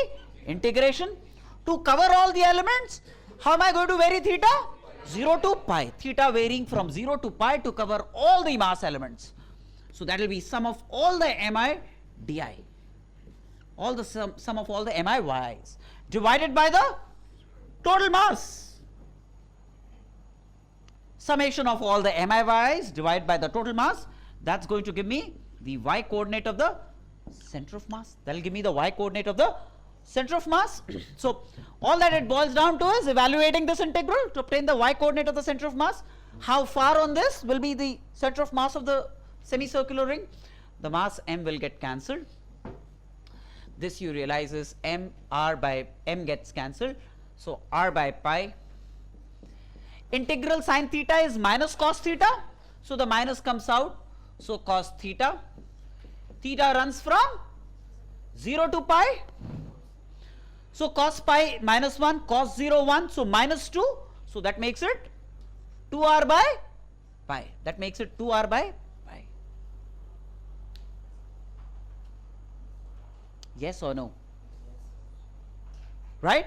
integration. To cover all the elements, how am I going to vary theta? 0 to pi. Theta varying from 0 to pi to cover all the mass elements. So that will be sum of all the mi di, all the sum of all the mi yi's divided by the total mass. Summation of all the mi yi's divided by the total mass, that's going to give me the y coordinate of the center of mass. That will give me the y coordinate of the center of mass. So all that it boils down to is evaluating this integral to obtain the y coordinate of the center of mass. How far on this will be the center of mass of the semicircular ring? The mass m will get cancelled. This you realize is m, r by m gets cancelled. So r by pi. Integral sine theta is minus cos theta. So the minus comes out. So cos theta. Theta runs from 0 to pi. So cos pi minus 1, cos 0 1. So minus 2. So that makes it 2r by pi. That makes it 2r by pi. Yes or no? Right?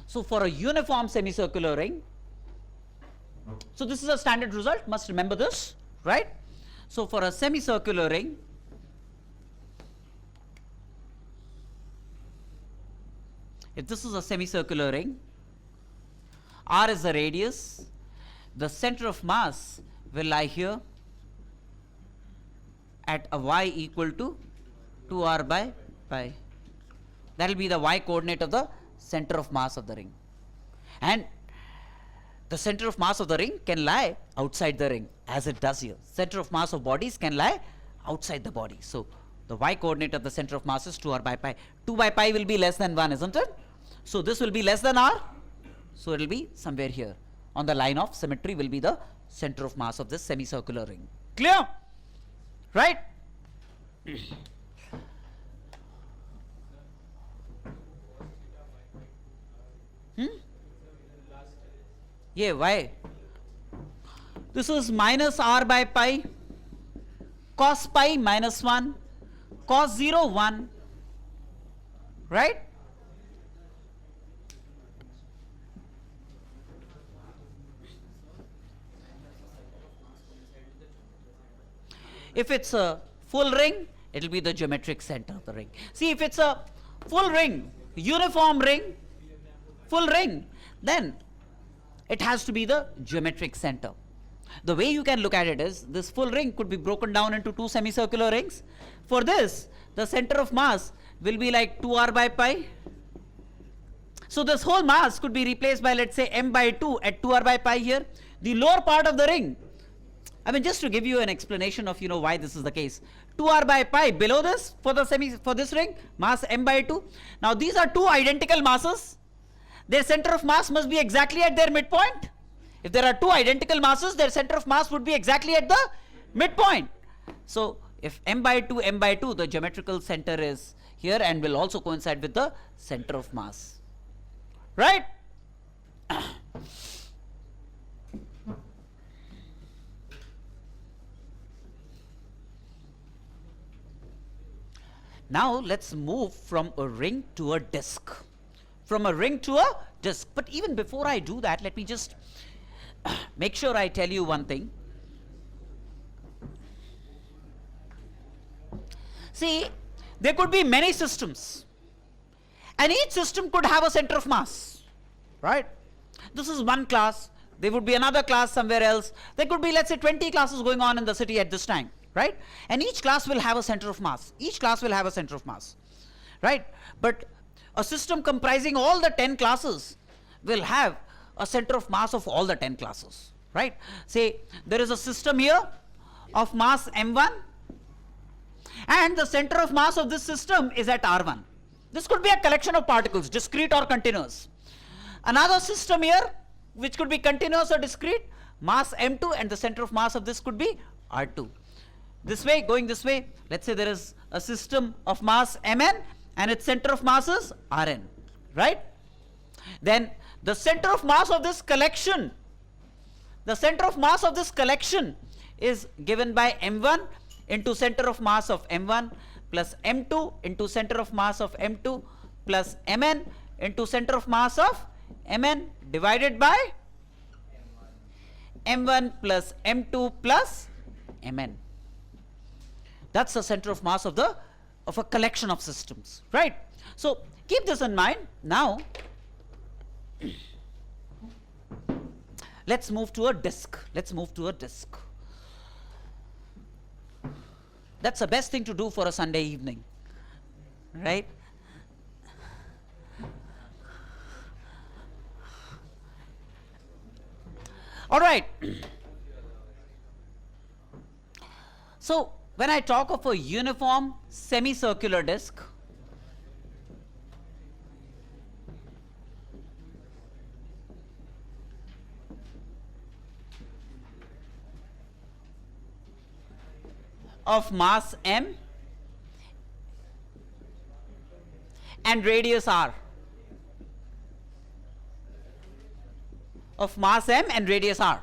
So for a uniform semicircular ring, so this is a standard result, must remember this, right? So for a semicircular ring, if this is a semicircular ring, r is the radius, the center of mass will lie here at a y equal to 2r by pi. That will be the y coordinate of the center of mass of the ring. And the center of mass of the ring can lie outside the ring, as it does here. Center of mass of bodies can lie outside the body. So the y coordinate of the center of mass is 2r by pi. 2 by pi will be less than 1, isn't it? So this will be less than r. So it will be somewhere here. On the line of symmetry will be the center of mass of this semicircular ring. Clear? Right? Yeah, why? This is minus r by pi, cos pi minus 1, cos 0 1, right? If it's a full ring, it will be the geometric center of the ring. See, if it's a full ring, uniform ring, full ring, then it has to be the geometric center. The way you can look at it is, this full ring could be broken down into two semicircular rings. For this, the center of mass will be like 2r by pi. So this whole mass could be replaced by, let's say, m by 2 at 2r by pi here. The lower part of the ring, I mean, just to give you an explanation of, why this is the case. 2r by pi below this for this ring, mass m by 2. Now these are two identical masses. Their center of mass must be exactly at their midpoint. If there are two identical masses, their center of mass would be exactly at the midpoint. So if m by 2, the geometrical center is here and will also coincide with the center of mass. Right? Now let's move from a ring to a disc. From a ring to a disc. But even before I do that, let me just make sure I tell you one thing. See, there could be many systems, and each system could have a center of mass, right? This is one class, there would be another class somewhere else. There could be, let's say, 20 classes going on in the city at this time, right? And each class will have a center of mass. Each class will have a center of mass, right? But a system comprising all the 10 classes will have a center of mass of all the 10 classes, right? Say there is a system here of mass m1, and the center of mass of this system is at r1. This could be a collection of particles, discrete or continuous. Another system here, which could be continuous or discrete, mass m2, and the center of mass of this could be r2. This way, going this way, let's say there is a system of mass mn, and its center of mass is Rn, right? Then the center of mass of this collection, is given by m1 into center of mass of m1 plus m2 into center of mass of m2 plus mn into center of mass of mn divided by m1 plus m2 plus mn. That's the center of mass of a collection of systems, right? So keep this in mind. Now let's move to a disk. That's the best thing to do for a Sunday evening, right? All right. So when I talk of a uniform semicircular disk, of mass m and radius r, of mass m and radius r,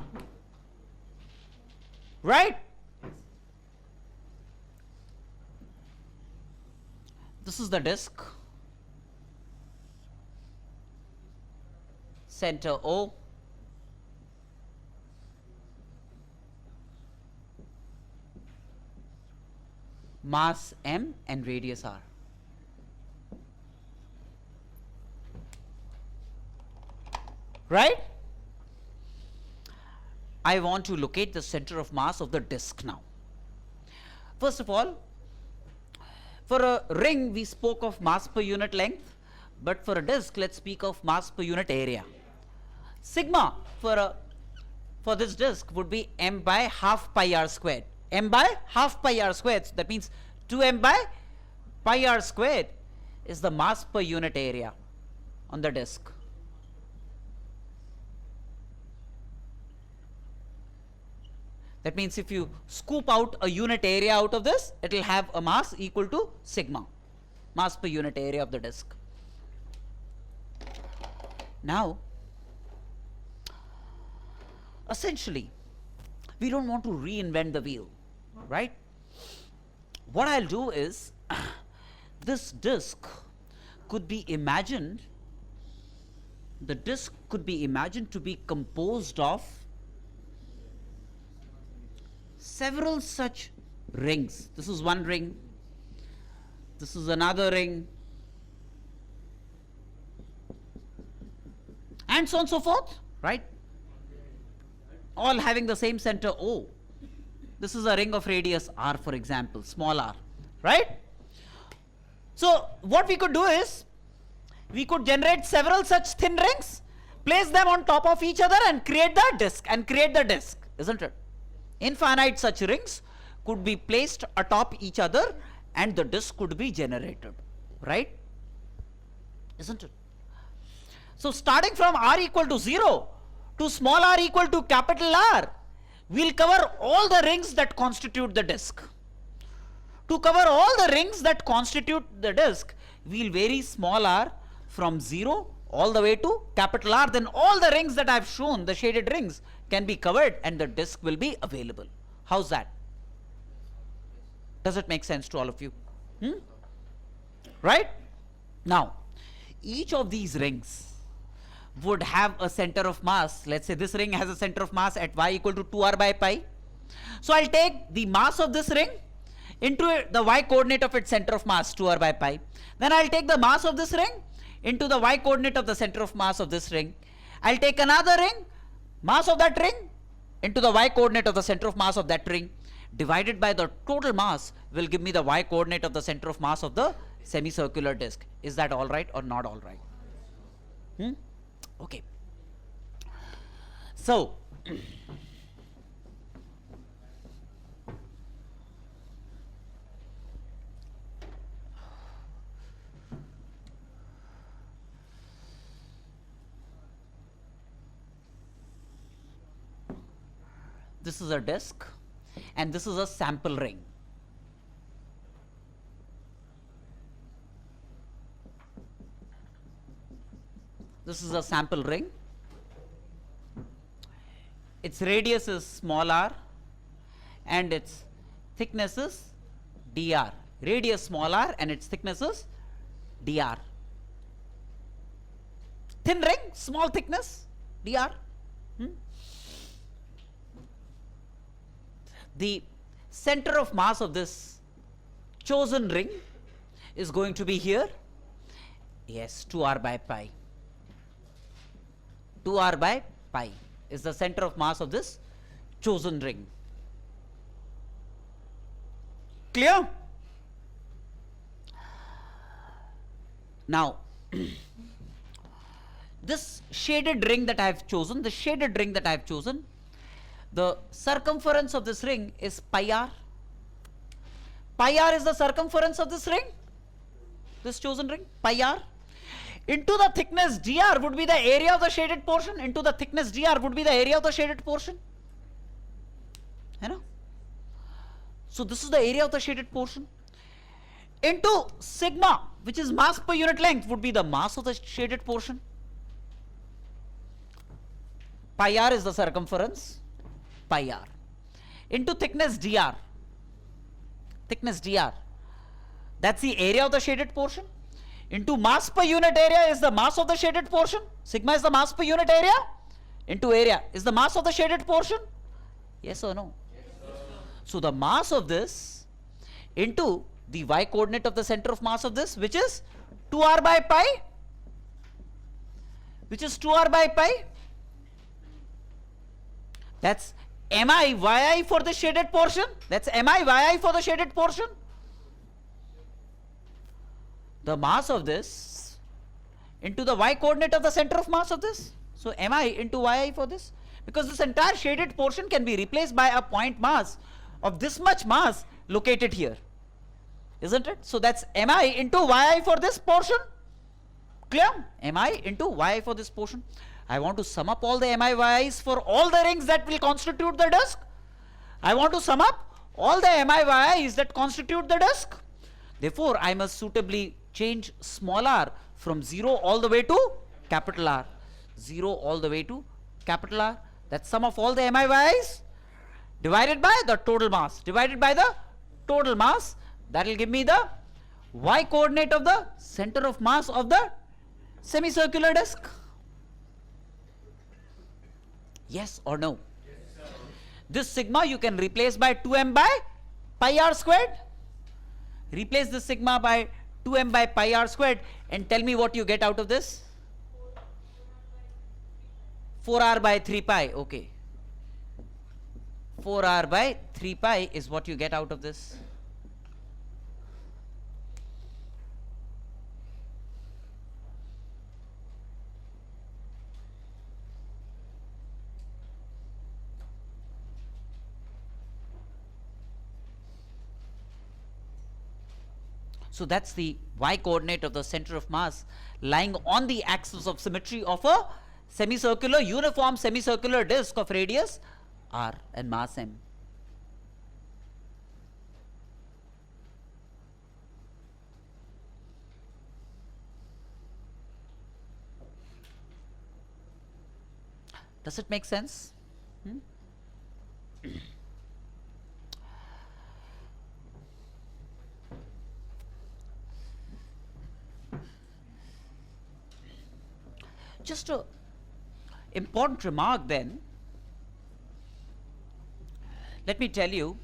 right? This is the disk, center O, mass m and radius r. Right? I want to locate the center of mass of the disk now. First of all, for a ring we spoke of mass per unit length, but for a disk let's speak of mass per unit area. Sigma for this disk would be m by half pi r squared. M by half pi r squared, so that means 2m by pi r squared is the mass per unit area on the disk. That means if you scoop out a unit area out of this, it will have a mass equal to sigma, mass per unit area of the disk. Now, essentially, we don't want to reinvent the wheel, right? What I'll do is, this disk could be imagined, the disk could be imagined to be composed of several such rings. This is one ring, this is another ring, and so on and so forth, right? All having the same center O. This is a ring of radius r, for example, small r, right? So what we could do is, we could generate several such thin rings, place them on top of each other and create the disk, isn't it? Infinite such rings could be placed atop each other and the disk could be generated, right? Isn't it? So starting from r equal to 0 to small r equal to capital R, we'll cover all the rings that constitute the disk. To cover all the rings that constitute the disk, we'll vary small r from 0 all the way to capital R. Then all the rings that I've shown, the shaded rings, can be covered and the disk will be available. How's that? Does it make sense to all of you? Right? Now, each of these rings would have a center of mass. Let's say this ring has a center of mass at y equal to 2r by pi. So I'll take the mass of this ring into the y coordinate of its center of mass, 2r by pi. Then I'll take the mass of this ring into the y coordinate of the center of mass of this ring. I'll take another ring, mass of that ring, into the y coordinate of the center of mass of that ring, divided by the total mass will give me the y coordinate of the center of mass of the semicircular disk. Is that all right or not all right? Okay. So, this is a disk and this is a sample ring. This is a sample ring. Its radius is small r and its thickness is dr. Radius small r and its thickness is dr. Thin ring, small thickness, dr. The center of mass of this chosen ring is going to be here. Yes, 2r by pi. 2r by pi is the center of mass of this chosen ring. Clear? Now, this shaded ring that I have chosen, the circumference of this ring is pi r. Pi r is the circumference of this ring, this chosen ring, pi r. Into the thickness dr would be the area of the shaded portion. Into the thickness dr would be the area of the shaded portion. You know? So this is the area of the shaded portion. Into sigma, which is mass per unit length, would be the mass of the shaded portion. Pi r is the circumference, pi r. Into thickness dr, that's the area of the shaded portion. Into mass per unit area is the mass of the shaded portion. Sigma is the mass per unit area. Into area is the mass of the shaded portion. Yes or no? Yes, so the mass of this into the y coordinate of the center of mass of this, which is 2r by pi, that's mi yi for the shaded portion. That's mi yi for the shaded portion. The mass of this into the y coordinate of the center of mass of this. So mi into yi for this, because this entire shaded portion can be replaced by a point mass of this much mass located here, isn't it? So that's mi into yi for this portion. Clear? Mi into yi for this portion. I want to sum up all the mi yi's for all the rings that will constitute the disk. I want to sum up all the mi yi's that constitute the disk. Therefore, I must suitably change small r from 0 all the way to capital R. 0 all the way to capital R. That's sum of all the mi yi's divided by the total mass. Divided by the total mass. That will give me the y coordinate of the center of mass of the semicircular disk. Yes or no? Yes, sir. This sigma you can replace by 2m by pi r squared. Replace this sigma by 2m by pi r squared and tell me what you get out of this. 4r by 3 pi. Okay. 4r by 3 pi is what you get out of this. So that's the y coordinate of the center of mass lying on the axis of symmetry of a semicircular, uniform semicircular disk of radius r and mass m. Does it make sense? Just a important remark then. Let me tell you,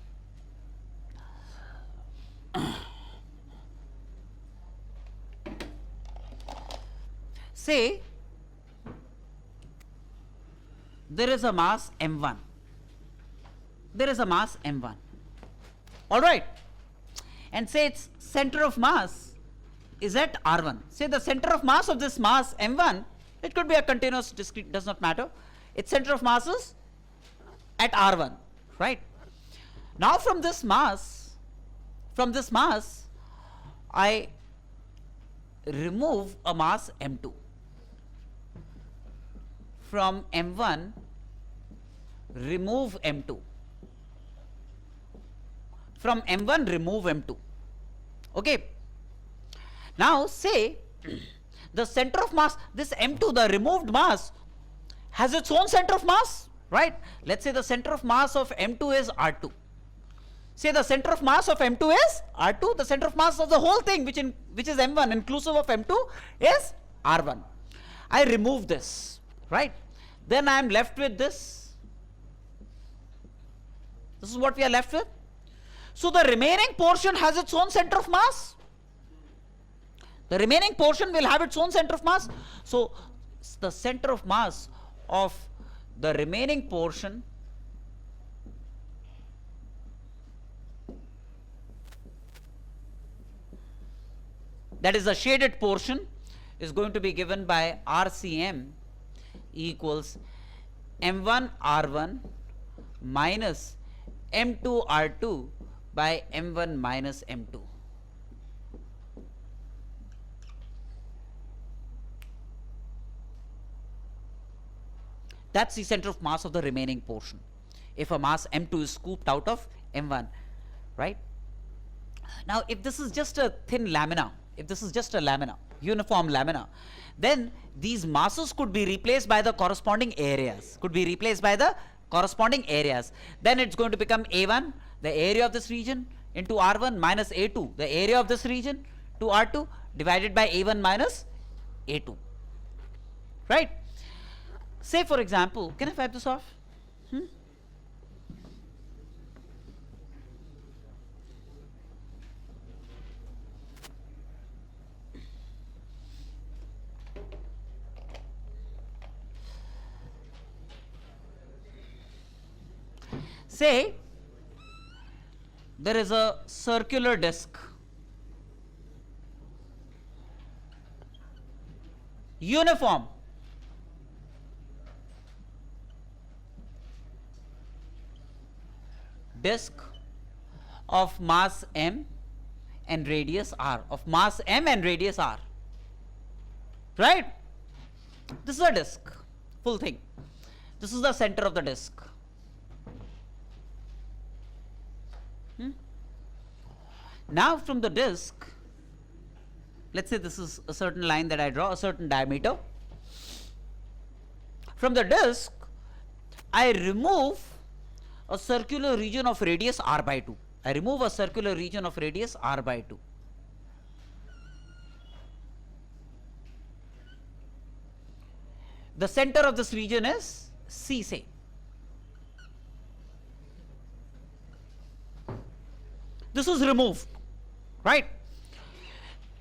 say there is a mass m1. There is a mass m1. All right. And say its center of mass is at r1. Say the center of mass of this mass m1, it could be a continuous discrete, does not matter. Its center of mass is at r1, right? Now from this mass, I remove a mass m2. From m1, remove m2. From m1, remove m2. Okay. Now say the center of mass, this m2, the removed mass, has its own center of mass, right? Let's say the center of mass of m2 is r2. Say the center of mass of m2 is r2. The center of mass of the whole thing, which is m1, inclusive of m2, is r1. I remove this, right? Then I am left with this. This is what we are left with. So the remaining portion has its own center of mass. The remaining portion will have its own center of mass. So the center of mass of the remaining portion that is the shaded portion is going to be given by RCM equals m1 r1 minus m2 r2 by m1 minus m2. That's the center of mass of the remaining portion. If a mass m2 is scooped out of m1, right? Now, if this is just a thin lamina, if this is just a lamina, uniform lamina, then these masses could be replaced by the corresponding areas, Then it's going to become A1, the area of this region, into R1 minus A2, the area of this region, to R2, divided by A1 minus A2, right? Say for example, can I wipe this off? Say there is a circular disc, uniform, disc of mass m and radius r, right? This is a disc, full thing. This is the center of the disc. Now from the disc, let's say this is a certain line that I draw, a certain diameter. From the disc, I remove a circular region of radius r by 2. The center of this region is C, say. This is removed, right?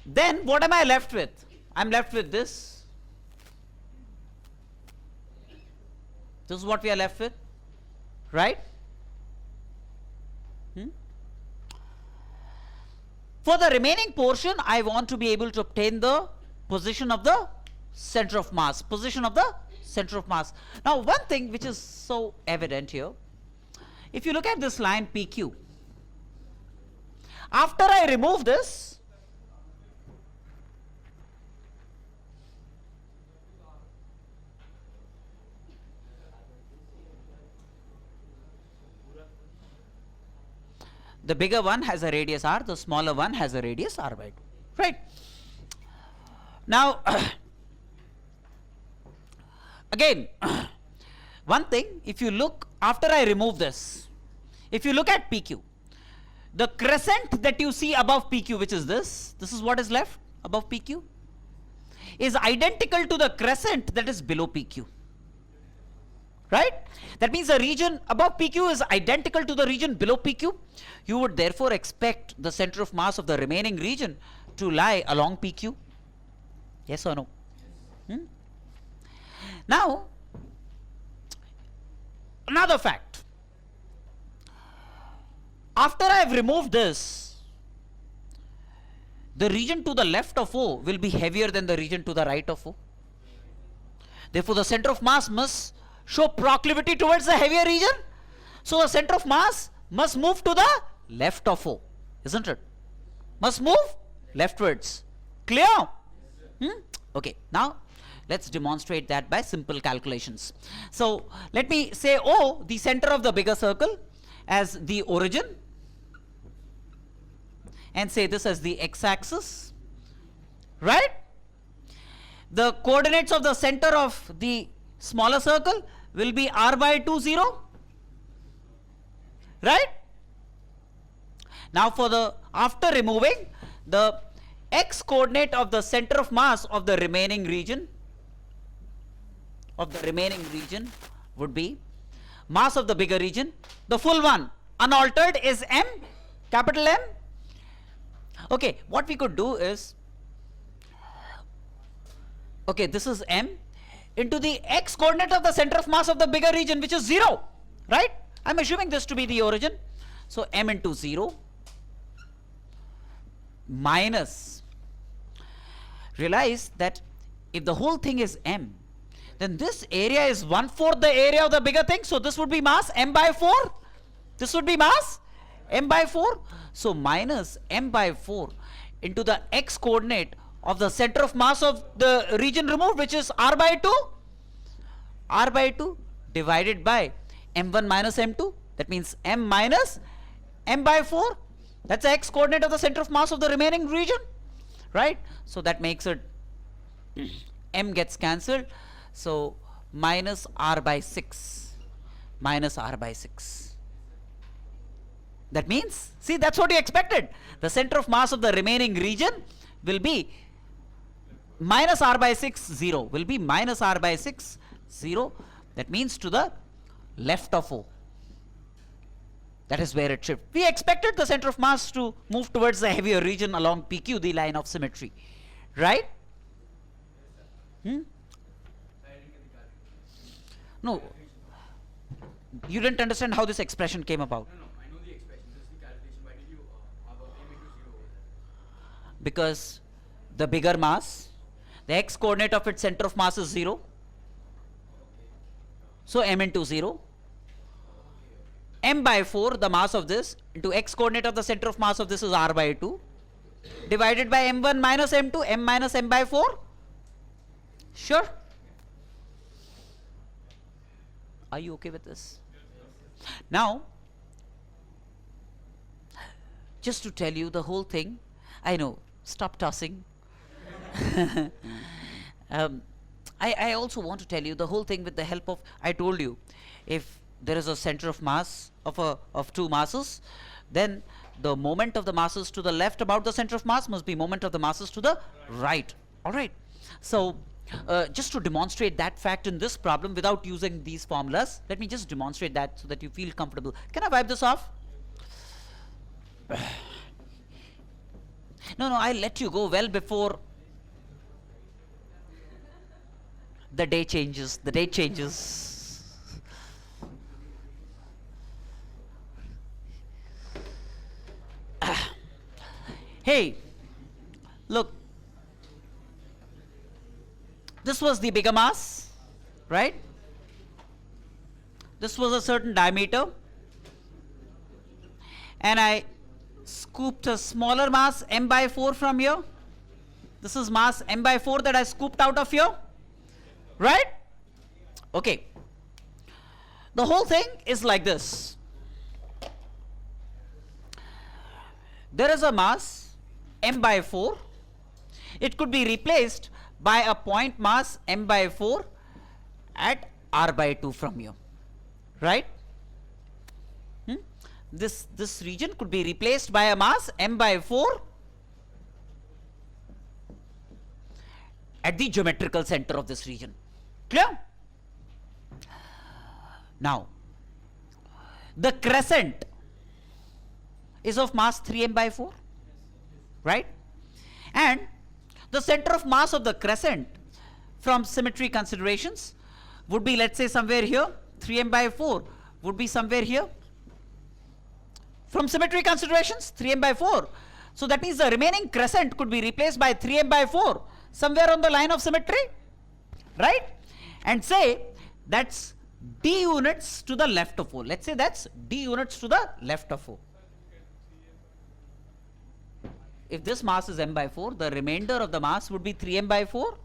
Then what am I left with? I'm left with this. This is what we are left with, right? For the remaining portion, I want to be able to obtain the position of the center of mass. Now, one thing which is so evident here, if you look at this line PQ, after I remove this, the bigger one has a radius r, the smaller one has a radius r by 2, right? Now, again, one thing, if you look, after I remove this, if you look at PQ, the crescent that you see above PQ, which is this is what is left above PQ, is identical to the crescent that is below PQ, right? That means the region above PQ is identical to the region below PQ. You would therefore expect the center of mass of the remaining region to lie along PQ. Yes or no? Now, another fact. After I have removed this, the region to the left of O will be heavier than the region to the right of O. Therefore, the center of mass must show proclivity towards the heavier region. So, the center of mass must move to the left of O, isn't it? Must move leftwards. Clear? Okay, now let's demonstrate that by simple calculations. So, let me say O, the center of the bigger circle, as the origin, and say this as the x-axis, right? The coordinates of the center of the smaller circle will be r by 2, 0, right? Now for the, after removing, the x coordinate of the center of mass of the remaining region, would be mass of the bigger region, the full one, unaltered, is m, capital M. Okay, what we could do is, okay, this is m into the x coordinate of the center of mass of the bigger region, which is 0, right? I'm assuming this to be the origin. So m into 0 minus, realize that if the whole thing is m, then this area is 1/4 the area of the bigger thing. So this would be mass m by 4. This would be mass m by 4. So minus m by 4 into the x coordinate of the center of mass of the region removed, which is r by 2. R by 2 divided by m1 minus m2. That means m minus m by 4. That's the x coordinate of the center of mass of the remaining region, right? So that makes it m gets cancelled. So minus r by 6. Minus r by 6. That means, see, that's what you expected. The center of mass of the remaining region will be minus r by 6, 0. Will be minus r by 6, 0. That means to the left of O. That is where it shifts. We expected the center of mass to move towards the heavier region along PQ, the line of symmetry. Right? No. You didn't understand how this expression came about.
No, I know the expression. This is the calculation. Why did you have a m into 0 over there?
Because the bigger mass, the x coordinate of its center of mass is 0. So m into 0. M by 4, the mass of this, into x coordinate of the center of mass of this is r by 2, divided by m1 minus m2, m minus m by 4. Sure? Are you okay with this? Now, just to tell you the whole thing, I know, stop tossing. I also want to tell you the whole thing with the help of, I told you, if there is a center of mass of two masses, then the moment of the masses to the left about the center of mass must be moment of the masses to the right. All right. So just to demonstrate that fact in this problem without using these formulas, let me just demonstrate that so that you feel comfortable. Can I wipe this off? No, I'll let you go well before the day changes. The date changes. Hey, look, this was the bigger mass, right? This was a certain diameter, and I scooped a smaller mass m by 4 from here. This is mass m by 4 that I scooped out of here, right? Okay. The whole thing is like this. There is a mass m by 4. It could be replaced by a point mass m by 4 at r by 2 from here, right? This region could be replaced by a mass m by 4 at the geometrical center of this region. Clear? Now, the crescent is of mass 3m by 4, right? And the center of mass of the crescent from symmetry considerations would be, let's say, somewhere here. 3m by 4 would be somewhere here. From symmetry considerations, 3m by 4. So that means the remaining crescent could be replaced by 3m by 4 somewhere on the line of symmetry, right? And say that's d units to the left of O. Let's say that's d units to the left of O. If this mass is m by 4, the remainder of the mass would be 3m by 4.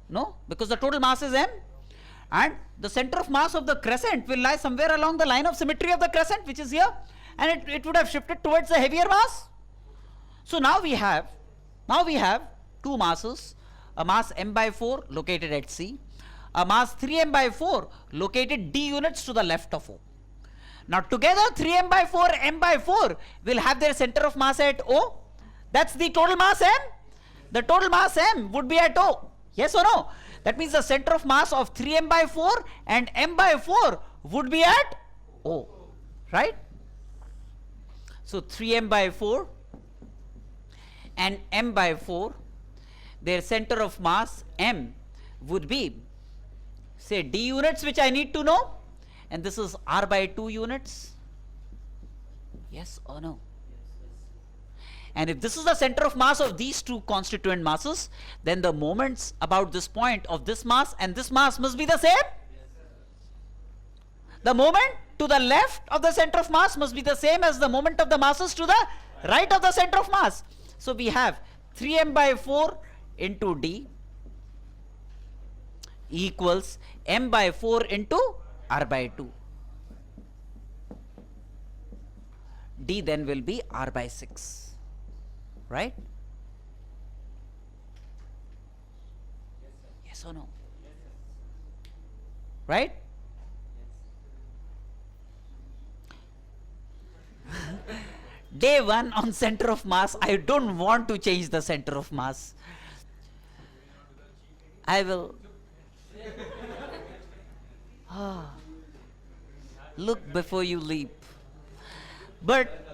No, because the total mass is m. And the center of mass of the crescent will lie somewhere along the line of symmetry of the crescent, which is here. And it would have shifted towards the heavier mass. So now we have two masses, a mass m by 4 located at C, a mass 3m by 4 located d units to the left of O. Now together 3m by 4, m by 4 will have their center of mass at O. That's the total mass m. The total mass m would be at O. Yes or no? That means the center of mass of 3m by 4 and m by 4 would be at O. Right? So 3m by 4 and m by 4, their center of mass m would be, say, d units, which I need to know, and this is r by 2 units. Yes or no? And if this is the center of mass of these two constituent masses, then the moments about this point of this mass and this mass must be the same. The moment to the left of the center of mass must be the same as the moment of the masses to the right of the center of mass. So we have 3m by 4 into d equals m by 4 into r by 2. D then will be r by 6, right? Yes or no? Right? Day 1 on center of mass, I don't want to change the center of mass. I will. Look before you leap. But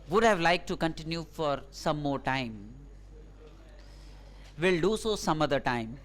would have liked to continue for some more time. We'll do so some other time.